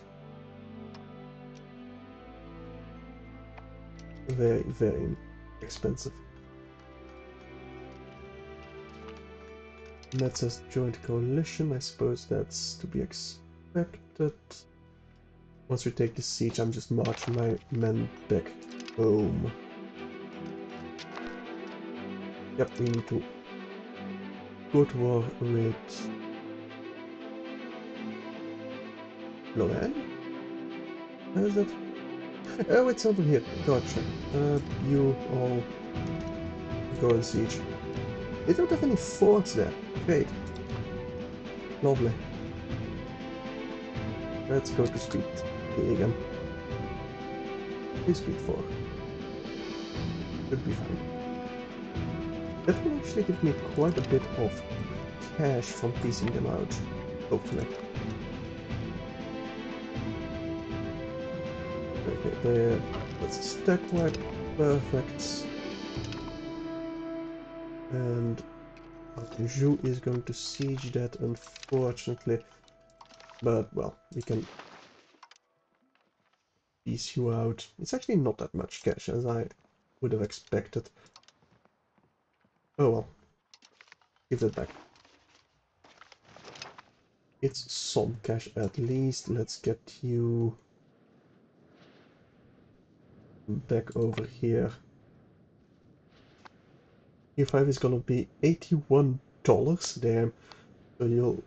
Very, very expensive. And that says joint coalition. I suppose that's to be expected. Once we take the siege, I'm just marching my men back home. Yep, we need to go to war with Lorraine? Where is that? Oh, it's over here. Gotcha. You all go and siege. They don't have any forts there. Great. Lovely. Let's go to speed 3 again. Speed 4. Should be fine. That will actually give me quite a bit of cash from piecing them out. Hopefully. Okay, there. That's a stack wipe. Perfect. And Anjou is going to siege that, unfortunately. But, well, we can piece you out. It's actually not that much cash as I would have expected. Oh well. Give that back. It's some cash at least. Let's get you back over here. E5 is gonna be $81. Damn. So you'll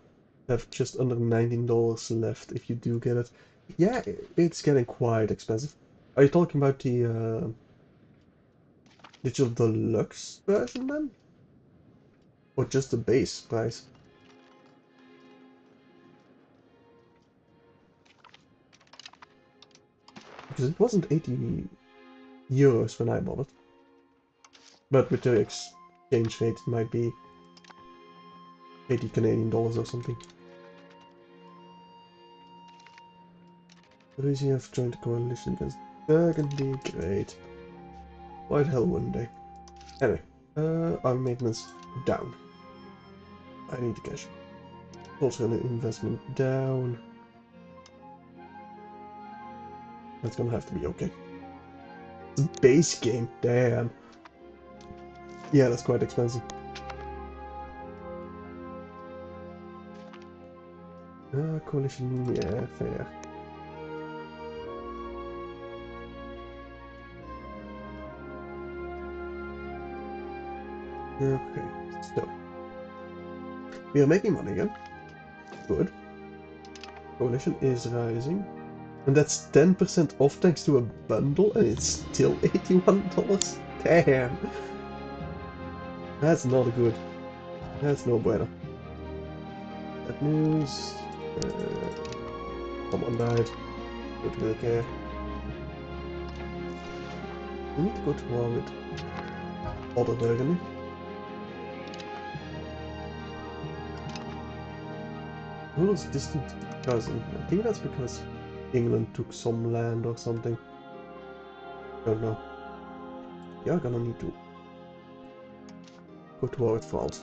have just under $19 left if you do get it. Yeah, it's getting quite expensive. Are you talking about the digital deluxe version then? Or just the base price? Because it wasn't 80 euros when I bought it. But with the exchange rate, it might be 80 Canadian dollars or something. Russia have joined the coalition against Burgundy. Great. Why the hell wouldn't they? Anyway, our maintenance down. I need the cash. Also an investment down. That's gonna have to be okay. It's a base game, damn. Yeah, that's quite expensive. Coalition, yeah, fair. Okay, so we are making money again. Good. Coalition is rising. And that's 10% off thanks to a bundle, and it's still $81. Damn. That's not good. That's no bueno. Bad news. Someone died. Don't really care. We need to go to war with other Burgundy. Who's distant cousin? I think that's because England took some land or something. Don't know. You're gonna need to go to war with France.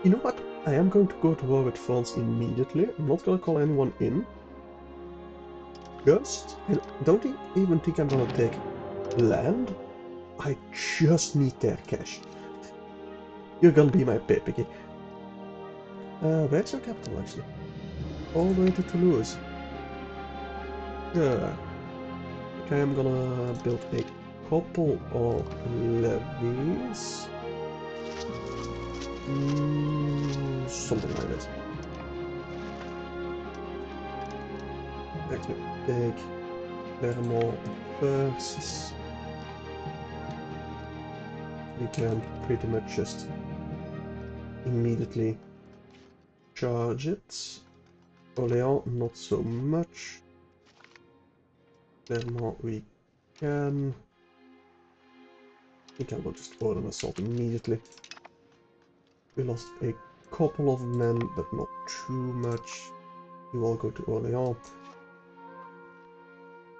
You know what? I am going to go to war with France immediately. I'm not gonna call anyone in. I don't even think I'm gonna take land. I just need their cash. You're gonna be my piggy. Where's your capital actually? All the way to Toulouse. Yeah. Okay, I'm gonna build a couple of levies. Something like this. Actually, take Clermont first. We can pretty much just immediately charge it. Orléans, not so much. Clermont, we can. We can go just order an assault immediately. We lost a couple of men, but not too much. You all go to Orléans.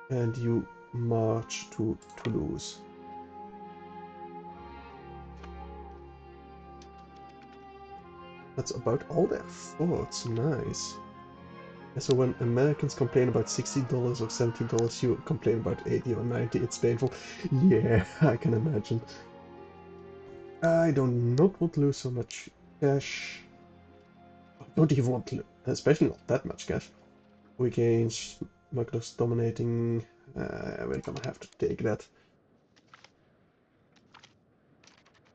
And you march to Toulouse. That's about all their forts, nice. And so when Americans complain about $60 or $70, you complain about 80 or 90, it's painful. Yeah, I can imagine. I do not want to lose so much cash. I don't even want to lose, especially not that much cash. We gain smugglers dominating. We're gonna have to take that.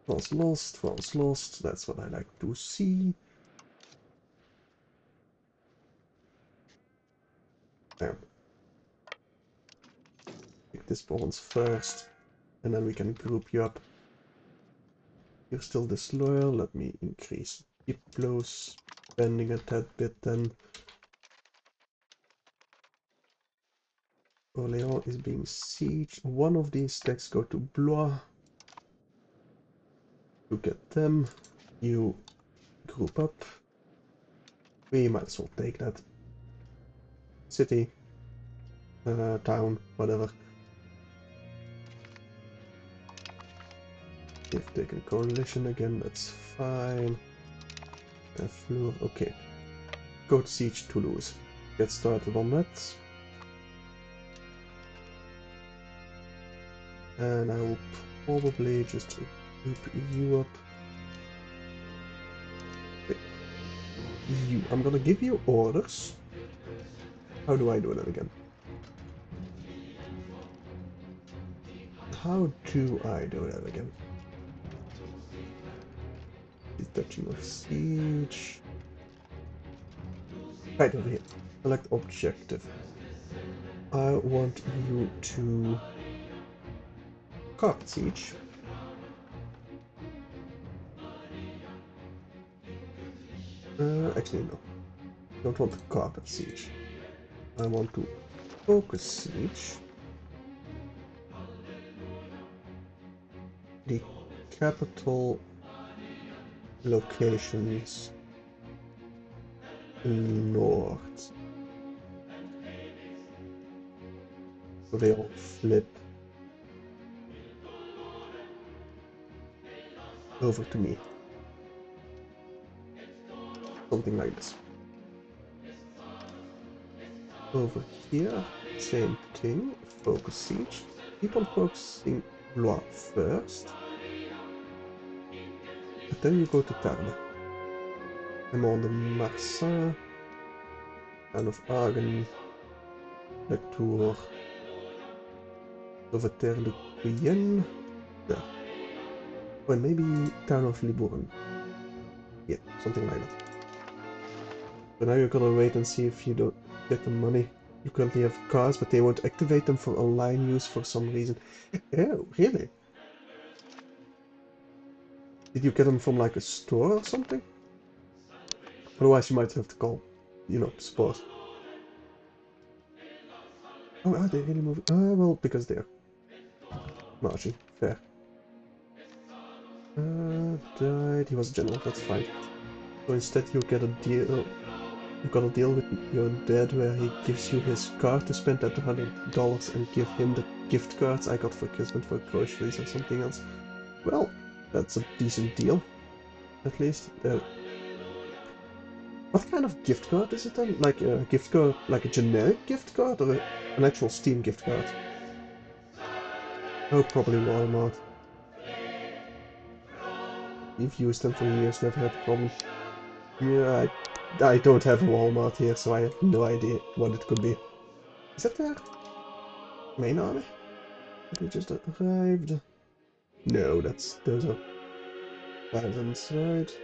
France lost, that's what I like to see. There. Take this province first, and then we can group you up. You're still disloyal, let me increase Diplo's spending a tad bit then. Orléans is being sieged. One of these stacks go to Blois. Look at them. You group up. We might as well take that. City. Town, whatever. They've taken coalition again, that's fine. Fleur, okay. Go to siege Toulouse. Get started on that. And I will probably just group you up. Wait. You, I'm gonna give you orders. How do I do that again? How do I do that again? Detection of siege. Right over here. Select objective. I want you to carpet siege. Actually no. I don't want the carpet siege. I want to focus siege. The capital locations in north. So they all flip over to me. Something like this. Over here, same thing. Focus siege. Keep on focusing Blois first. And then you go to Tarn. I'm on the Marsin. Town of Argen. La Tour. Sauveterre de Guyenne. There. Or maybe Town of Libourne. Yeah, something like that. But now you're gonna wait and see if you don't get the money. You currently have cars, but they won't activate them for online use for some reason. Oh, really? Did you get them from like a store or something? Otherwise you might have to call, you know, support. Oh, are they really moving? Well, because they're marching. Fair. Died. He was a general, that's fine. So instead you get a deal. You got a deal with your dad where he gives you his card to spend that $100 and give him the gift cards I got for Christmas for groceries or something else. Well, that's a decent deal, at least. What kind of gift card is it then? Like a gift card, like a generic gift card or an actual Steam gift card? Oh, probably Walmart. We've used them for years, never had a problem. Yeah, I don't have a Walmart here, so I have no idea what it could be. Is that their main army? They just arrived. No, those are peasants, right?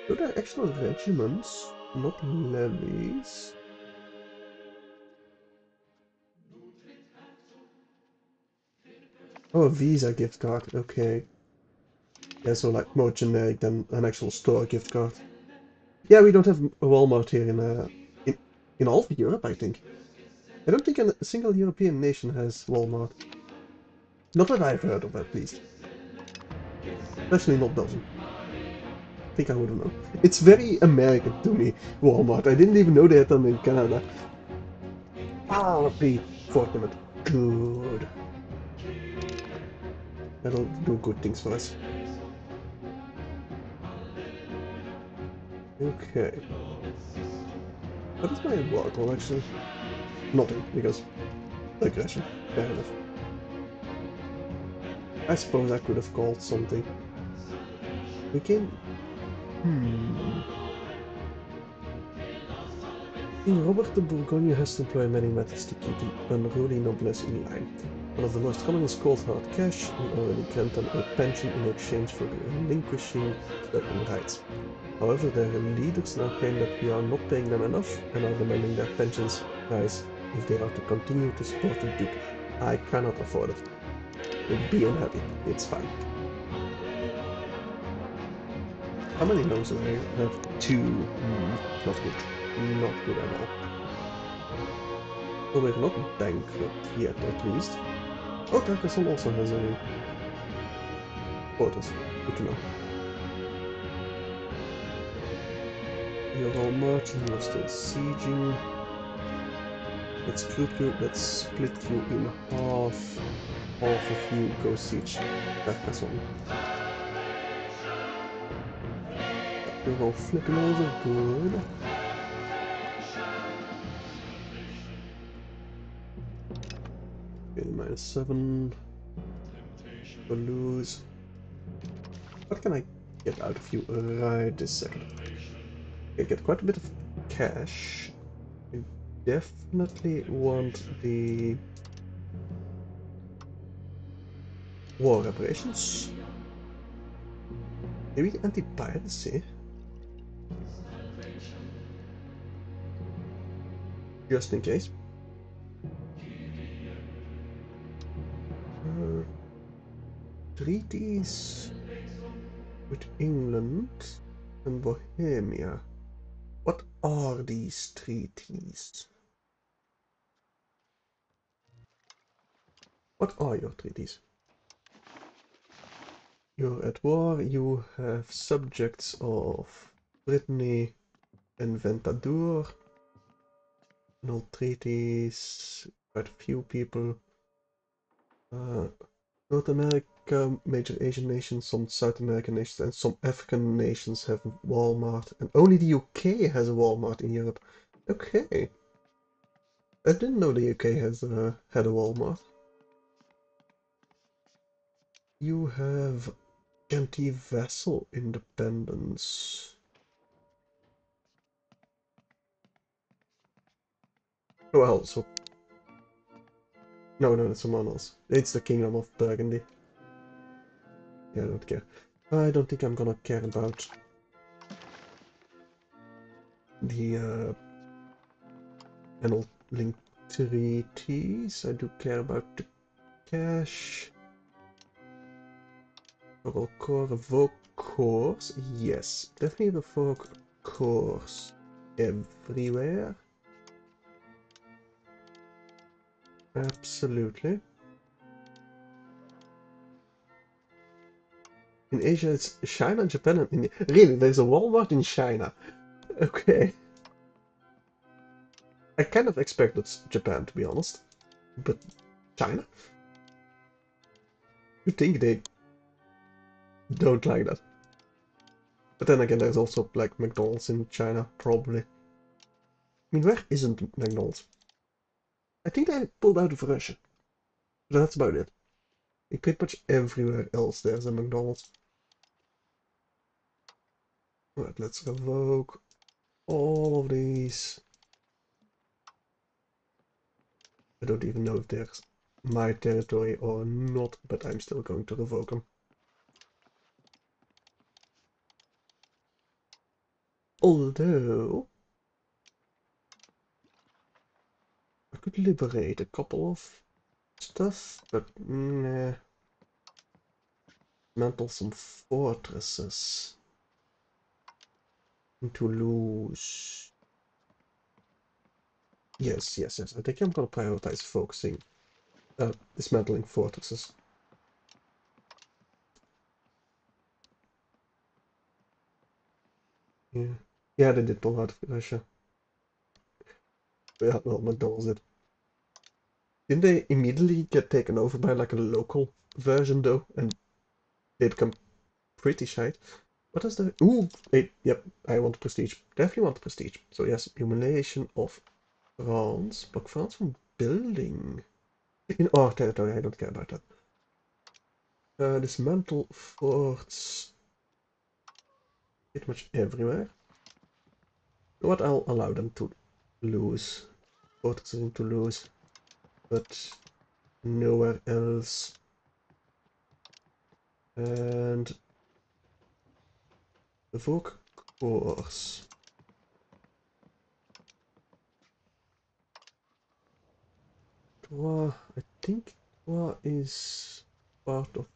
Those are actual regiments, not levies. Oh, a Visa gift card, okay. Yeah, so like more generic than an actual store gift card. Yeah, we don't have a Walmart here in all of Europe, I think. I don't think a single European nation has Walmart. Not that I've heard of, at least. Especially not Belgium. I think I would have known. It's very American to me, Walmart. I didn't even know they had them in Canada. Ah, be fortunate. Good. That'll do good things for us. Okay. What is my war goal, actually? Nothing, because aggression. Fair enough. I suppose I could have called something. We can... King Robert de Bourgogne has to employ many methods to keep the unruly noblesse in line. One of the most common is cold hard cash. We already grant them a pension in exchange for relinquishing certain rights. However, their leaders now claim that we are not paying them enough and are demanding their pensions rise if they are to continue to support the Duke. I cannot afford it. Be unhappy. It's fine. How many loans do I have? 2. Not good. Not good at all. Well, we're not bankrupt yet, at least. Oh, Carcassonne also has a fortress. Good to know. You're all marching, you're still sieging. Let's split you in half. Half of you go siege Carcassonne. You're all flipping over, good. Okay, -7. We'll lose. What can I get out of you right this second? I get quite a bit of cash. I definitely want the war reparations. Maybe anti-piracy? just in case. Treaties with England and Bohemia. What are these treaties? What are your treaties? You're at war, you have subjects of Brittany and Ventadour. No treaties, quite a few people. North America, major Asian nations, some South American nations, and some African nations have Walmart, and only the UK has a Walmart in Europe. Okay. I didn't know the UK has had a Walmart. You have anti-vassal independence. Well, so... No, that's someone else. It's the Kingdom of Burgundy. Yeah, I don't care. I don't think I'm gonna care about the annual link treaties. I do care about the cash. Toggle core, revoke cores. Yes, definitely revoke cores everywhere. Absolutely. In Asia, it's China, Japan, and India. Really, there's a Walmart in China. Okay. I kind of expected Japan, to be honest. But China? You'd think they don't like that. But then again, there's also, like, McDonald's in China, probably. I mean, where isn't McDonald's? I think they pulled out of Russia. That's about it. Like, pretty much everywhere else there's a McDonald's. Right, let's revoke all of these. I don't even know if they're my territory or not, but I'm still going to revoke them. Although I could liberate a couple of stuff, but nah. Dismantle some fortresses in Toulouse. Yes. I think I'm gonna prioritize focusing, dismantling fortresses. Yeah, they did pull out of Russia. Yeah, well, McDonald's did. Didn't they immediately get taken over by like a local version though, and they become pretty shite? What is the... Ooh, wait, yep, I want prestige. Definitely want prestige. So yes, humiliation of France. Block France from building. In our territory, I don't care about that. Dismantle forts pretty much everywhere. What I'll allow them to lose. Fortresses to lose, but nowhere else. And revoke course. Troyes, I think Troyes is part of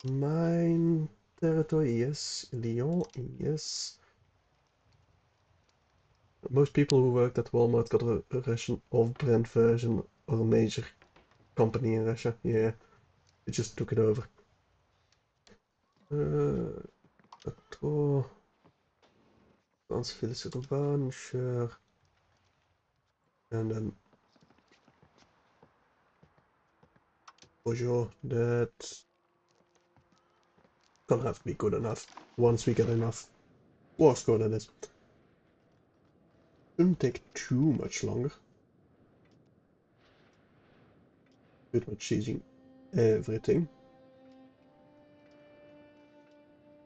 mine territory, yes. Lyon, yes. Most people who worked at Walmart got a Russian off-brand version or a major company in Russia. Yeah, they just took it over. Atro, Transfils Urban, sure. And then Peugeot, that's gonna have to be good enough. Once we get enough war score, that is. Shouldn't take too much longer. Pretty much seizing everything.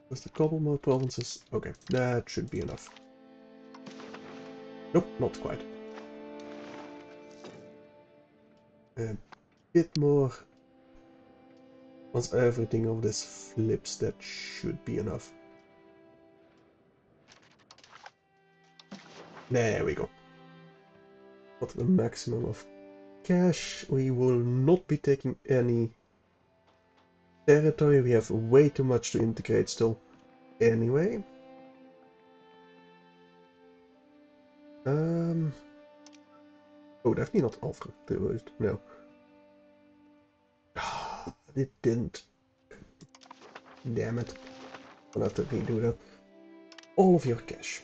With the couple more provinces. Okay, that should be enough. Nope, not quite. A bit more. Once everything of this flips, that should be enough. There we go. Not the maximum of cash. We will not be taking any territory. We have way too much to integrate still. Anyway. Oh, definitely not Alfred. No. It didn't. Damn it. I'll have to redo that. All of your cash.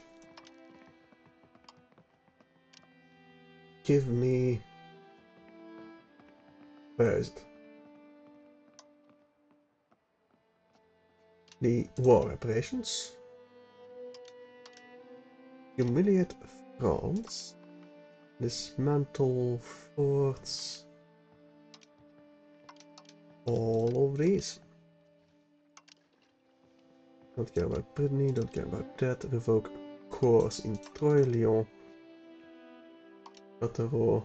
Give me... Where is it? The war reparations. Humiliate France. Dismantle forts. All of these. Don't care about Brittany, don't care about that. Revoke course in Troy, Lyon. Châteauroux.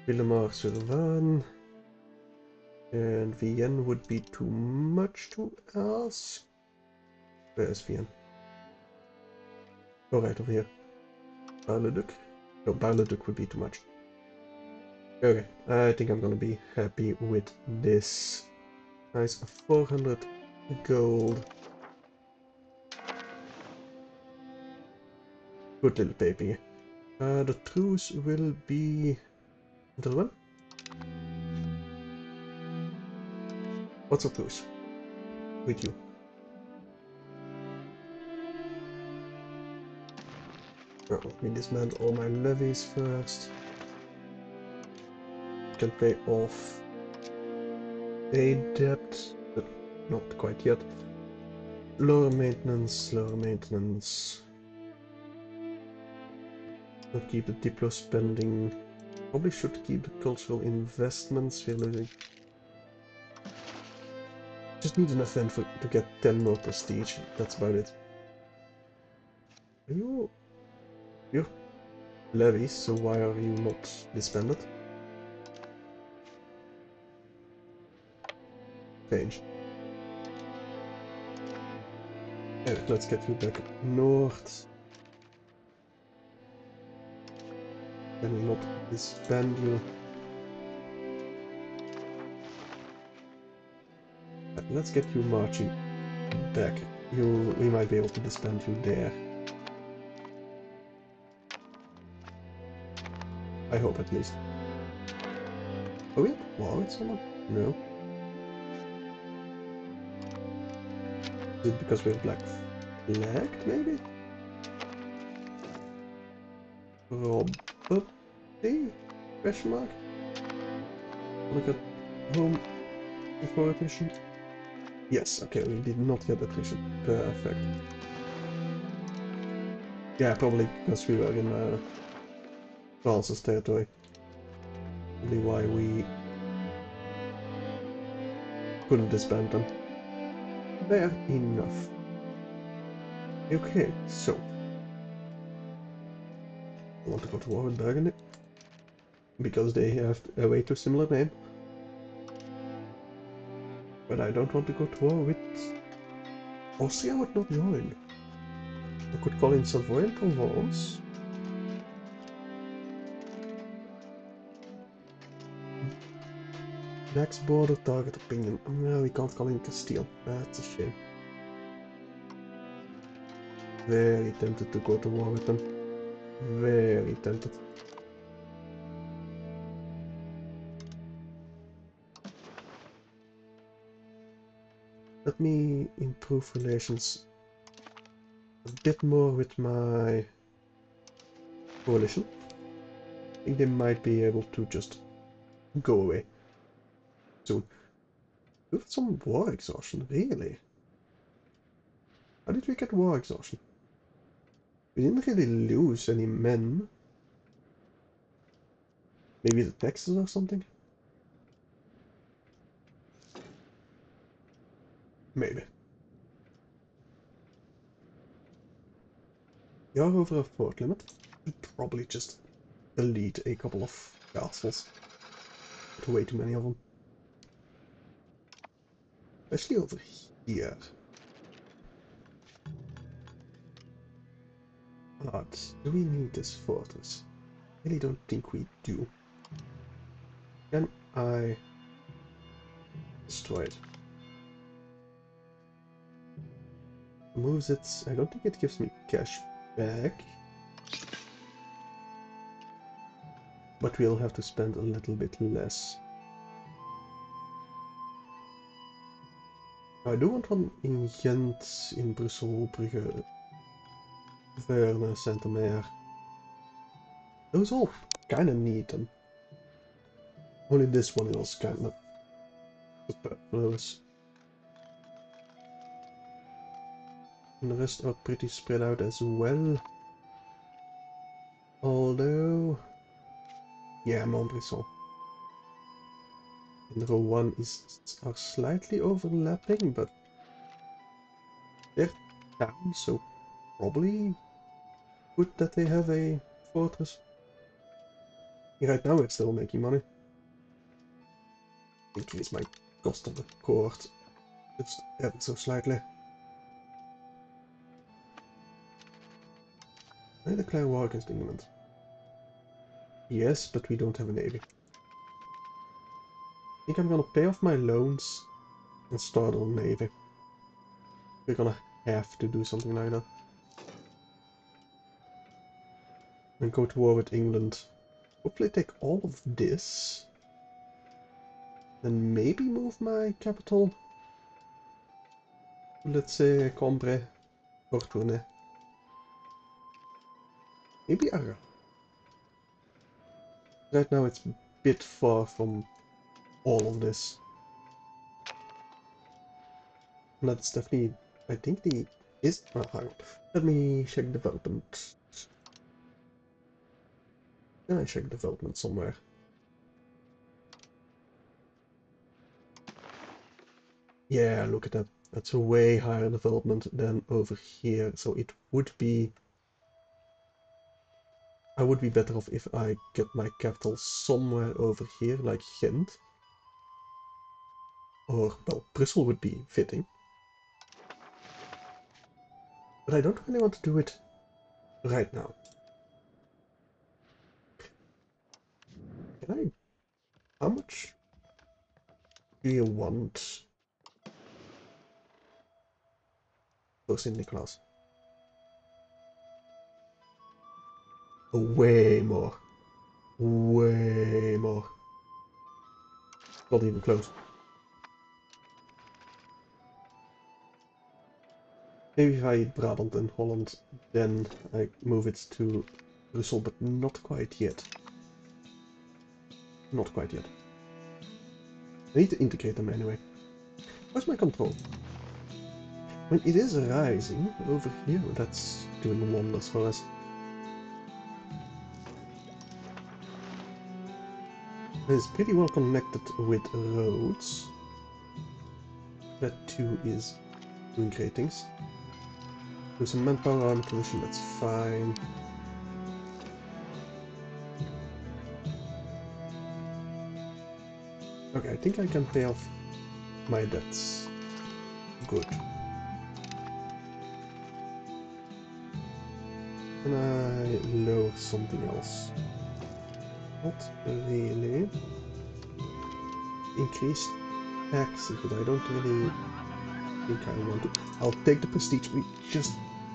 Villemar-sur-Vanne. And Vienne would be too much to ask. Where is Vienne? Oh, right over here. Bar-le-Duc? No, Bar-le-Duc would be too much. Okay, I think I'm gonna be happy with this. Nice 400 gold. Good little baby. The truce will be... Until when? What's a truce? With you. Oh, let me dismantle all my levies first. Can pay off a debt, but not quite yet. Lower maintenance, lower maintenance. Not keep the Diplo spending. Probably should keep the cultural investments. We're losing. Just need enough then to get 10 more prestige. That's about it. You're levies, so why are you not disbanded? Change. Alright, let's get you back north. Can we not disband you? Let's get you marching back. We might be able to disband you there. I hope at least. Are we at war with someone? No. Is it because we're black flagged, maybe? Probably? Question mark? Look at home before attrition. Yes, okay, we did not get attrition. Perfect. Yeah, probably because we were in France's territory. Probably why we couldn't disband them. Fair enough. Okay, so I want to go to war with Burgundy because they have a way too similar name. But I don't want to go to war with Austria. Would not join. I could call in Savoy and Provence. Next border target opinion. No, we can't call in Castile. That's a shame. Very tempted to go to war with them. Very tempted. Let me improve relations a bit more with my coalition. I think they might be able to just go away soon. With some war exhaustion, really? How did we get war exhaustion? We didn't really lose any men. Maybe the taxes or something? Maybe. You're over a fort limit. Should probably just delete a couple of castles. There's way too many of them. Especially over here. But do we need this fortress? really don't think we do. Can I destroy it? Moves it. I don't think it gives me cash back. But we'll have to spend a little bit less. I do want one in Ghent, in Brussel, Brugge, Veurne, Saint-Omer. Those all kinda need them. Only this one was kinda superfluous. And the rest are pretty spread out as well. Although... yeah, Montbrison. And row 1 are slightly overlapping, but they're down, so probably good that they have a fortress. Right now it's still making money. Increase my cost of the court just ever so slightly. I declare war against England. Yes, but we don't have a navy. I think I'm gonna pay off my loans and start on navy. We're gonna have to do something like that. And go to war with England. Hopefully take all of this. Then maybe move my capital. Let's say Cambrai or Tournai. Maybe Arras. Right now it's a bit far from all of this. And that's definitely, I think the is. Oh, hang on. Let me check development. Can I check development somewhere? Yeah, look at that. That's a way higher development than over here. So it would be... I would be better off if I get my capital somewhere over here, like Ghent. Or, well, Brussels would be fitting. But I don't really want to do it right now. Can I... How much do you want for St. Nicholas? Oh, way more. Way more. Not even close. Maybe if I eat Brabant and Holland, then I move it to Brussels, but not quite yet. Not quite yet. I need to integrate them anyway. Where's my control? When it is rising over here, that's doing wonders for us. It is pretty well connected with roads. That too is doing great things. There's some manpower army commission, that's fine. Okay, I think I can pay off my debts. Good. Can I lower something else? Not really. Increase taxes, but I don't really think I want to. I'll take the prestige. We just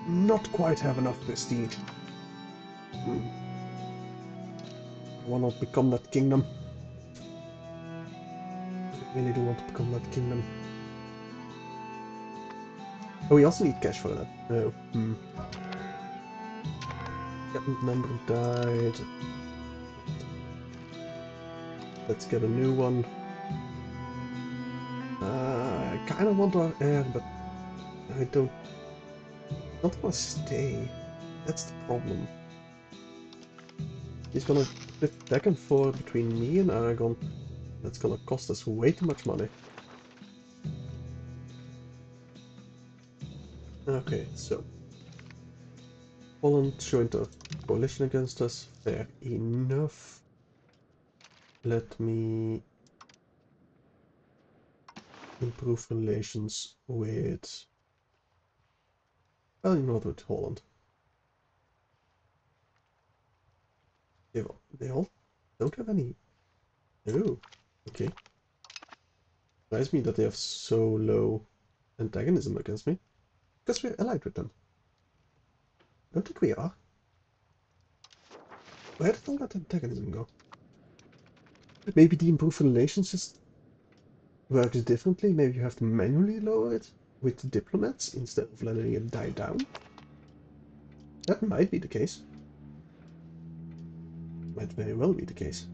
not quite have enough prestige. I want to become that kingdom. I really do want to become that kingdom. Oh, we also need cash for that. Oh, Cabinet member died. Let's get a new one. I kind of want our heir, but I don't want to stay. That's the problem. He's gonna flip back and forth between me and Aragon. That's gonna cost us way too much money. Okay, so Holland joined a coalition against us. Fair enough. Let me improve relations with... well, not with Holland. They all don't have any. Oh, okay. Surprised me that they have so low antagonism against me. Because we're allied with them. Don't think we are. Where did all that antagonism go? Maybe the improved relations just works differently. Maybe you have to manually lower it with the diplomats instead of letting it die down. That might be the case. Might very well be the case.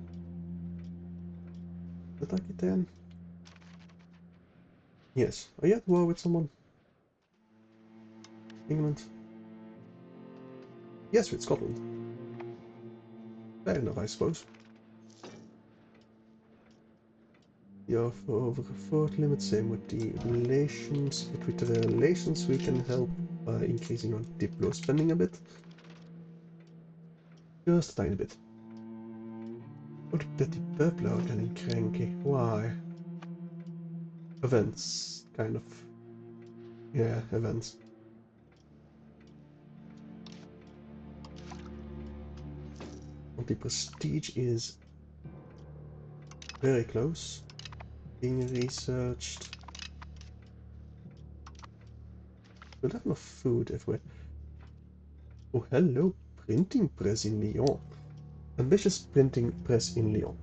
But like it then. Yes. Are you at war with someone? England? Yes, with Scotland. Fair enough, I suppose. You're for over a fourth limit, same with the relations. But with the relations we can help by increasing our diplo spending a bit. Just a tiny bit. Oh, the petty purple are getting cranky. Why? Events, kind of. Yeah, events. And the prestige is very close. Being researched. We'll have enough food everywhere. Oh, hello. Printing press in Lyon. Ambitious printing press in Lyon.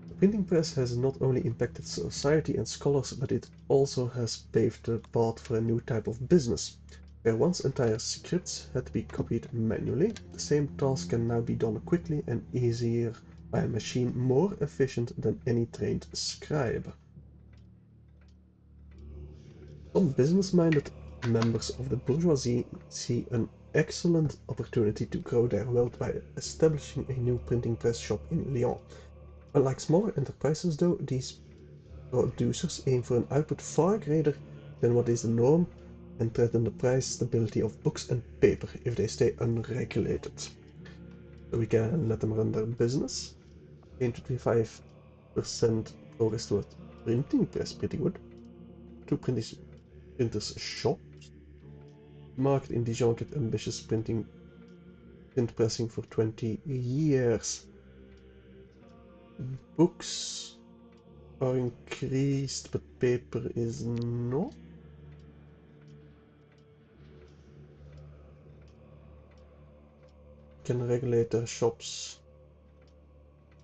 The printing press has not only impacted society and scholars, but it also has paved the path for a new type of business. Where once entire scripts had to be copied manually, the same task can now be done quickly and easier by a machine more efficient than any trained scribe. Some business-minded members of the bourgeoisie see an excellent opportunity to grow their wealth by establishing a new printing press shop in Lyon. Unlike smaller enterprises though, these producers aim for an output far greater than what is the norm and threaten the price stability of books and paper if they stay unregulated. So we can let them run their business. Gain 25% progress toward printing press, pretty good. Two printers shop. Market in Dijon kept ambitious print pressing for 20 years. Books are increased, but paper is not. Can regulate their shops.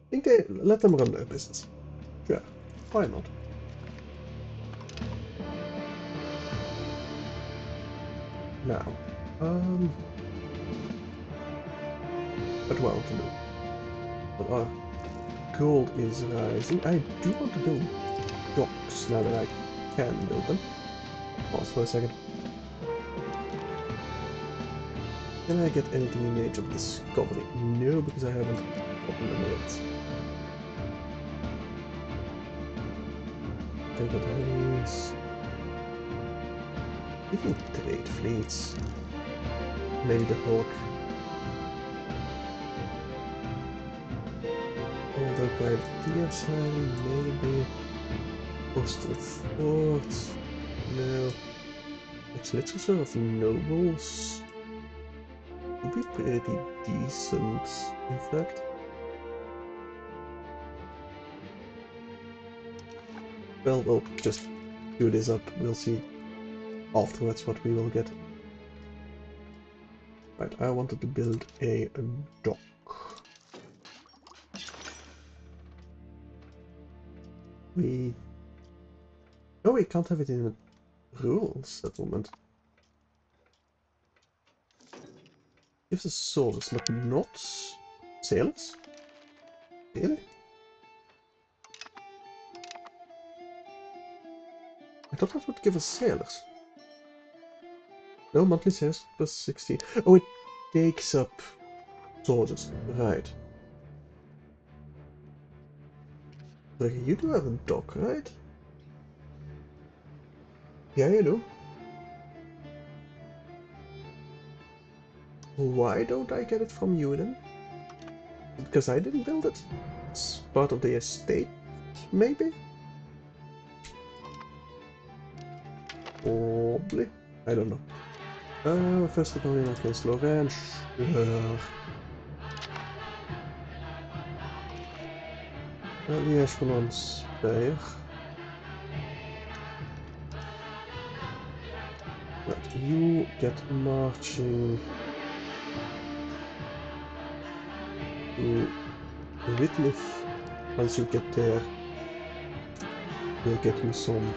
I think they let them run their business. Sure, why not? Now, what do I want to do? But our gold is rising. I do want to build docks now that I can build them. Pause for a second. Can I get anything in the Age of Discovery? No, because I haven't gotten them yet. Can I get these? Even trade fleets. Maybe the Hawk. Although privateers, maybe. Coastal forts. No. Literature of nobles. Would be pretty decent, in fact. Well, we'll just do this up. We'll see afterwards what we will get. Right, I wanted to build a dock. Oh, we can't have it in a rural settlement. Gives us soldiers, but not sailors? Really? I thought that would give us sailors. No, monthly sales plus 60. Oh, it takes up soldiers. Right. Like, you do have a dock, right? Yeah, you do. Why don't I get it from you then? Because I didn't build it? It's part of the estate, maybe? Probably. I don't know. First of all, against Lorraine. Sure. Liège van ons Speyer. Right, you get marching to Whitliff. Once you get there, we'll get you some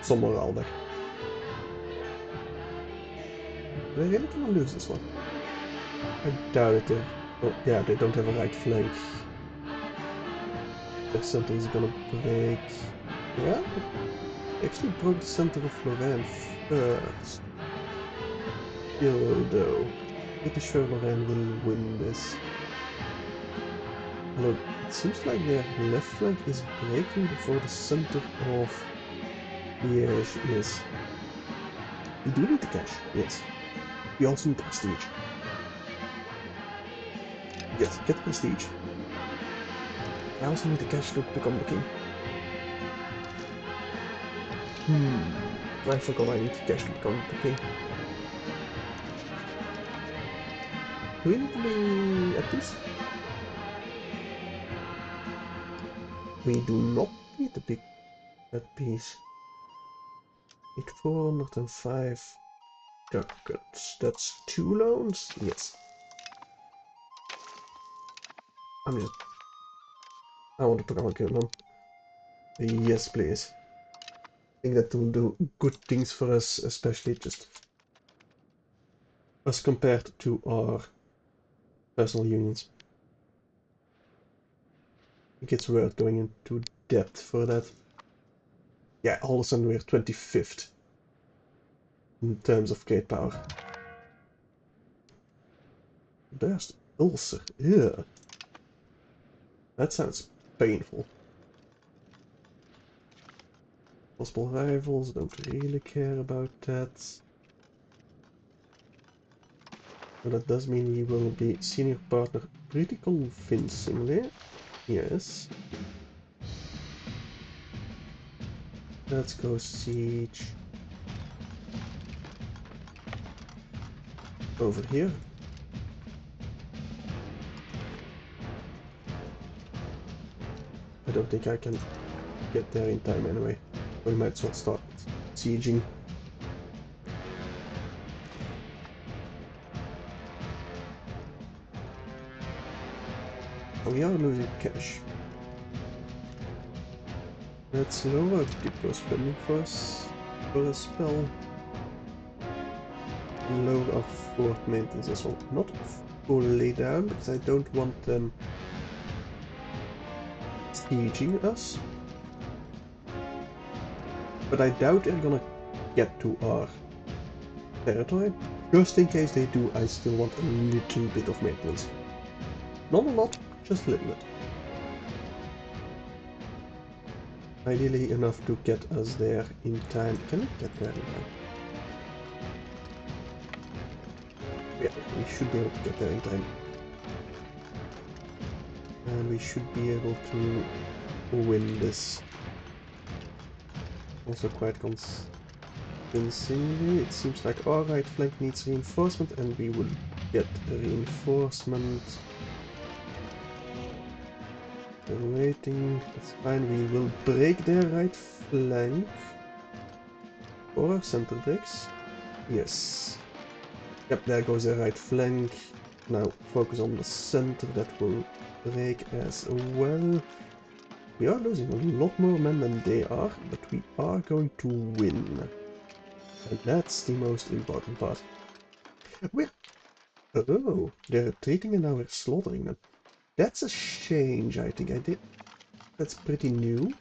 morale back. Are they really gonna lose this one? I doubt it. Oh, yeah, they don't have a right flank. Their center is gonna break. Yeah, actually broke the center of Lorraine first. Still though, pretty sure Lorraine will win this. Although it seems like their left flank is breaking before the center of Liège is. We do need the cash, yes. We also need prestige. Yes, get prestige. I also need the cash to become the king. I forgot I need the cash to become the king. Do we need to be at peace? We do not need to be at peace. Need 405 ducats. That's 2 loans? Yes. I want to become a kingdom. Yes, please. I think that will do good things for us, especially just as compared to our personal unions. I think it's worth going into depth for that. Yeah, all of a sudden we're 25th in terms of great power. Burst ulcer, yeah. That sounds painful. Possible rivals, don't really care about that. But that does mean he will be senior partner pretty convincingly. Yes. Let's go siege over here. I don't think I can get there in time anyway. We might as well start sieging. We are losing cash. Let's lower the depot spending for us for a spell. And lower our fort maintenance as well. Not fully down because I don't want them sieging us. But I doubt they're gonna get to our territory. Just in case they do, I still want a little bit of maintenance. Not a lot, just a little bit. Ideally enough to get us there in time. Can we get there in time? Yeah, we should be able to get there in time. And we should be able to win this. Also quite convincingly. It seems like our right flank needs reinforcement and we will get a reinforcement. They're waiting, that's fine, we will break their right flank. Or our center breaks. Yes. Yep, there goes their right flank. Now focus on the center, that will break as well. We are losing a lot more men than they are, but we are going to win. And that's the most important part. We're... Oh, they're retreating and now we're slaughtering them. That's a change, I think I did. That's pretty new.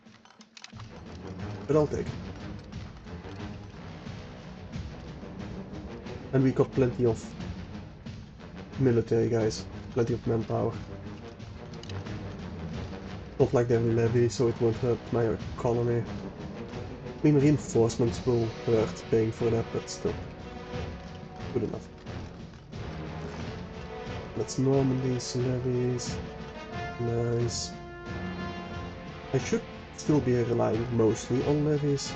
But I'll take it. And we got plenty of military guys. Plenty of manpower. Not like they're levy, so it won't hurt my economy. I mean, reinforcements will hurt paying for that, but still. Good enough. That's Normandy's levies. Nice. I should still be relying mostly on levies,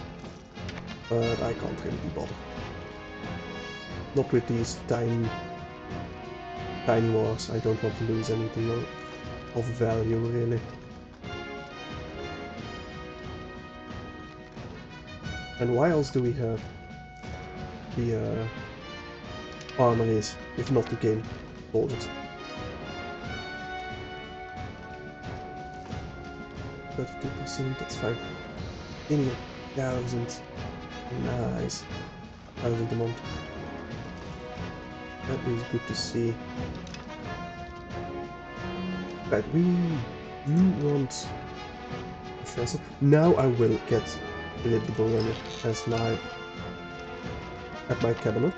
but I can't really be bothered. Not with these tiny wars. I don't want to lose anything of value, really. And why else do we have the armories if not to gain soldiers? 32%, that's fine. Gaining 1,000. Nice. 1,000 a month. That is good to see. Right, we do want Professor. Now I will get Philip the Runner as at my cabinet.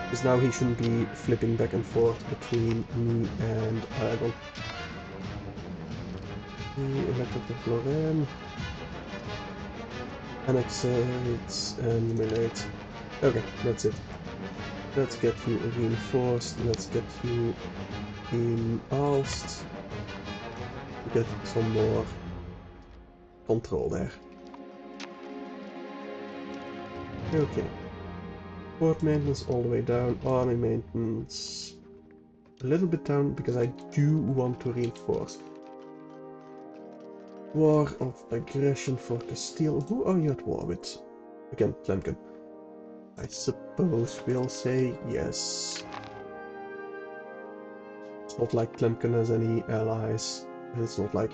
Because now he shouldn't be flipping back and forth between me and Aragon. Electric the Florent. Annexate and humiliate. Okay, that's it. Let's get you reinforced. Let's get you in Aalst. To get some more control there. Okay. Port maintenance all the way down. Army maintenance a little bit down because I do want to reinforce. War of aggression for Castile. Who are you at war with? Again, Tlemcen. I suppose we'll say yes. It's not like Tlemcen has any allies. And it's not like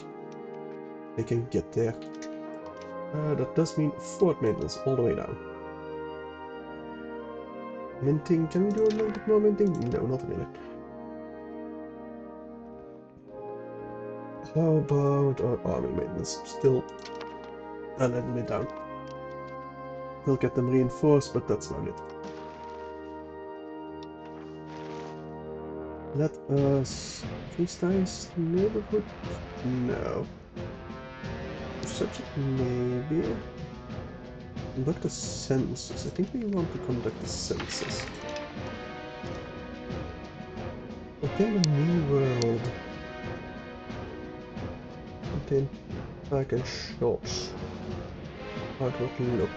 they can get there. That does mean fort maintenance all the way down. Minting, can we do a little bit more minting? No, not really. How about our army maintenance? Still a little bit down. We'll get them reinforced, but that's not it. Let us... Freestyle neighborhood? No. Subject maybe. Conduct a census. I think we want to conduct a census. Obtain a new world. Contain park and shops. Outward look.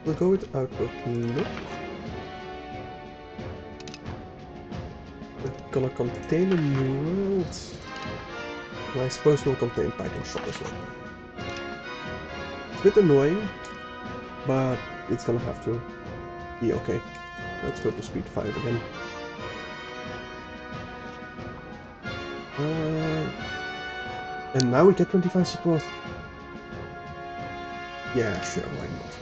We'll go with outward look. We're gonna contain a new world. And I suppose we'll contain park and shop as well. It's a bit annoying, but it's gonna have to be okay. Let's go to speed 5 again. And now we get 25 support. Yeah, sure, why not?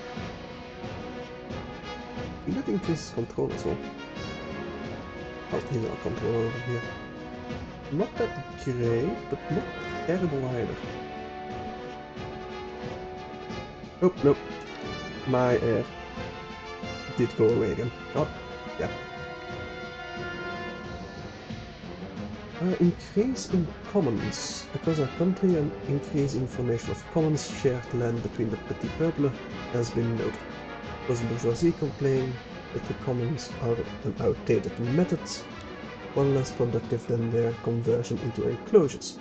We that increases control as well. How is our control over here? Not that great, but not terrible either. Oh, no. My air did go away again. Oh, yeah. Increase in commons. Across our country, an increase in formation of commons shared land between the Petit Peuple has been noted. Those bourgeoisie complain that the commons are an outdated method, one less productive than their conversion into enclosures.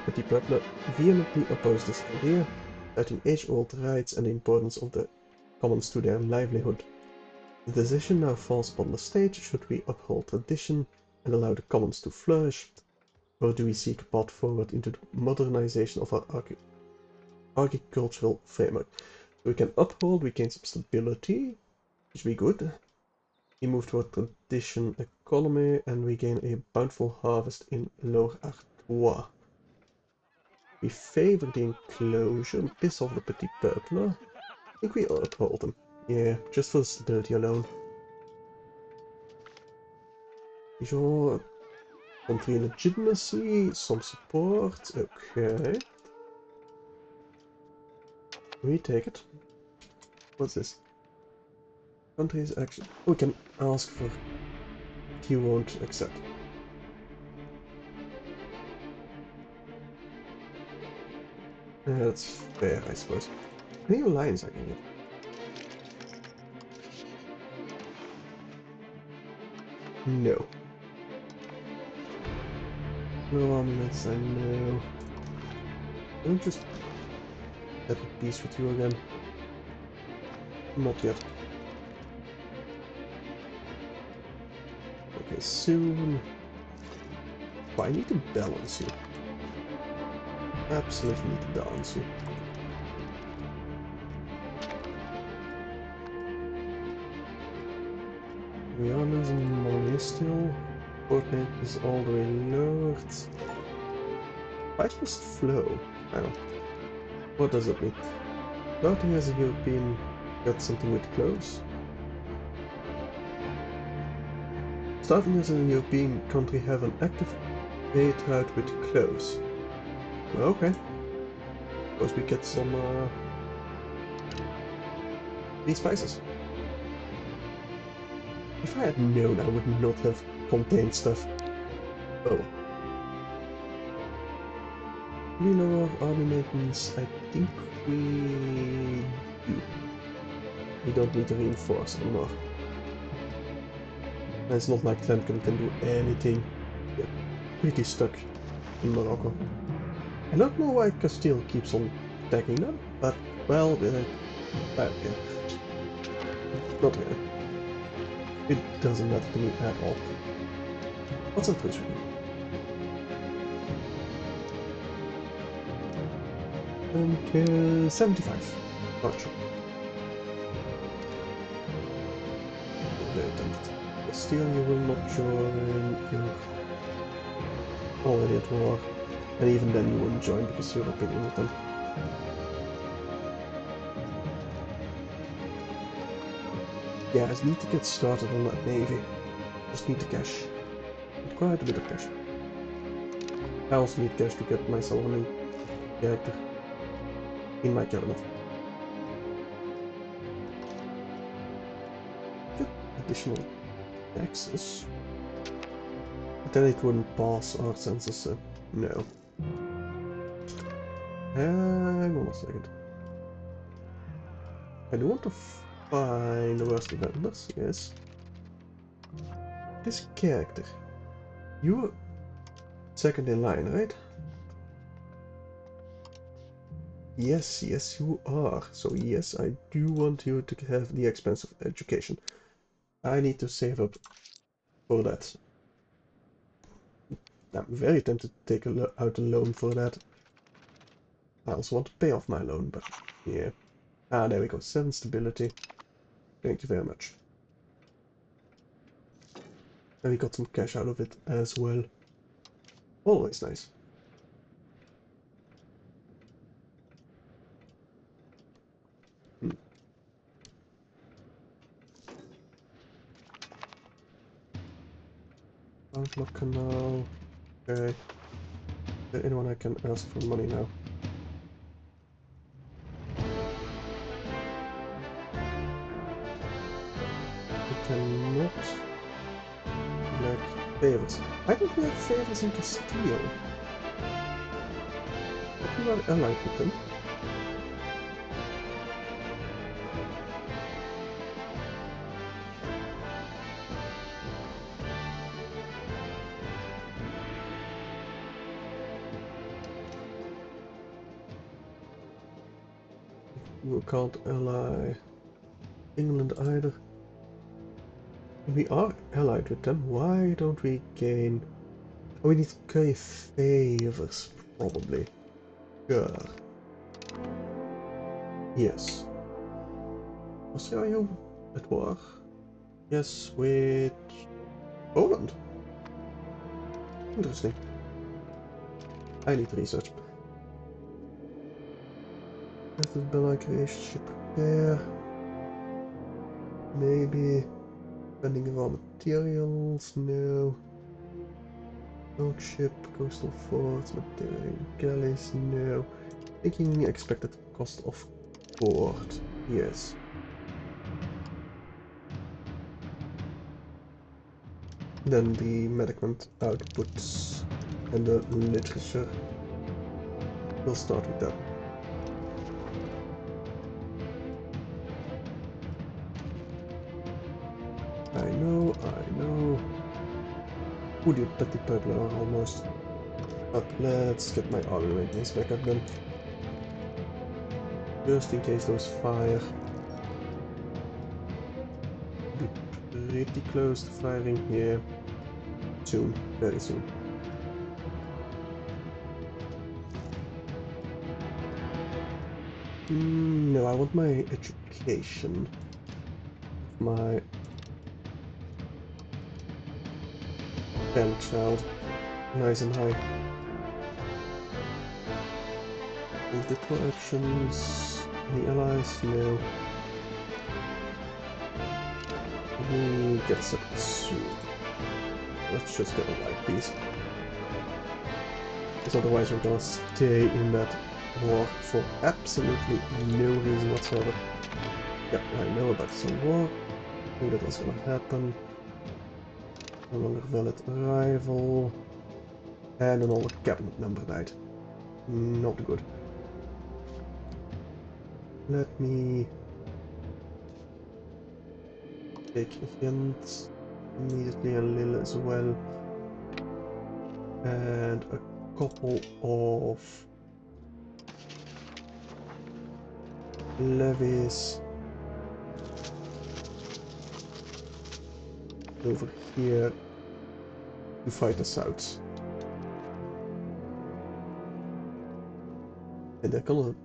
The Petit Peuple vehemently oppose this idea, citing age-old rights and the importance of the commons to their livelihood. The decision now falls upon the state: should we uphold tradition and allow the commons to flourish, or do we seek a path forward into the modernization of our agricultural framework? So we can uphold, we gain some stability, which would be good. We move toward tradition economy, and we gain a bountiful harvest in Lower Artois. We favor the enclosure, piss off the Petit Peuple. I think we uphold them. Yeah, just for the stability alone. Sure. Country legitimacy, some support, okay. We take it. What's this? Countries action. We can ask for it. He won't accept. Yeah, that's fair, I suppose. How many alliance I can get? No. No armaments, I know. Don't just get a peace with you again. Not yet. Okay, soon. But I need to balance you. Absolutely need to balance you. We are losing money still. Coordinate is all the way lowered. I just flow. I don't. What does it mean? Starting as a European, got something with clothes. Starting as a European country, have an active trade route with clothes. Okay. Suppose we get some these spices. If I had known, I would not have contained stuff. Oh. We lower army maintenance. I think we do. We don't need to reinforce anymore. And it's not like Tlemcen can do anything. They're pretty stuck in Morocco. I don't know why Castile keeps on attacking them, but well, yeah. Not really. It doesn't matter to me at all. What's on Twitch? Until 75. Not sure. Very tempted. Still, you will not join. You're already at war. And even then, you wouldn't join because you're opinion with them. Yeah, I just need to get started on that navy. Just need the cash. Quite a bit of cash. I also need cash to get myself a new character in my cabinet. Get additional taxes. But then it wouldn't pass our census, so no. Hang on a second. I do want to find the worst vendors, yes. This character. You're second in line, right? Yes, yes you are. So yes, I do want you to have the expensive education. I need to save up for that. I'm very tempted to take out a loan for that. I also want to pay off my loan, but yeah. Ah, there we go. 7 stability. Thank you very much. And we got some cash out of it as well. Always nice. Outlook canal. Okay. Is there anyone I can ask for money now? I cannot elect favors. I don't have favors in Castile. But we are allied with them. We can't ally England either. We are allied with them. Why don't we gain... Oh, we need to gain favors, probably. Sure. Yes. Austria, are you at war? Yes, with Poland. Interesting. I need research. Have the Belgian relationship there. Maybe spending raw materials, no. Boat ship, coastal forts, material galleys, no. Taking expected cost of port, yes. Then the medicament outputs and the literature. We'll start with that. I know. Ooh, the petty people are almost up. Let's get my army maintenance back up then. Just in case those fire. Be pretty close to firing here. Soon, very soon. No, I want my education. My grandchild. Nice and high. Political actions. Any allies? No. We get set soon. Let's just get a white piece. Because otherwise we're gonna stay in that war for absolutely no reason whatsoever. Yeah, I know about some war. I knew that was gonna happen. No longer valid arrival. And another cabinet member died. Not good. Let me take Ghent immediately and Lille as well. And a couple of levies over here to fight us out. And they're gonna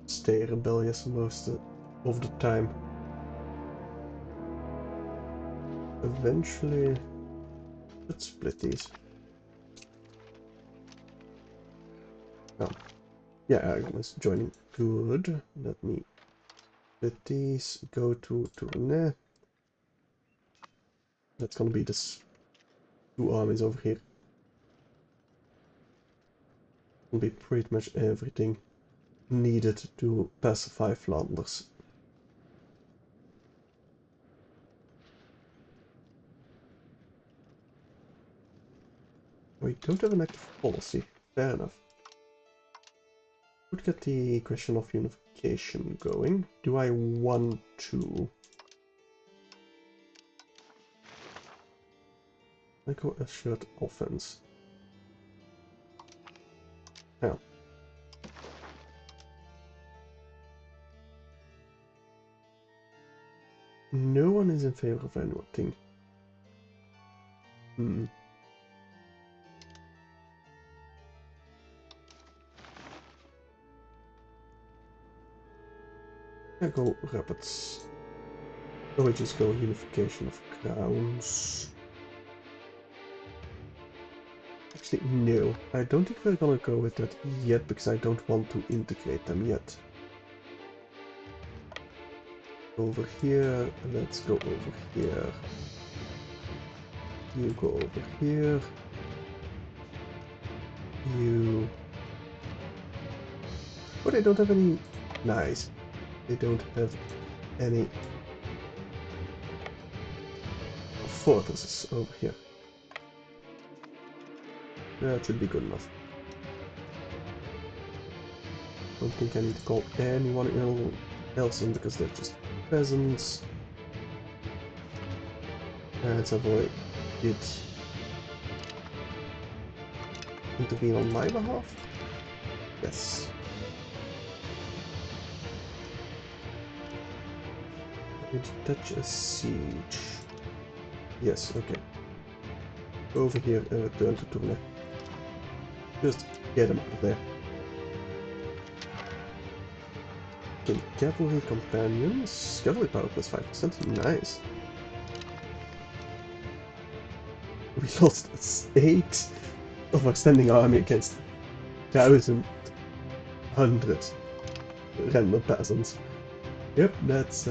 stay rebellious most of the time. Eventually, let's split these. Oh, yeah, Aragon's joining. Good. Let me split these. Go to Tournai. That's gonna be this two armies over here. Will be pretty much everything needed to pacify Flanders. We don't have an active policy. Fair enough. Would get the question of unification going. Do I want to? I go assured offense. Now. No one is in favor of anything. I go rapids. Or we just go unification of crowns. Actually, no. I don't think we're gonna go with that yet because I don't want to integrate them yet. Over here, let's go over here. You go over here. You... Oh, they don't have any... Nice. They don't have any fortresses over here. That should be good enough. Don't think I need to call anyone else in because they're just peasants. Let's avoid it. Intervene on my behalf? Yes. Touch a siege. Yes, okay. Over here and return to Tournai. Just get them out of there. Okay, cavalry companions. Cavalry power plus 5%. Nice. We lost 8 of our standing army against 1,100 random peasants. Yep, that's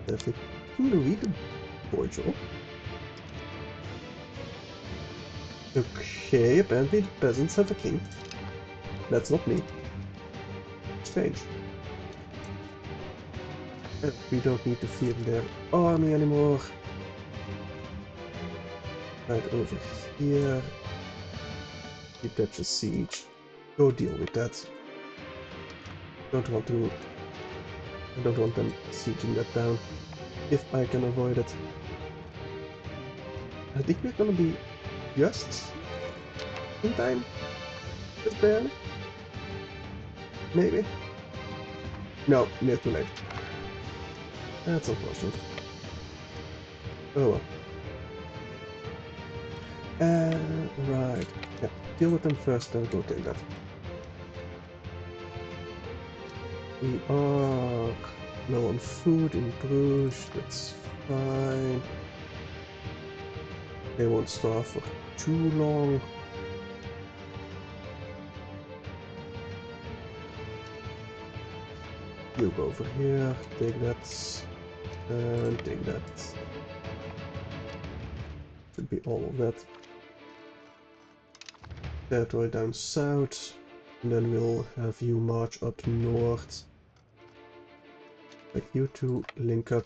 definitely read the board job. Okay, apparently the peasants have a king. That's not me. Strange. We don't need to fear their army anymore. Right over here. Detach a siege. Go deal with that. I don't want them sieging that down. If I can avoid it. I think we're gonna be just in time. Just barely. Maybe. No, near too late. That's unfortunate. Oh well. Right. Yeah, deal with them first, then go take that. We are low on food in Bruges, that's fine. They won't starve for too long. You go over here, take that, and take that. Should be all of that. Territory down south, and then we'll have you march up north. Like you two link up.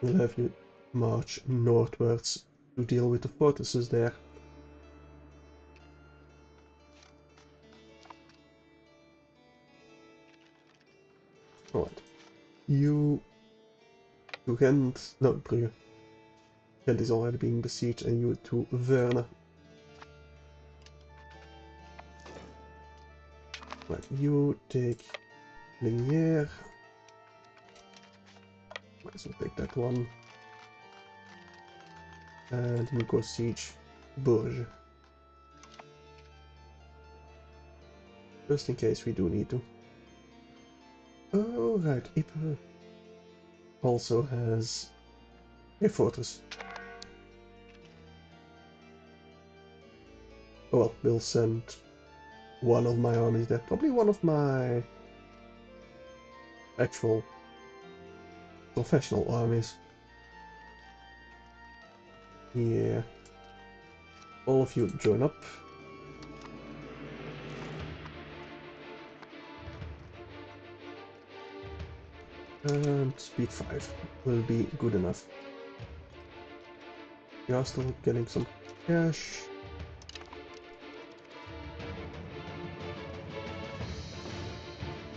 We'll have you march northwards to deal with the fortresses there. Alright. You to Ghent, no, Brugge. Ghent is already being besieged, and you to Verne. Right, you take Lignières. Might as well take that one. And you go siege Bourges. Just in case we do need to. Oh, right, Ypres also has a fortress. Oh well, we'll send one of my armies there. Probably one of my actual professional armies. Yeah. All of you join up. And speed 5 will be good enough. We are still getting some cash.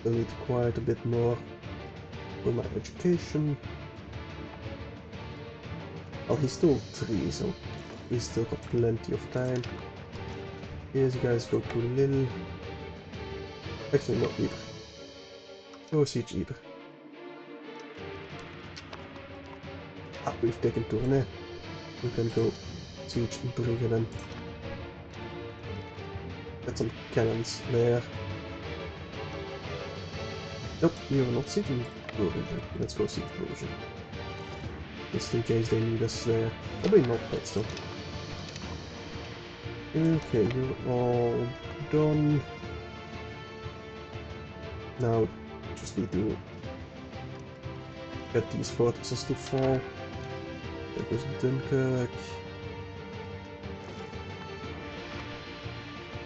Still need quite a bit more for my education. Well, he's still 3, so we still got plenty of time. These guys go to Lille. Actually, not Ypres. Go siege Ypres. Ah, we've taken Tournai. We can go siege Brugge then. Get some cannons there. Nope, we are not sieging Bruges. Let's go siege Bruges. Just in case they need us there. Probably not, but still. Okay, you're all done. Now, just need to get these fortresses to fall. There goes Dunkirk.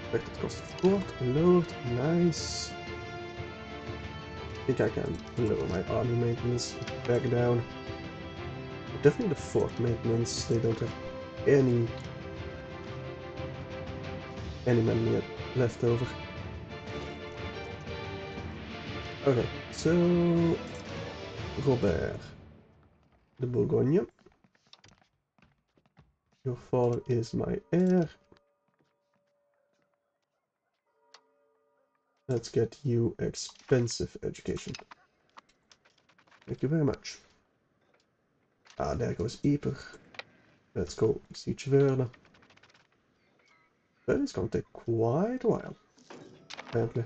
Expected cost of port lowered. Nice. I think I can lower my army maintenance back down. But definitely the fort maintenance. They don't have any men yet left over. Okay, so Robert de Bourgogne. Your father is my heir. Let's get you expensive education. Thank you very much. Ah, there goes Ypres. Let's go siege Verne. That is going to take quite a while, apparently.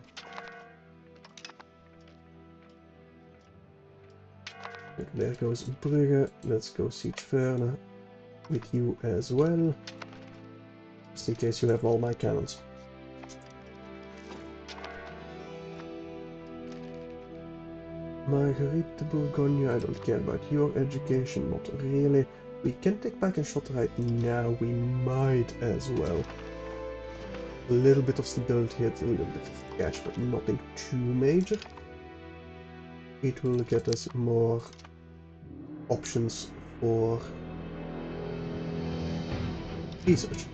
Okay, there goes Brugge. Let's go siege Verne with you as well. Just in case you have all my cannons. Marguerite de Bourgogne, I don't care about your education, not really. We can take back a shot right now, we might as well. A little bit of stability here, a little bit of cash, but nothing too major. It will get us more options for research.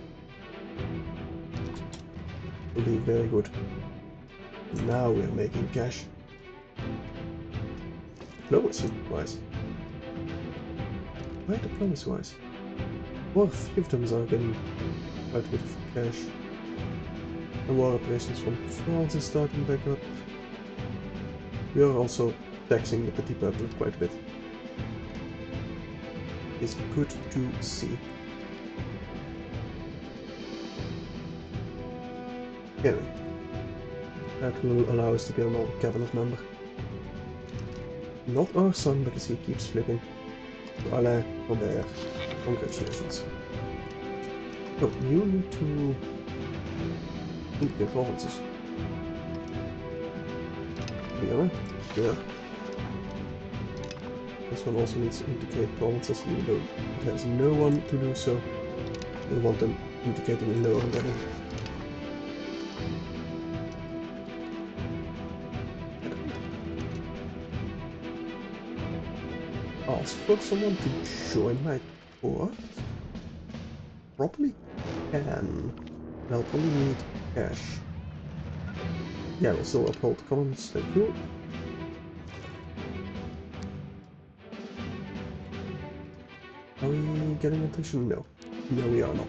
Will be very good. Now we're making cash. Diplomacy-wise. Why diplomacy-wise? War fiefdoms are getting quite a bit of cash. And war operations from France is starting back up. We are also taxing the Petit Peuple quite a bit. It's good to see. Anyway. That will allow us to get another cabinet member. Not our son, because he keeps flipping. Alain Robert. Congratulations. Oh, you need to indicate provinces. Yeah, there. This one also needs to indicate provinces, even though there's no one to do so. We want them indicating in lower level. Ask for someone to join my port? Probably can. I'll probably need cash. Yeah, we'll still uphold the comments, thank you. Are we getting attention? No. No, we are not.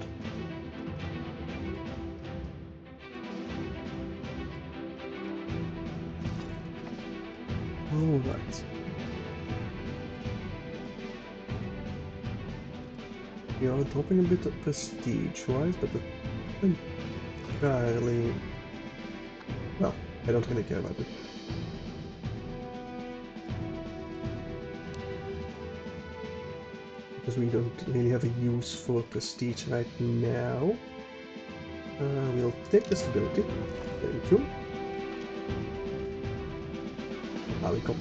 Alright. We are dropping a bit of prestige-wise, but entirely... Well, I don't really care about it. Because we don't really have a use for prestige right now. We'll take the stability. Thank you. We got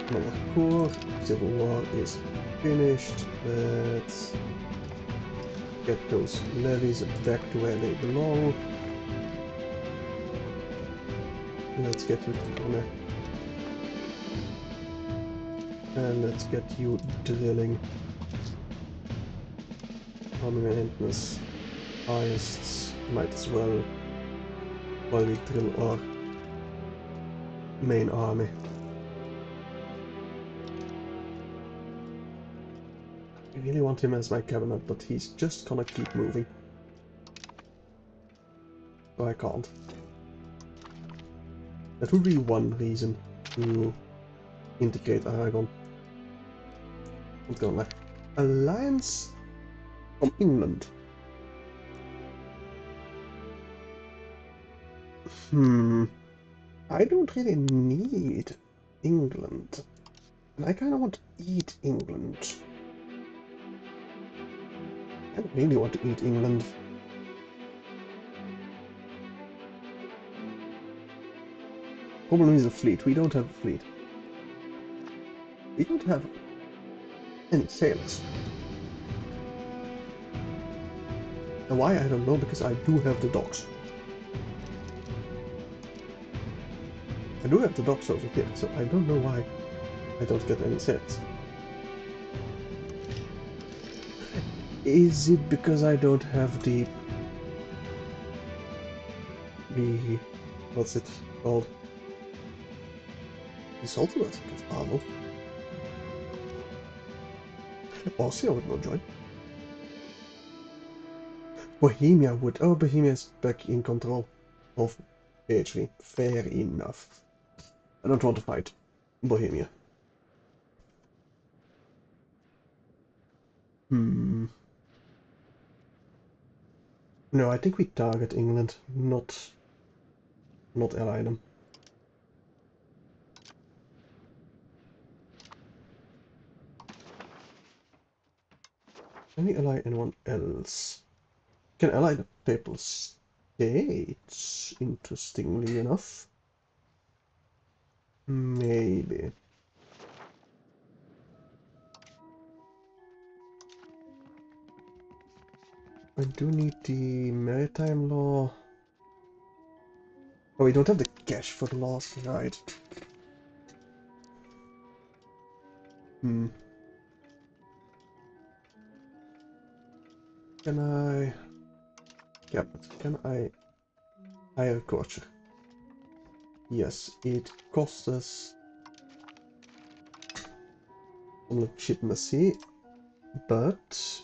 another core. Civil War is finished. Let's get those levies back to where they belong. Let's get you to corner. And let's get you drilling. Army maintenance. Highest might as well while we drill our main army. I really want him as my cabinet, but he's just gonna keep moving. So I can't. That would be one reason to integrate Aragon. What's going on? Alliance from England. I don't really need England. And I kind of want to eat England. I don't really want to eat England. Problem is the fleet. We don't have a fleet. We don't have any sailors. And why, I don't know, because I do have the docks. I do have the docks over here, so I don't know why I don't get any sailors. Is it because I don't have the what's it called? The Sultanate of Arnold. Austria would not join. Bohemia would. Oh, Bohemia is back in control of PHV. Fair enough. I don't want to fight Bohemia. No, I think we target England, not ally them. Can we ally anyone else? Can ally the Papal States, interestingly enough. Maybe. I do need the maritime law. Oh, we don't have the cash for the laws, right? Can I... Yeah, but can I hire a coacher? Yes, it costs us some legitimacy, but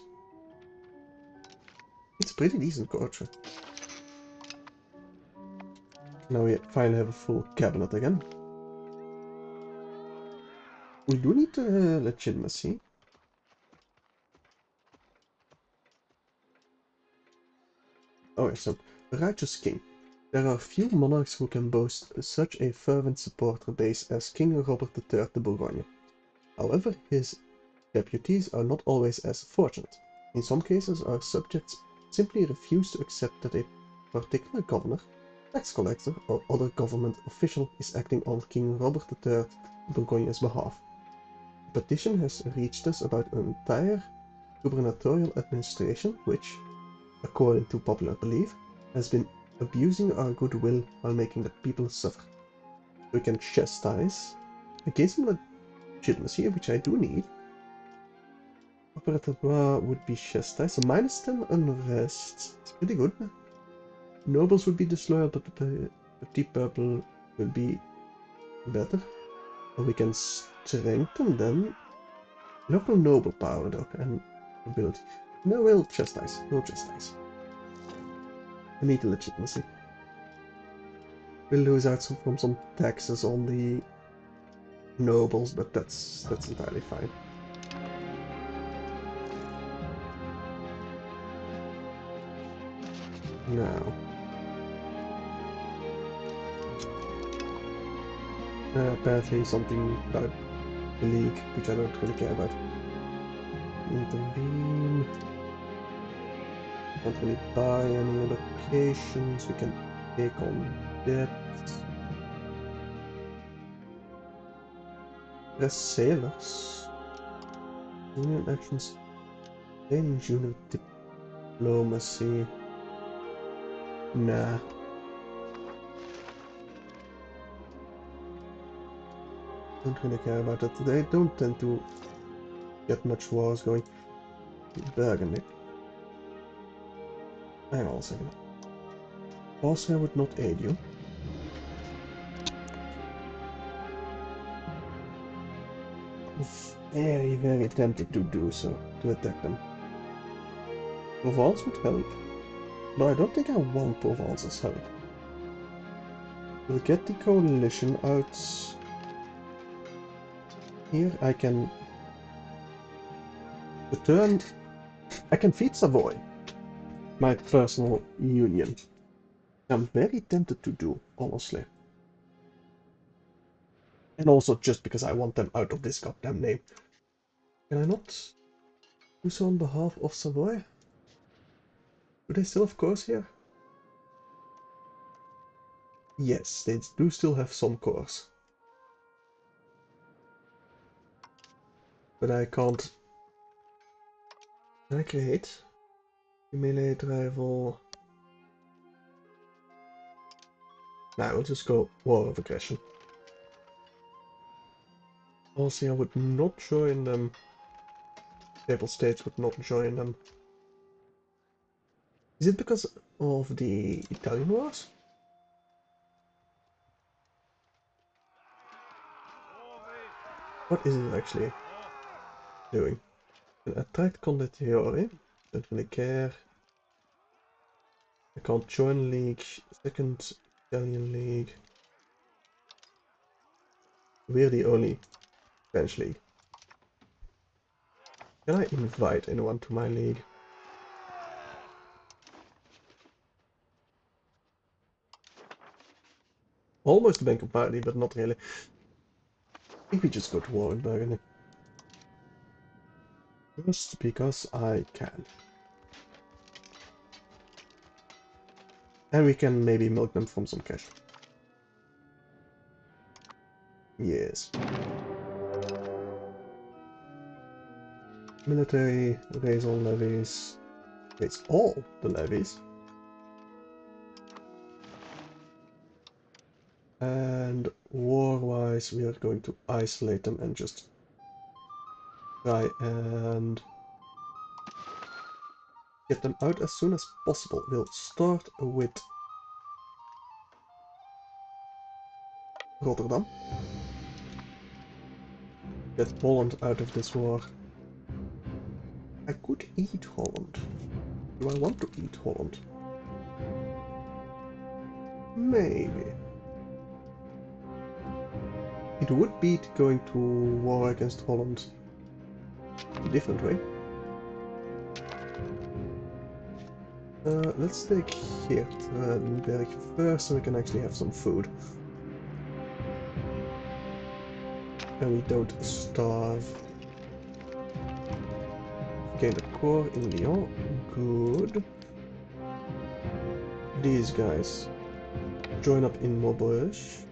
it's a pretty decent coacher. Now we finally have a full cabinet again. We do need legitimacy. Oh, yes, a righteous king. There are few monarchs who can boast such a fervent supporter base as King Robert III de Bourgogne. However, his deputies are not always as fortunate. In some cases, our subjects simply refuse to accept that a particular governor, tax collector, or other government official is acting on King Robert III de Bourgogne's behalf. A petition has reached us about an entire gubernatorial administration which, according to popular belief, has been abusing our goodwill while making the people suffer. We can chastise, gain some legitimacy, which I do need. Operator would be chastised, so -10 unrest. It's pretty good. Nobles would be disloyal, but the Petit Purple will be better. Or we can strengthen them. Local noble power, though, and ability. No, we'll chastise. We'll chastise. I need the legitimacy. We'll lose out from some taxes on the nobles, but that's entirely fine. Now, apparently something about the league, which I don't really care about. Intervene. Can't really buy any locations. We can take on debt. Press sailors. Union actions. Gaining junior diplomacy. Nah. Don't really care about that. They don't tend to get much wars going. Burgundy. Hang on a second. Austria would not aid you. Very, very tempted to do so, to attack them. Provence would help, but I don't think I want Provence's help. We'll get the coalition out here. I can return. I can feed Savoy, my personal union. I'm very tempted to do, honestly. And also just because I want them out of this goddamn name. Can I not do so on behalf of Savoy? Do they still have cores here? Yes, they do still have some cores. But I can't... Can I create a melee rival? Nah, we'll just go War of Aggression. Austria would not join them. Papal States would not join them. Is it because of the Italian wars? What is it actually doing? Attract condottieri. Don't really care. I can't join league. Second Italian league. We're the only French league. Can I invite anyone to my league? Almost a bank of party, but not really. I think we just go to war with Burgundy. Just because I can. And we can maybe milk them from some cash. Yes. Military, raise all levies. Raise all the levies. And war-wise, we are going to isolate them and just try and get them out as soon as possible. We'll start with Rotterdam. Get Holland out of this war. I could eat Holland. Do I want to eat Holland? Maybe. It would beat going to war against Holland a different way. Let's take Geertruidenberg first so we can actually have some food. And we don't starve. Gain a core in Lyon. Good. These guys join up in Maubeuge.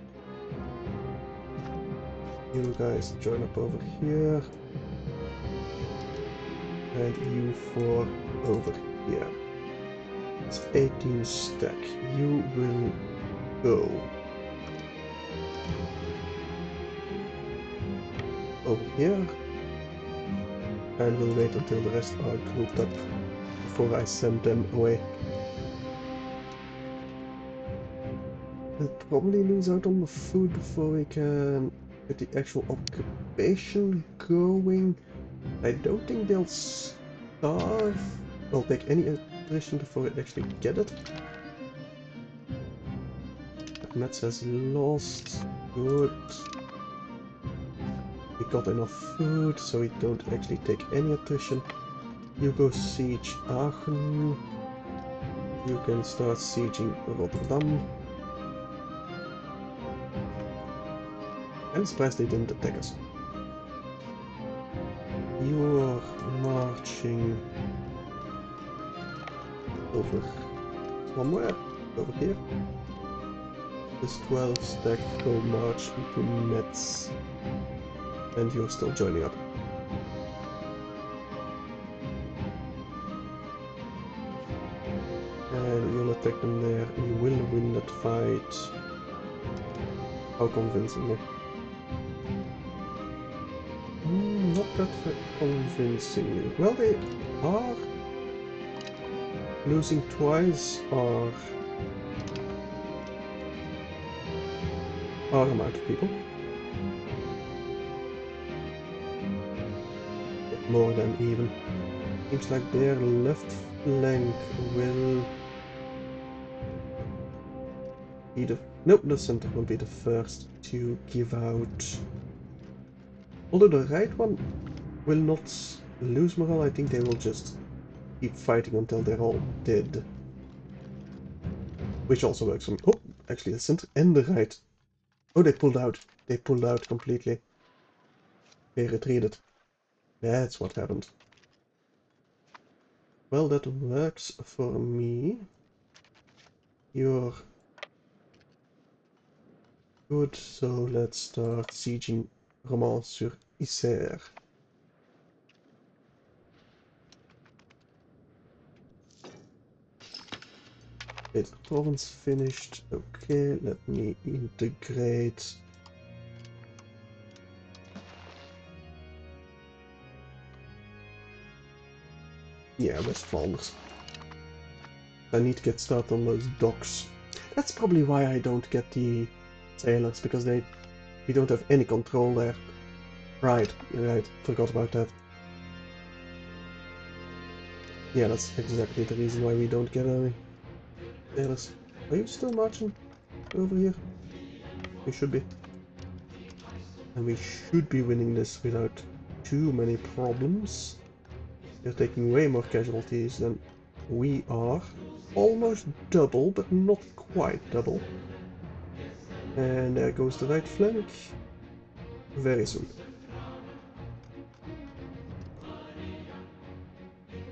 You guys join up over here. And you four over here. It's 18 stack. You will go over here. And we'll wait until the rest are grouped up before I send them away. We'll probably lose out on the food before we can get the actual occupation going. I don't think they'll starve. They'll take any attrition before we actually get it. Metz has lost. Good. We got enough food, so we don't actually take any attrition. You go siege Aachen. You can start sieging Rotterdam. I'm surprised they didn't attack us. You're marching over somewhere, over here. This 12 stack go march into Metz. And you're still joining up. And we'll attack them there. You will win that fight. How convincingly? Not that convincingly. Well, they are losing twice our amount of people. More than even. Seems like their left flank will be the... Nope, the center will be the first to give out. Although the right one will not lose morale, I think they will just keep fighting until they're all dead. Which also works for me. Oh, actually the center and the right. Oh, they pulled out. They pulled out completely. They retreated. That's what happened. Well, that works for me. You're good, so let's start sieging Romans-sur-Isère. Okay, the province finished. Okay, let me integrate. Yeah, West Flanders. I need to get started on those docks. That's probably why I don't get the sailors, because we don't have any control there. Right, you're right, forgot about that. Yeah, that's exactly the reason why we don't get any sailors. Are you still marching over here? We should be. And we should be winning this without too many problems. They're taking way more casualties than we are. Almost double, but not quite double. And there goes the right flank. Very soon.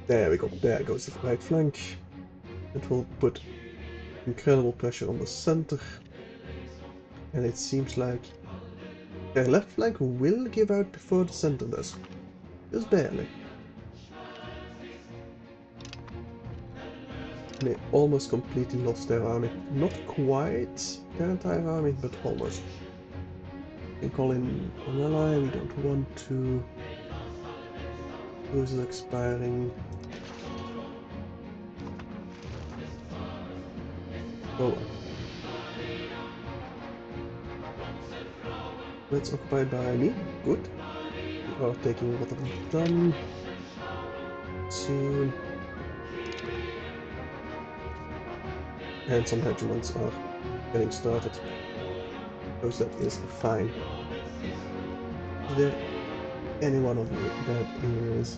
There we go. There goes the right flank. It will put incredible pressure on the center. And it seems like their left flank will give out before the center does. Just barely. They almost completely lost their army. Not quite their entire army, but almost. We can call in an ally, we don't want to. Who's expiring? Oh well. That's occupied by me. Good. We are taking Rotterdam soon. And some regiments are getting started. Because that is fine. Is there any one of you that is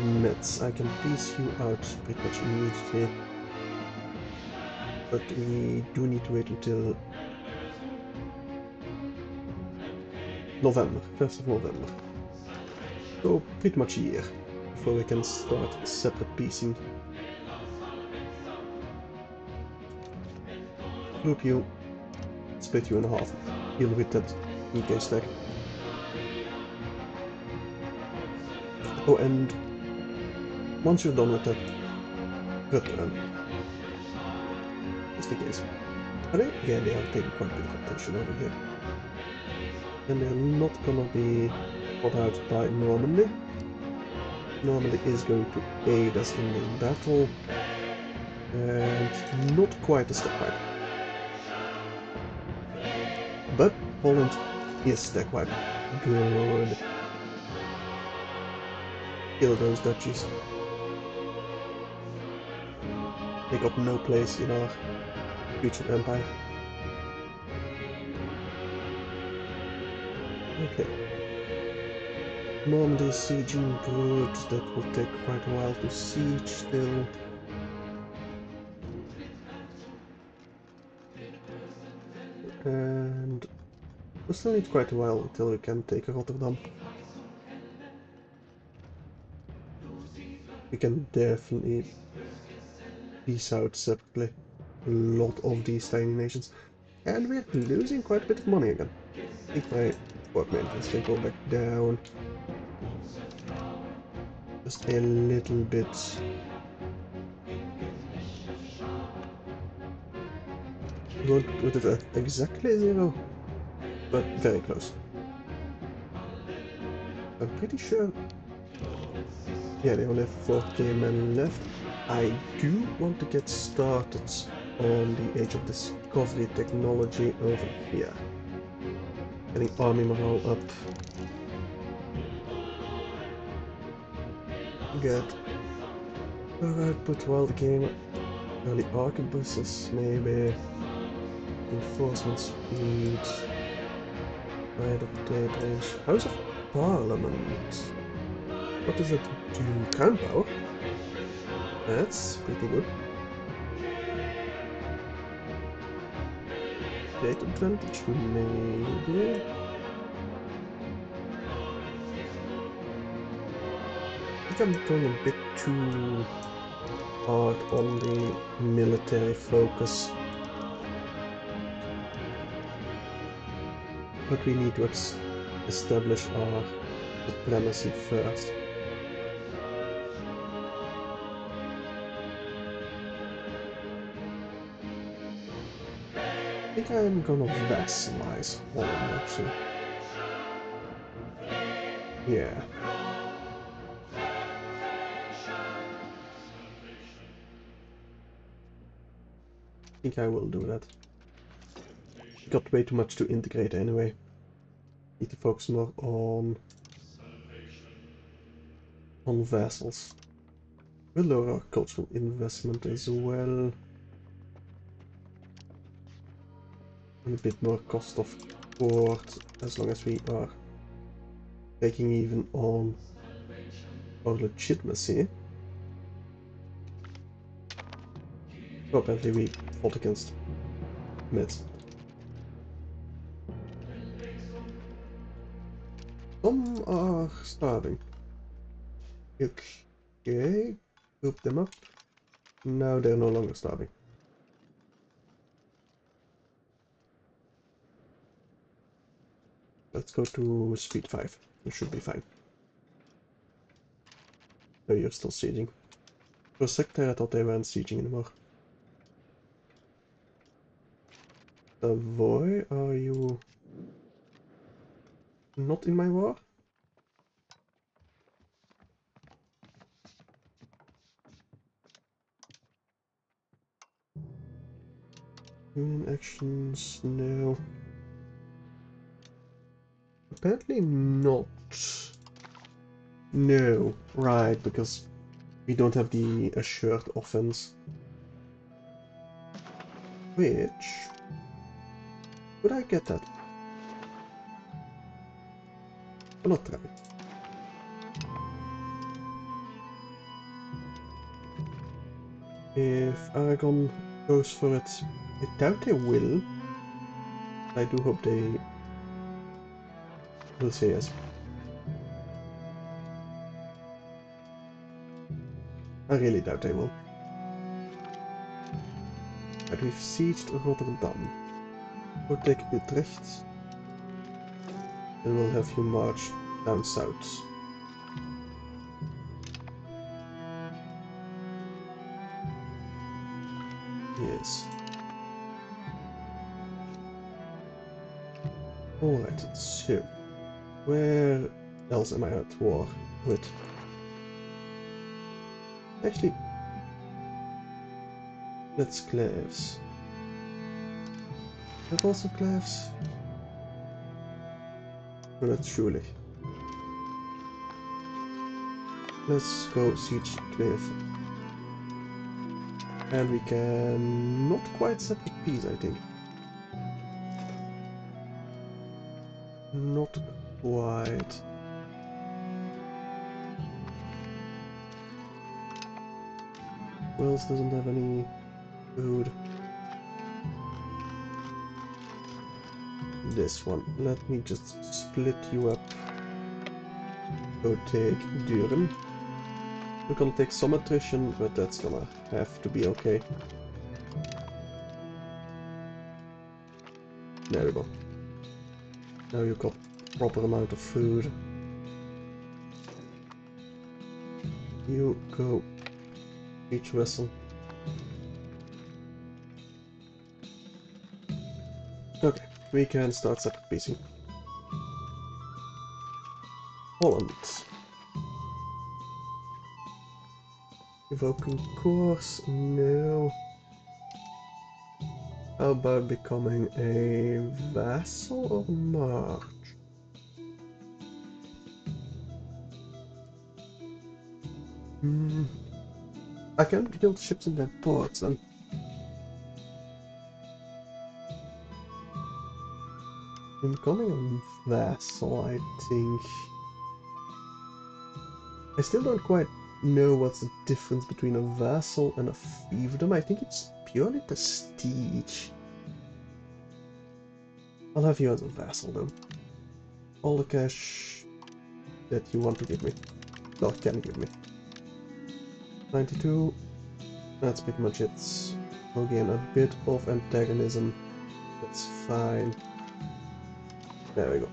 Mets. I can piece you out pretty much immediately. But we do need to wait until November, 1st of November. So pretty much a year before we can start separate piecing. Group you, split you in half, deal with that EK stack. Oh, and once you're done with that, return. Just in case. Are they? Yeah, they are taking quite a bit of attention over here. And they're not gonna be caught out by Normandy. Normandy is going to aid us in this battle. And not quite a stack wipe. But Holland is stack wipe. Good. Kill those duchies. They got no place in our future empire. Okay. Normandy is sieging, good. That will take quite a while to siege still. And we still need quite a while until we can take Rotterdam. We can definitely piece out separately a lot of these tiny nations. And we're losing quite a bit of money again. I think my work maintenance can go back down. Just a little bit. Won't put it at exactly 0, but very close. I'm pretty sure. Yeah, they only have 4k men left. I do want to get started on the Age of Discovery technology over here. Getting army morale up. Get output while the game. Early arquebuses, maybe. Enforcement speed. Right of tables. House of Parliament. What does it do? Crown power? That's pretty good. Trade advantage, maybe. I think I'm going a bit too hard on the military focus. But we need to establish our diplomacy first. I think I'm gonna vassalize Holland, actually. Yeah. I think I will do that. Got way too much to integrate anyway. Need to focus more on vassals. We'll lower our cultural investment as well. And a bit more cost of port, as long as we are taking even on our legitimacy. Oh, apparently we fought against Meds. Some are starving. Okay, group them up. Now they're no longer starving. Let's go to speed 5. It should be fine. No, you're still sieging. For a sec there I thought they weren't sieging anymore. Savoy, are you not in my war? Union actions, no. Apparently not. No, right, because we don't have the assured offense. Which... would I get that? Why not try? If Aragon goes for it, I doubt they will. I do hope they will say yes. I really doubt they will. But we've sieged Rotterdam. We'll take Utrecht. And we'll have you march down south. Yes. Alright, so where else am I at war with? Actually, that's Cleves. That also Cleves? No, that's surely. Let's go siege Cleve. And we can not quite set the peace, I think. Not quite. Wales doesn't have any food. This one. Let me just split you up. Go take Duren. We're gonna take some attrition, but that's gonna have to be okay. There we go. Now you've got proper amount of food. You go each vessel. Okay, we can start separate piecing. Holland. Evoking course? No. How about becoming a vassal or march? I can build ships in their ports then. Becoming a vassal, I think. I still don't quite know what's the difference between a vassal and a fiefdom. I think it's purely prestige. I'll have you as a vassal though. All the cash that you want to give me. Well, can give me. 92. That's pretty much it. Again, a bit of antagonism. That's fine. There we go.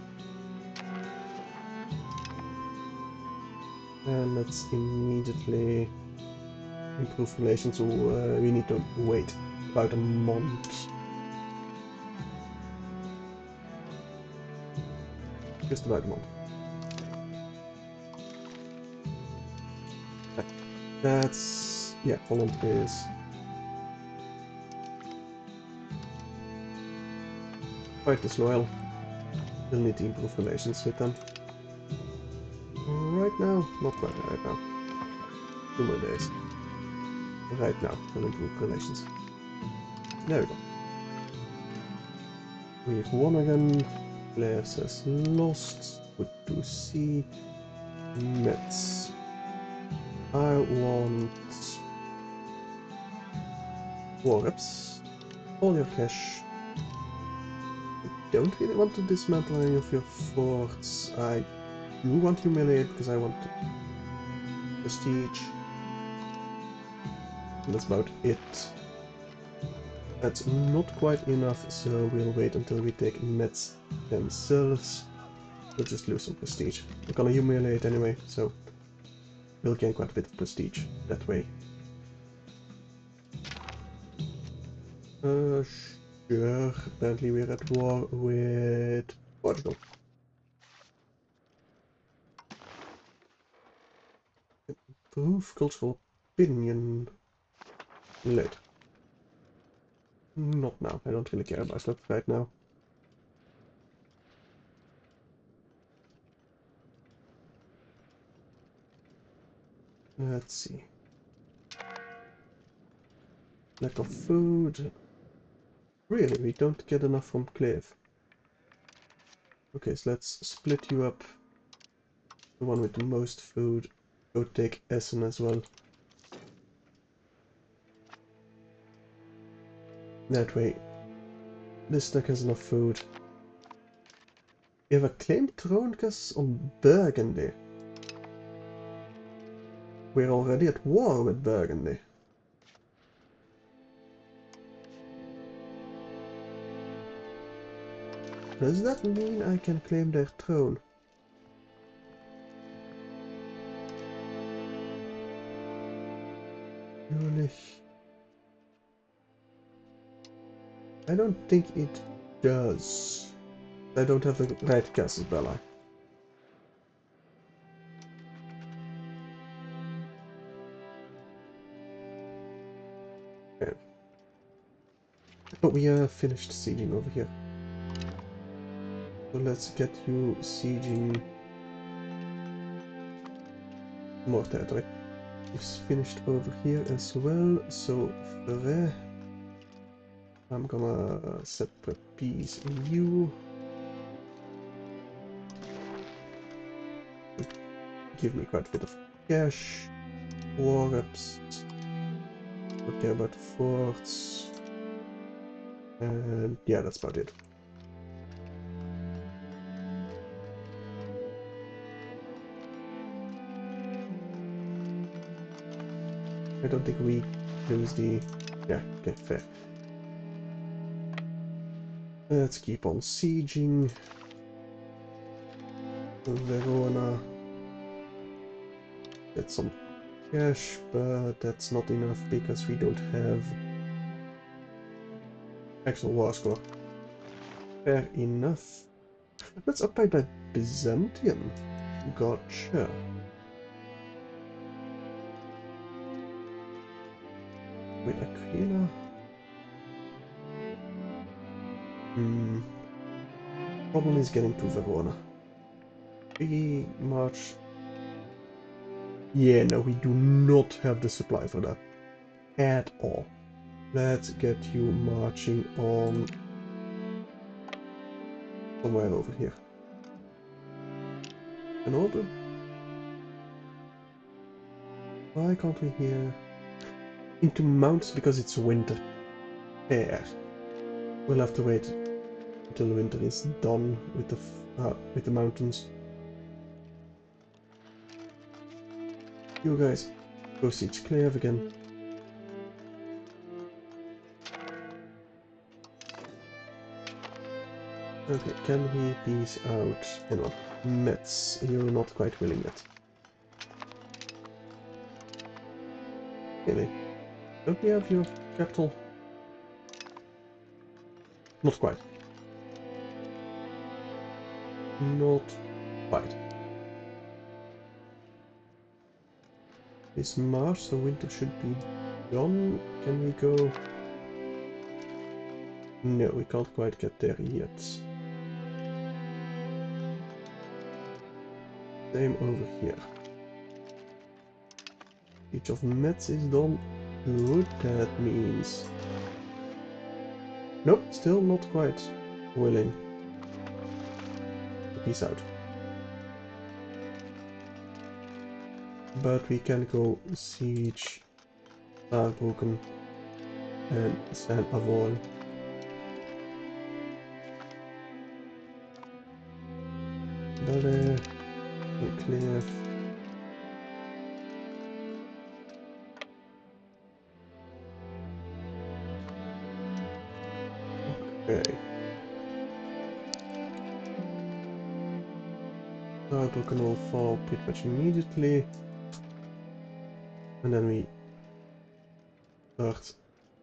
And let's immediately improve relations. So we need to wait about a month. Just about a month. That's... yeah, Holland is... quite disloyal. We'll need to improve relations with them. Right now? Not quite right now. 2 more days. Right now, we'll improve relations. There we go. We've won again. Players has lost. Good to see. Mets. I want war reps. All your cash. I don't really want to dismantle any of your forts. I do want to humiliate because I want prestige. And that's about it. That's not quite enough, so we'll wait until we take Mets themselves. We'll just lose some prestige. We're gonna humiliate anyway, so we'll gain quite a bit of prestige that way. Sure. Apparently we're at war with Portugal. Improve cultural opinion later. Not now. I don't really care about that right now. Let's see. Lack of food. Really, we don't get enough from Cleve. Okay, so let's split you up. The one with the most food. Go take Essen as well. That way, this stack has enough food. We have a claimed Troonkas on Burgundy. We're already at war with Burgundy. Does that mean I can claim their throne? I don't think it does. I don't have the right castle Bella. Okay. But we are finished sieging over here. So let's get you sieging more territory. It's finished over here as well, so I'm gonna separate peace in you. Give me quite a bit of cash. War reps. Don't care about the forts. And yeah, that's about it. I don't think we lose the... Yeah, okay, fair. Let's keep on sieging. Verona. Get some cash, but that's not enough because we don't have actual war score. Fair enough. Let's occupied by Byzantium. Gotcha. With Aquila. Problem is getting to Verona. We march. Yeah, no, we do not have the supply for that. At all. Let's get you marching on somewhere over here. An order? Why can't we hear into mountains? Because it's winter. Fair. We'll have to wait until winter is done with the mountains. You guys go siege Cleve again. Okay, can we peace out anyone? Metz, you're not quite willing yet. Really? Don't we have your capital? Not quite. Not quite. It's March, so winter should be done. Can we go? No, we can't quite get there yet. Same over here. Each of Metz is done. Good, that means... Nope, still not quite willing to peace out. But we can go siege Saarbrücken and Saint-Avold. Ballet, Cleve. Okay. Saarbrücken will fall pretty much immediately. And then we start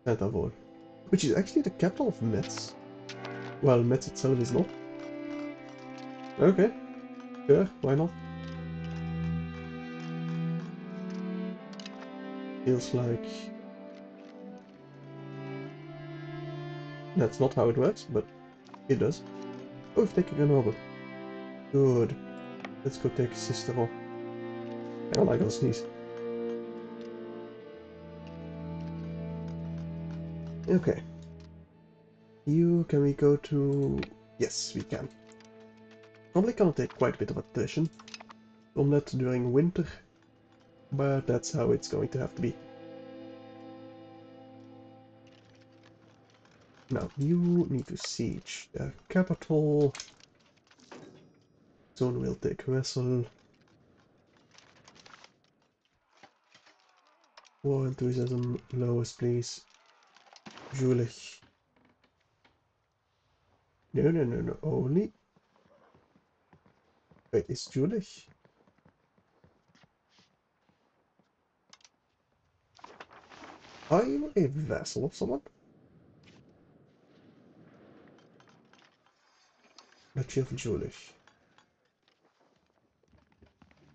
Saint-Avold, which is actually the capital of Metz. Well, Metz itself is not. Okay, sure, why not? Feels like that's not how it works, but it does. Oh, we've taken Grenoble. Good. Let's go take Sisteron. Hang on, I gotta sneeze. Okay. Can we go to... Yes, we can. Probably gonna take quite a bit of attrition from that during winter, but that's how it's going to have to be. Now, you need to siege their capital. Zone will take vessel. War enthusiasm, lowest please. Julich. No, only. Wait, is Julich? Are you a vassal of someone? Duchy of Julich.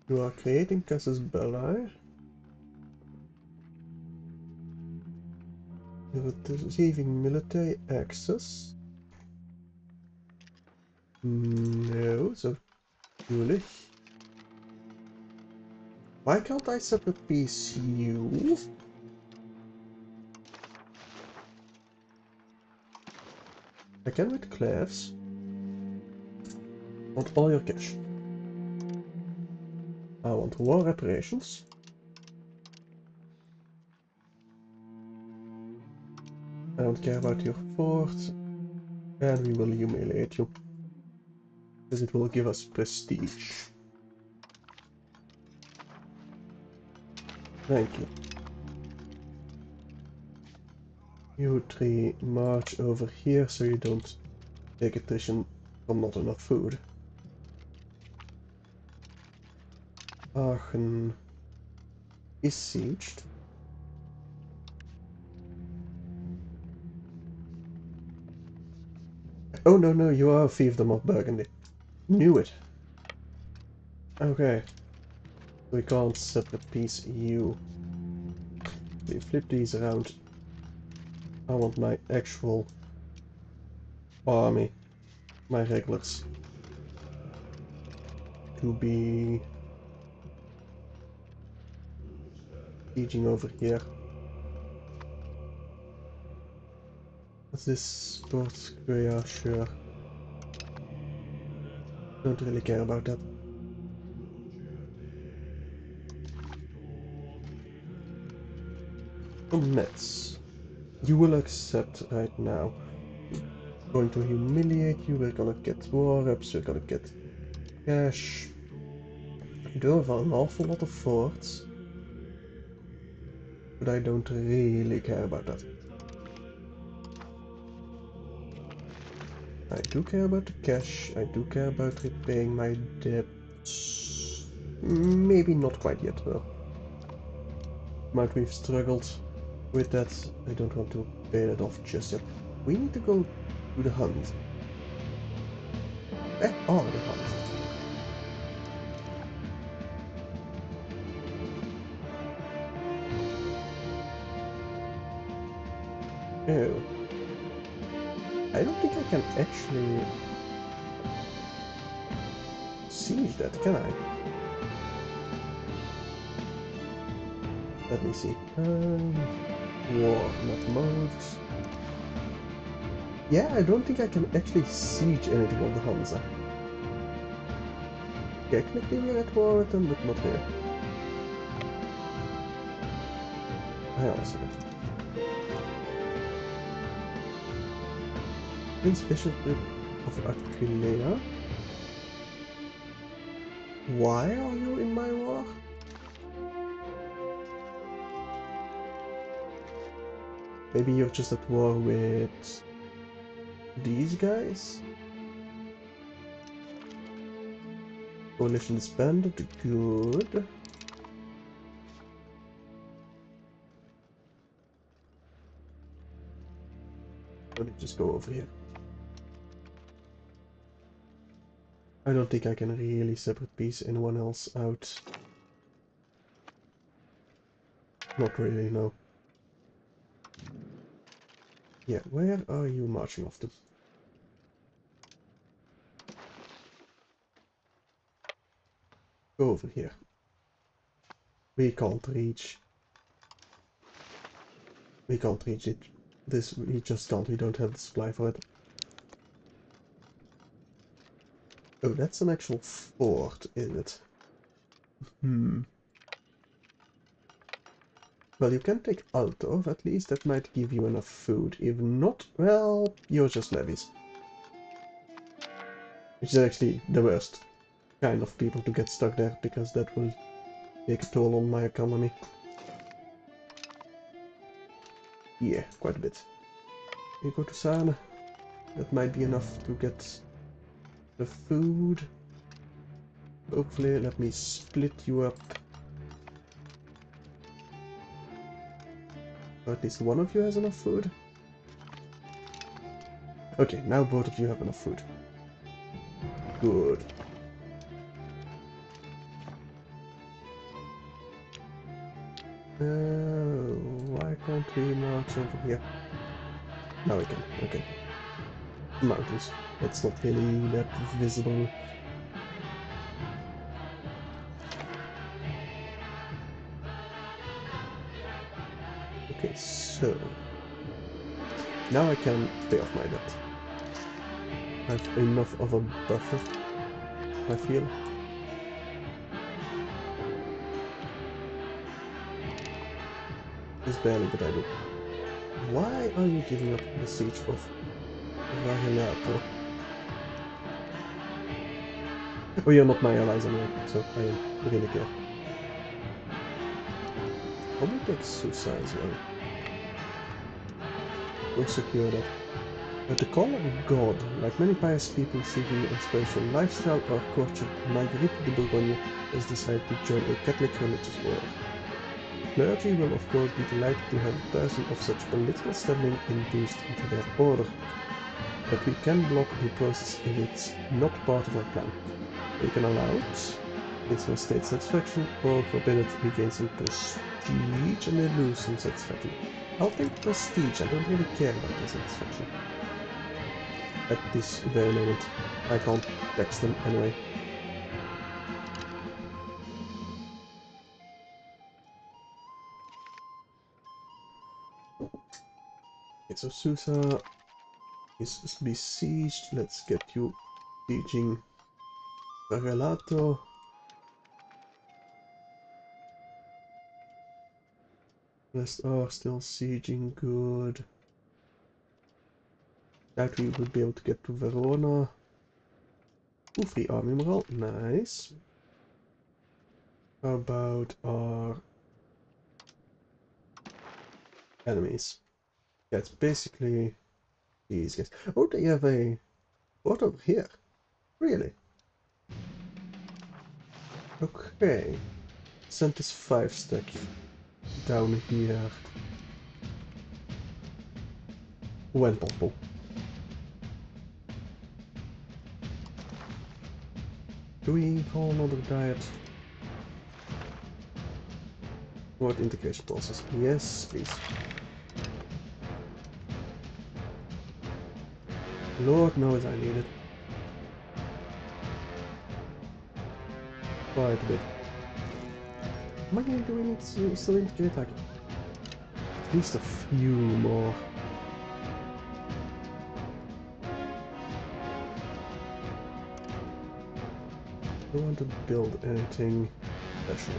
You are creating Casus Belli. You're receiving military access. No, so Julich. Why can't I separate piece you? I can with Claire's. Want all your cash. I want war reparations. I don't care about your fort. And we will humiliate you. Because it will give us prestige. Thank you. You three march over here so you don't take attrition from not enough food. Aachen is sieged. Oh no, you are a fiefdom of Burgundy. Knew it. Okay. We can't separate piece you. We flip these around. I want my actual army, my regulars, to be sieging over here. What's this sports area? Sure. Don't really care about that. Mets. You will accept right now. Going to humiliate you, we're gonna get war reps, we're gonna get cash. We do have an awful lot of forts. But I don't really care about that. I do care about the cash, I do care about repaying my debts. Maybe not quite yet though. Might we've struggled with that. I don't want to pay that off just yet. We need to go to the hunt. Where are the hunt? Oh. I don't think I can actually siege that, can I? Let me see. War, not modes. Yeah, I don't think I can actually siege anything on the Hansa. Technically we're at war with them, but not here. I also get Prince Bishop of Aquileia. Why are you in my war? Maybe you're just at war with these guys? Coalition disbanded, good. Let me just go over here. I don't think I can really separate piece anyone else out. Not really, no. Yeah, where are you marching off to? Go over here. We can't reach. We can't reach it. This, we just can't. We don't have the supply for it. Oh, that's an actual fort, isn't it? Hmm. Well, you can take Alto, at least that might give you enough food. If not, well, you're just levies. Which is actually the worst kind of people to get stuck there, because that will take a toll on my economy. Yeah, quite a bit. You go to Sane. That might be enough to get the food. Hopefully, let me split you up. Or at least one of you has enough food. Okay, now both of you have enough food. Good. Why can't we march over here? Now we can, okay. Mountains. That's not really that visible. Okay, so... now I can pay off my debt. I have enough of a buffer, I feel. Just barely, but I do. Why are you giving up the siege of Varelato? Oh, you're not my allies anyway, so I don't really care. Probably take Susa as well. We'll secure that. But the call of God, like many pious people seeking a spiritual lifestyle or courtier, Marguerite de Bourgogne has decided to join a Catholic religious order. The clergy will of course be delighted to have a person of such political standing induced into their order, but we can block the process if it's not part of our plan. We can allow it, gain some state satisfaction, or forbid it, we gain some prestige and they lose some satisfaction. I'll take prestige, I don't really care about the satisfaction. At this very moment. I can't text them anyway. Okay, so Susa is besieged. Let's get you sieging Varelato. Rest are still sieging, good. That we would be able to get to Verona. Ooh, free army morale, nice. How about our enemies? Yeah, it's basically these guys. Oh, they have a fort over here. Really? Okay. Send this 5-stack down here. When possible. Do we call another diet? What integration process? Yes, please. Lord knows I need it. Quite a bit. How many do we need to still integrate? Like, at least a few more. I don't want to build anything special.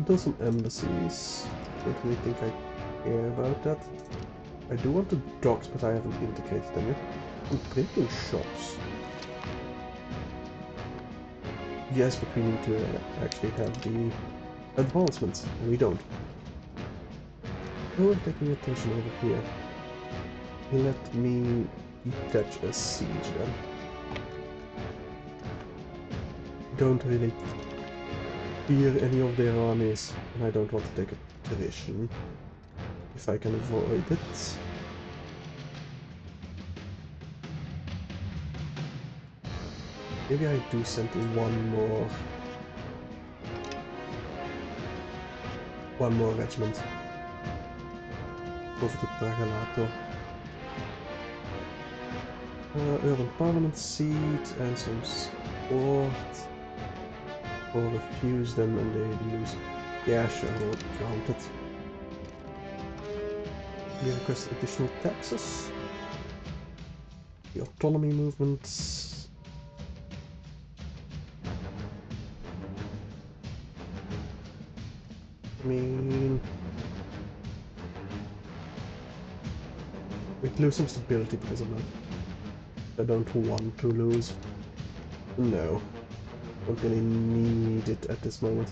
Build some embassies. Don't really think I care about that. I do want the docks, but I haven't integrated them yet. And printing shops. Yes, but we need to actually have the advancements, and we don't. Oh, we're taking attention over here. Let me detach a siege then. Don't really fear any of their armies, and I don't want to take a tradition if I can avoid it. Maybe I do send one more regiment over to Bragalato. Urban Parliament seat and some support. Or refuse them and they lose. Yeah, sure, we'll count it. We request additional taxes. The autonomy movements. I mean, we lose some stability because of that. I don't want to lose. No. Don't really need it at this moment.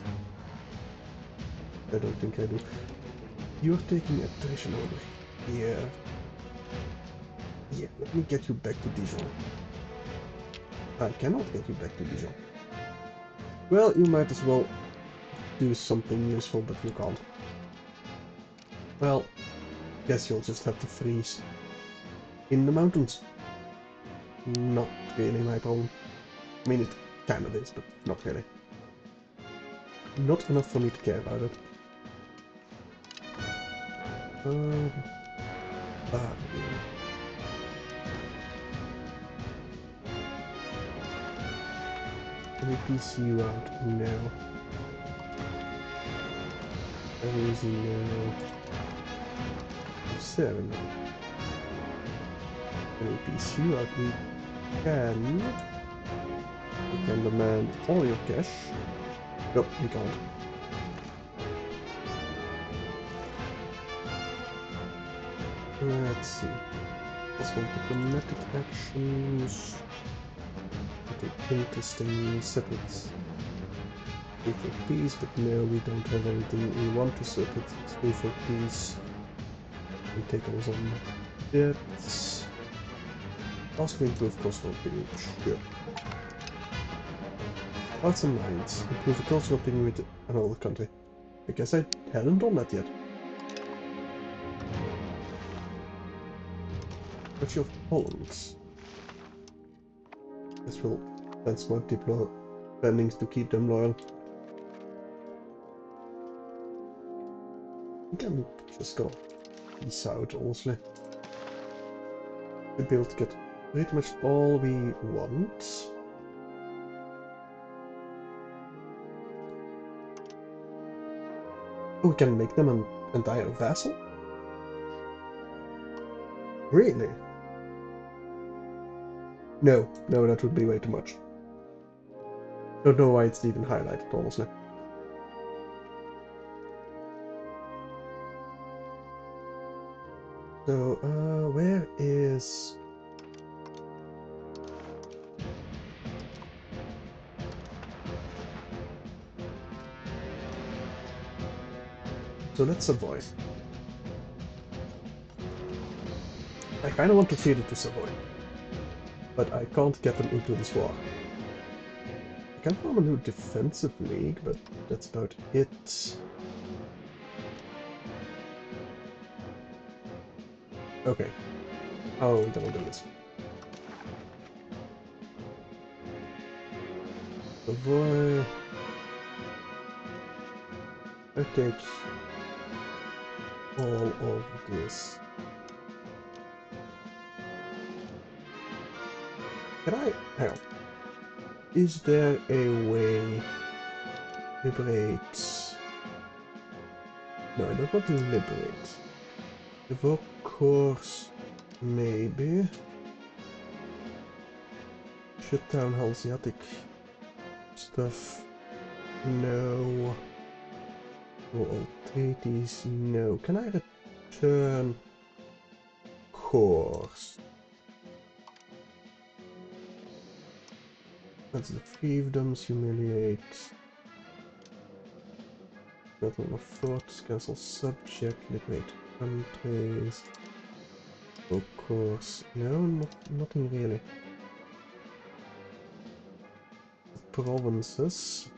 I don't think I do. You're taking attrition over here. Yeah, let me get you back to Dijon. I cannot get you back to Dijon. Well, you might as well do something useful, but you can't. Well, guess you'll just have to freeze in the mountains. Not really my problem. I mean, it kind of is, but not really. Not enough for me to care about it. Ah, can we piece you out? No. There is no... 7. Can we piece you out? We can. We can demand all your cash. Nope, we can't. Let's see. Possible diplomatic actions. Okay, interesting settlements. Pay for peace, but no, we don't have anything we want to settle. Pay for peace. We take on some debts. Also improve cultural opinion. Sure. Arts and minds. Improve the cultural opinion with another country. I guess I haven't done that yet. Duchy of Holland. Guess we'll spend smart diplo spendings to keep them loyal. We can just go peace out, honestly. We'll be able to get pretty much all we want. Oh, we can make them an entire vassal? Really? No, no, that would be way too much. Don't know why it's even highlighted, honestly. So, where is... So let's Savoy. I kinda want to feed it to Savoy. But I can't get them into this war. I can form a new defensive league, but that's about it. Okay. How are we gonna do this? Savoy... I take all of this. Can I... hang on. Is there a way... liberate... No, I don't want to liberate. Evoke course... maybe. Shut down Hanseatic stuff. No. Or Altaites, no. Can I return course? That's the fiefdoms, humiliate. Battle of forts, cancel subject, liberate countries. Of course. No, nothing really. Provinces.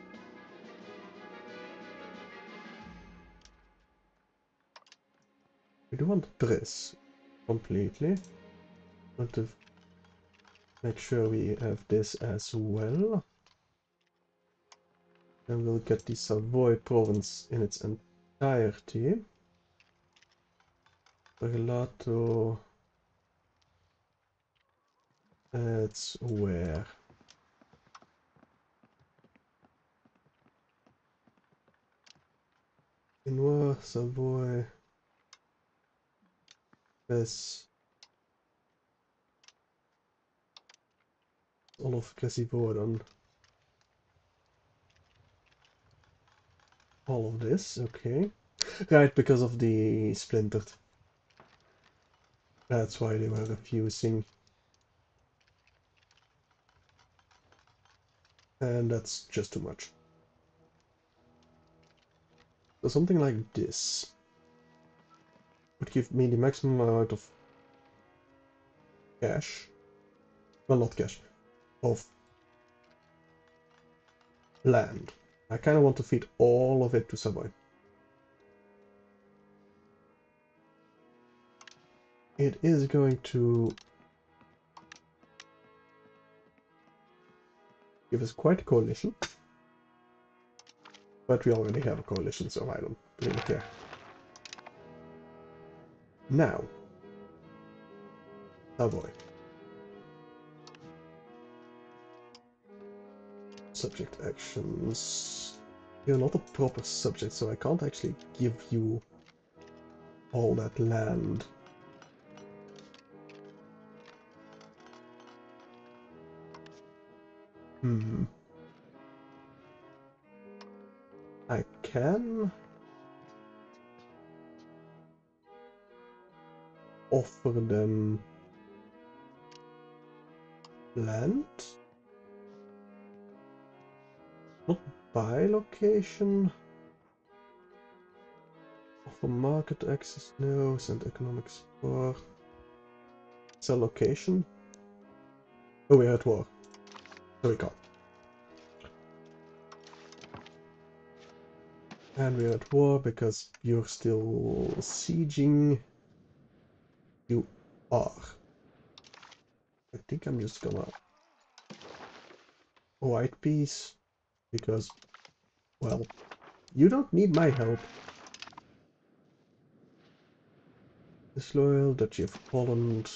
We do want this completely. Want to make sure we have this as well. Then we'll get the Savoy province in its entirety. Relato. That's where? Noir, Savoy. This. All of Classivoor dan. all of this, okay. Right, because of the splintered. That's why they were refusing. And that's just too much. So something like this would give me the maximum amount of cash. Well, not cash. Of land. I kind of want to feed all of it to Savoy. It is going to give us quite a coalition. But we already have a coalition, so I don't really care. Now, Savoy. Subject actions. You're not a proper subject, so I can't actually give you all that land. I can offer them land. Not buy location. Offer market access, no. Send economic support. Sell location. Oh, we're at war. So we can't. And we're at war because you're still sieging. You are. I think I'm just gonna white peace because, well, you don't need my help. Disloyal, Duchy of Holland.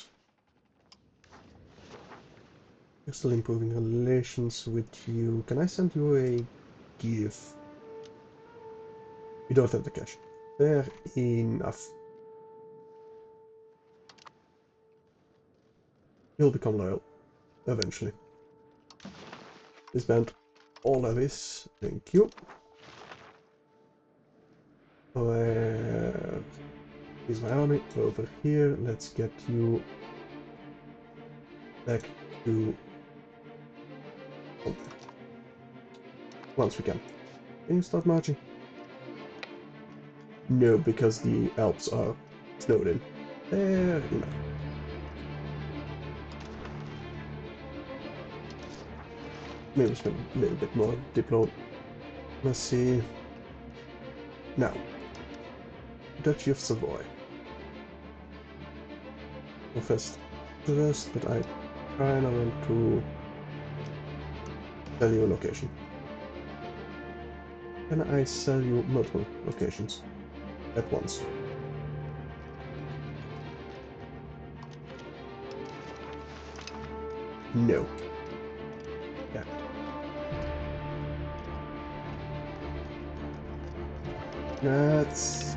You're still improving relations with you. Can I send you a gift? You don't have the cash. Fair enough. You'll become loyal. Eventually. Disband all levies. Thank you. Where is my army? Over here. Let's get you back to once we can. Can you start marching? No, because the Alps are snowed in. Fair enough. Maybe spend a little bit more diplomacy. Now, Duchy of Savoy. Professed trust, but I kinda want to sell you a location. Can I sell you multiple locations at once? No. Yeah. That's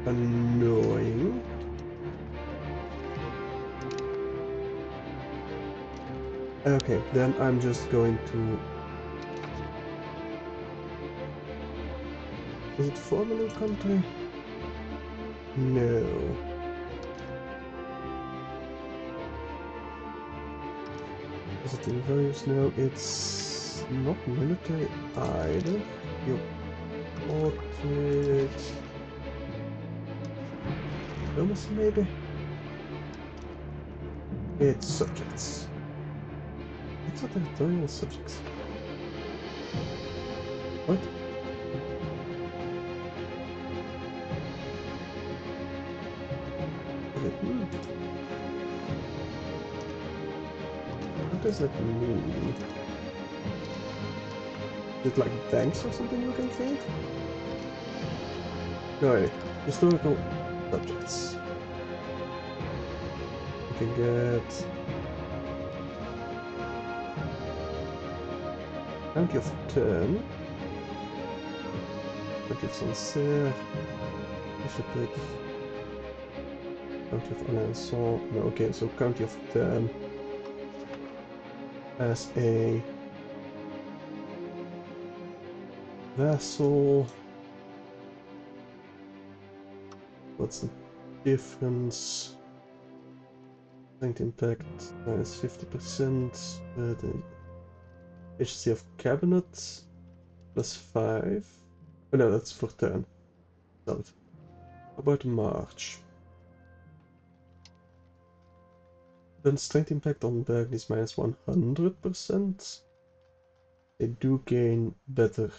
annoying. Okay, then I'm just going to... Is it form a new country? No. Is it in values? No, it's not military either. You bought it... Diplomacy maybe? It's subjects. It's not territorial subjects. What? What does that mean? Is it like banks or something you can trade? No, historical subjects. You can get County of Turn, County of Sancerre, Bishopric, County of Alençon. No, okay, so County of Turn as a vassal. What's the difference? Strength impact minus 50%. The efficiency of cabinet plus 5. Oh no, that's for turn. How about March? Then strength impact on Bergen is minus 100%. They do gain better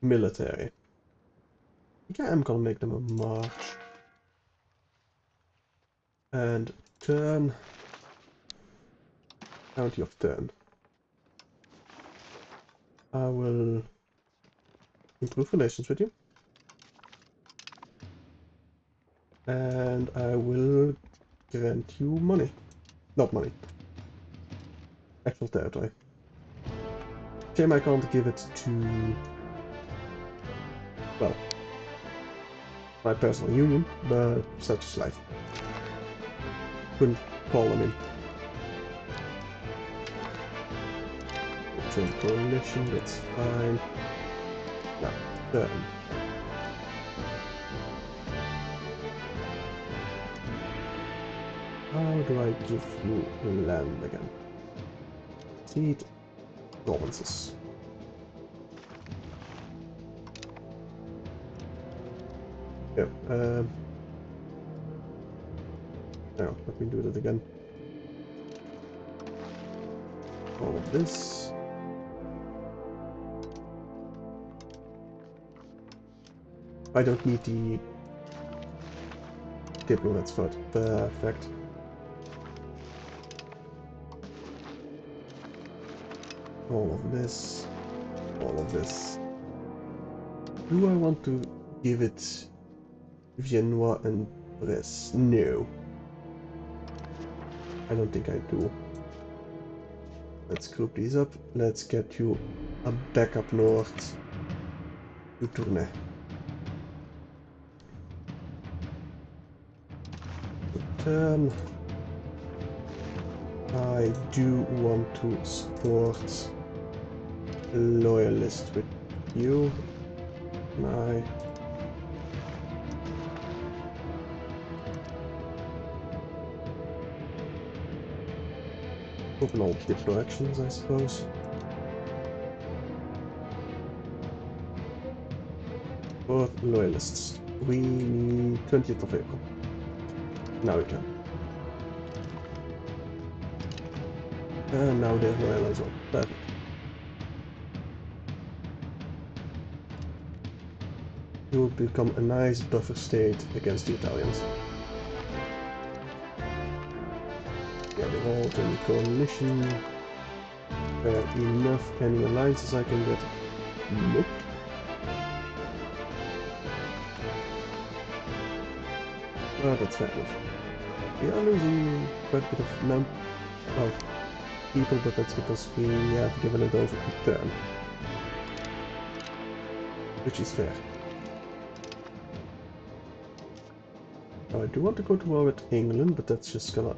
military. Yeah, I'm gonna make them a march. And turn. County of turn. I will improve relations with you. And I will grant you money. Not money. Actual territory. Shame I can't give it to, well, my personal union, but such is life. Couldn't call them in. Join coalition, that's fine. Now, turn. How do I give you land again? Seed provinces. Yeah, now let me do that again. All of this. I don't need the diplomats for it. Perfect. All of this. All of this. Do I want to give it Viennois and Brest? No. I don't think I do. Let's group these up. Let's get you a backup north to Tournai. Turn. I do want to support a loyalist with you. I open all diplo actions, I suppose. For loyalists, we need 20th of April. Now we can. And now they're loyal as well. Perfect. You will become a nice buffer state against the Italians. Yeah, they're all in coalition. Enough any alliances I can get? Nope. Well, that's fair enough. We are losing quite a bit of people, but that's because we have given it over to turn. Which is fair. Now, I do want to go to war with England, but that's just gonna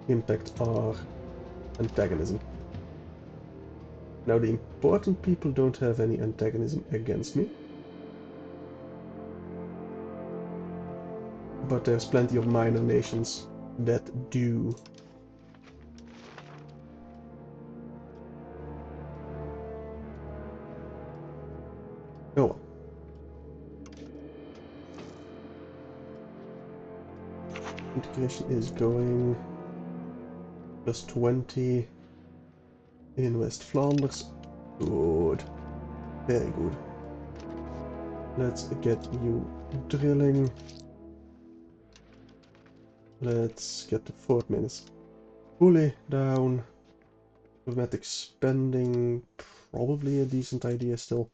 impact our antagonism. Now, the important people don't have any antagonism against me. But there's plenty of minor nations that do. Oh well. Integration is going plus 20 in West Flanders. Good. Very good. Let's get you drilling. Let's get the Fort Minutes fully down. Automatic spending, probably a decent idea still.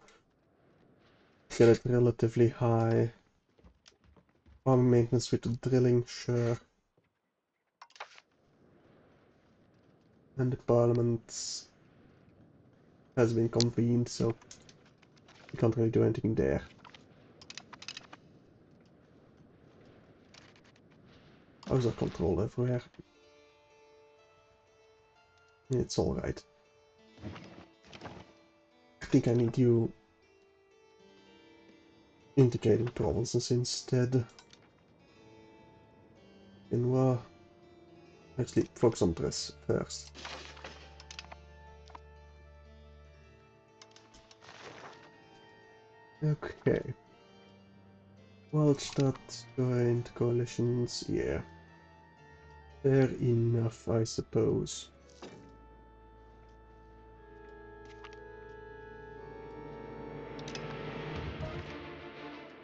Get it relatively high. Farming maintenance with the drilling, sure. And the parliament has been convened, so we can't really do anything there. How's our control everywhere? It's alright. I think I need you integrating provinces instead. In actually focus on dress first. Okay. Wildstadt, joint coalitions, yeah. Fair enough, I suppose.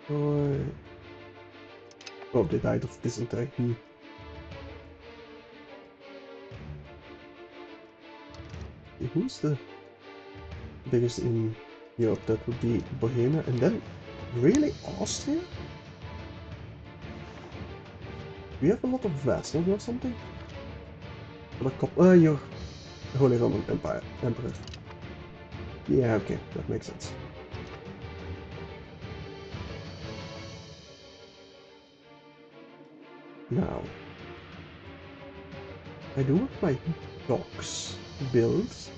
Oh, they died of dysentery. Who's the biggest in Europe? That would be Bohemia, and then really Austria? Do you have a lot of vassals or something? You're the Holy Roman Empire Emperor. Yeah, okay, that makes sense. Now, I do want my docks built,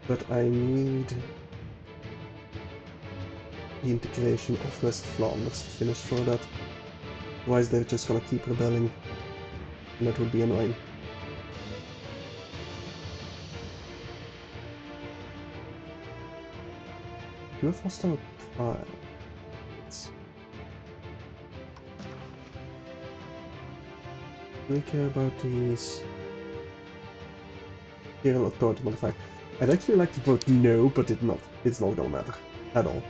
but I need the integration of West Flanders finished for that. Otherwise they're just gonna keep rebelling, and that would be annoying. Do you have hostile pilots? Do we care about these? Imperial Authority modifier. I'd actually like to vote no, but it's not gonna matter at all.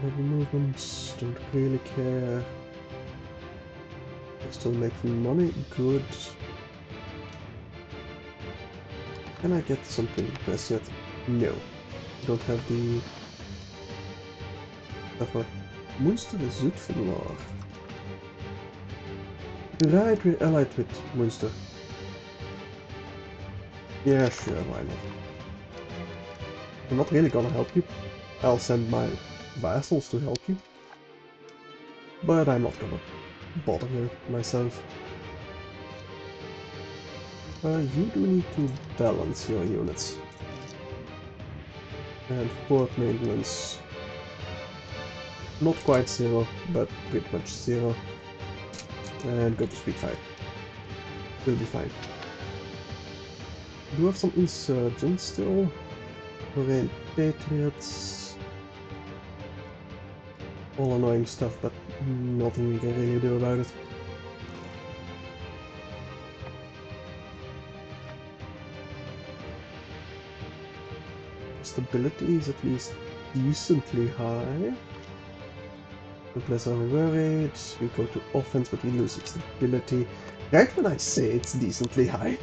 Heavy movements, don't really care. They're still making money, good. Can I get something best yet? No. Don't have the stuff. Munster is Zuid-Finland. Right, we're allied with Munster. Yeah, sure, why not? I'm not really gonna help you. I'll send my vassals to help you. But I'm not gonna bother you myself. You do need to balance your units. And port maintenance. Not quite zero, but pretty much zero. And go to speed 5. We'll be fine. We do have some insurgents still. Lorraine Patriots. All annoying stuff, but nothing we can really do about it. Stability is at least decently high. But less are we worried. We go to offense, but we lose stability. Right when I say it's decently high,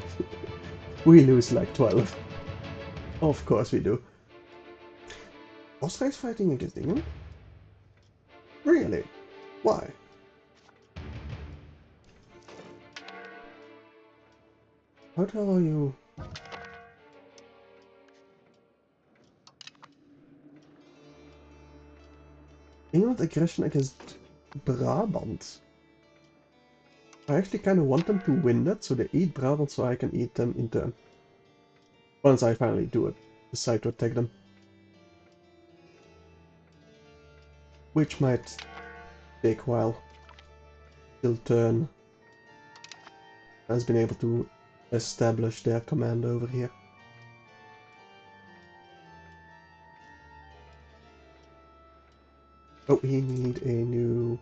we lose like 12. Of course we do. Austria is fighting against England? Really? Why? How the hell are you? England aggression against Brabant. I actually kind of want them to win that, so they eat Brabant so I can eat them in turn. Once I finally do it, decide to attack them. Which might take a while. Till turn has been able to establish their command over here. Oh, we need a new...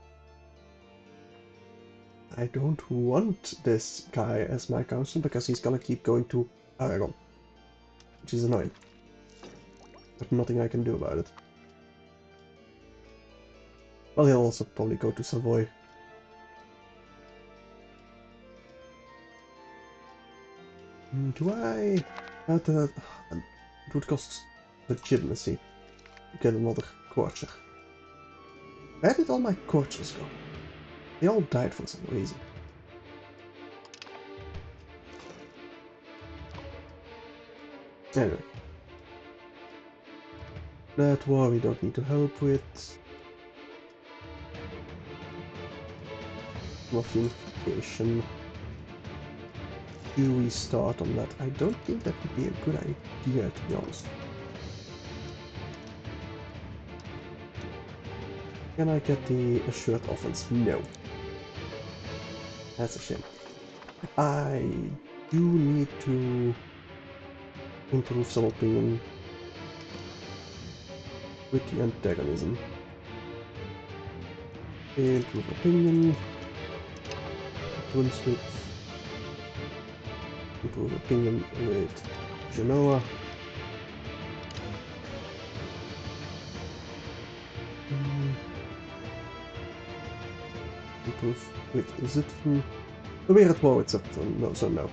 I don't want this guy as my council because he's gonna keep going to Aragon. Which is annoying. But nothing I can do about it. Well, he'll also probably go to Savoy. Do I... it would cost legitimacy to get another courtier. Where did all my courtiers go? They all died for some reason. Anyway. That war we don't need to help with. More unification. do we start on that? I don't think that would be a good idea, to be honest. Can I get the assured offense? No. That's a shame. I do need to improve some opinion with the antagonism. Improve opinion. Brunswick. Improve opinion with Genoa. Improve with Zutphen. We're at war with Zutphen. No, so no.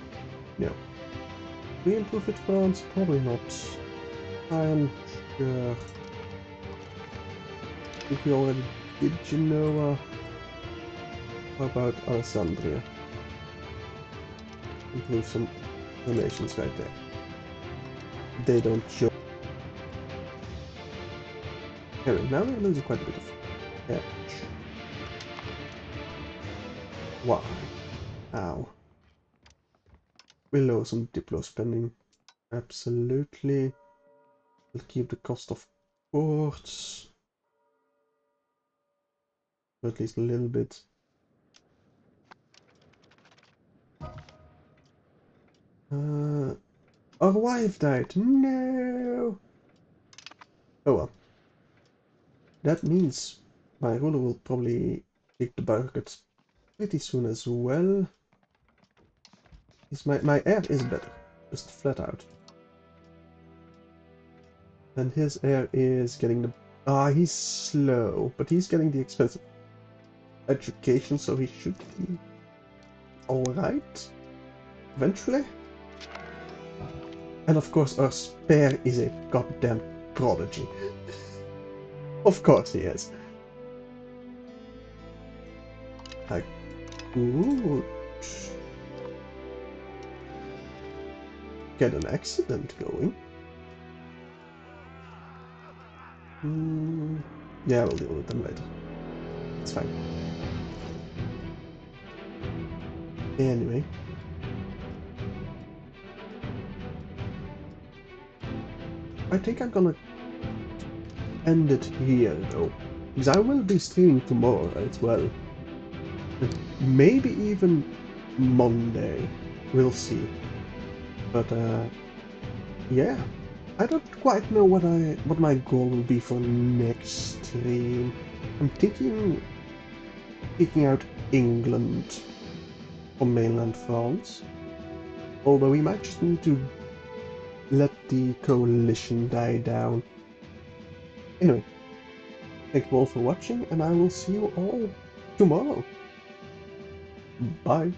No. We improve with France? Probably not. I'm sure. I think we already did Genoa. How about Alessandria? Improve some donations right there. They don't show. Anyway, now we're losing quite a bit of edge. Why? Ow. We lower some Diplo spending. Absolutely. We'll keep the cost of ports. At least a little bit. Our wife died. No! Oh well. That means my ruler will probably take the bucket pretty soon as well. My heir is better. Just flat out. And his heir is getting the... Ah, he's slow. But he's getting the expensive education, so he should be alright. Eventually. And of course our spare is a goddamn prodigy. Of course he is. Like, good. Get an accident going. Yeah, we'll deal with them later. It's fine. Anyway. I think I'm gonna end it here though. Because I will be streaming tomorrow as well. And maybe even Monday. We'll see. But yeah. I don't quite know what my goal will be for next stream. I'm thinking picking out England or mainland France. Although we might just need to let the coalition die down. Anyway, thank you all for watching, and I will see you all tomorrow. Bye.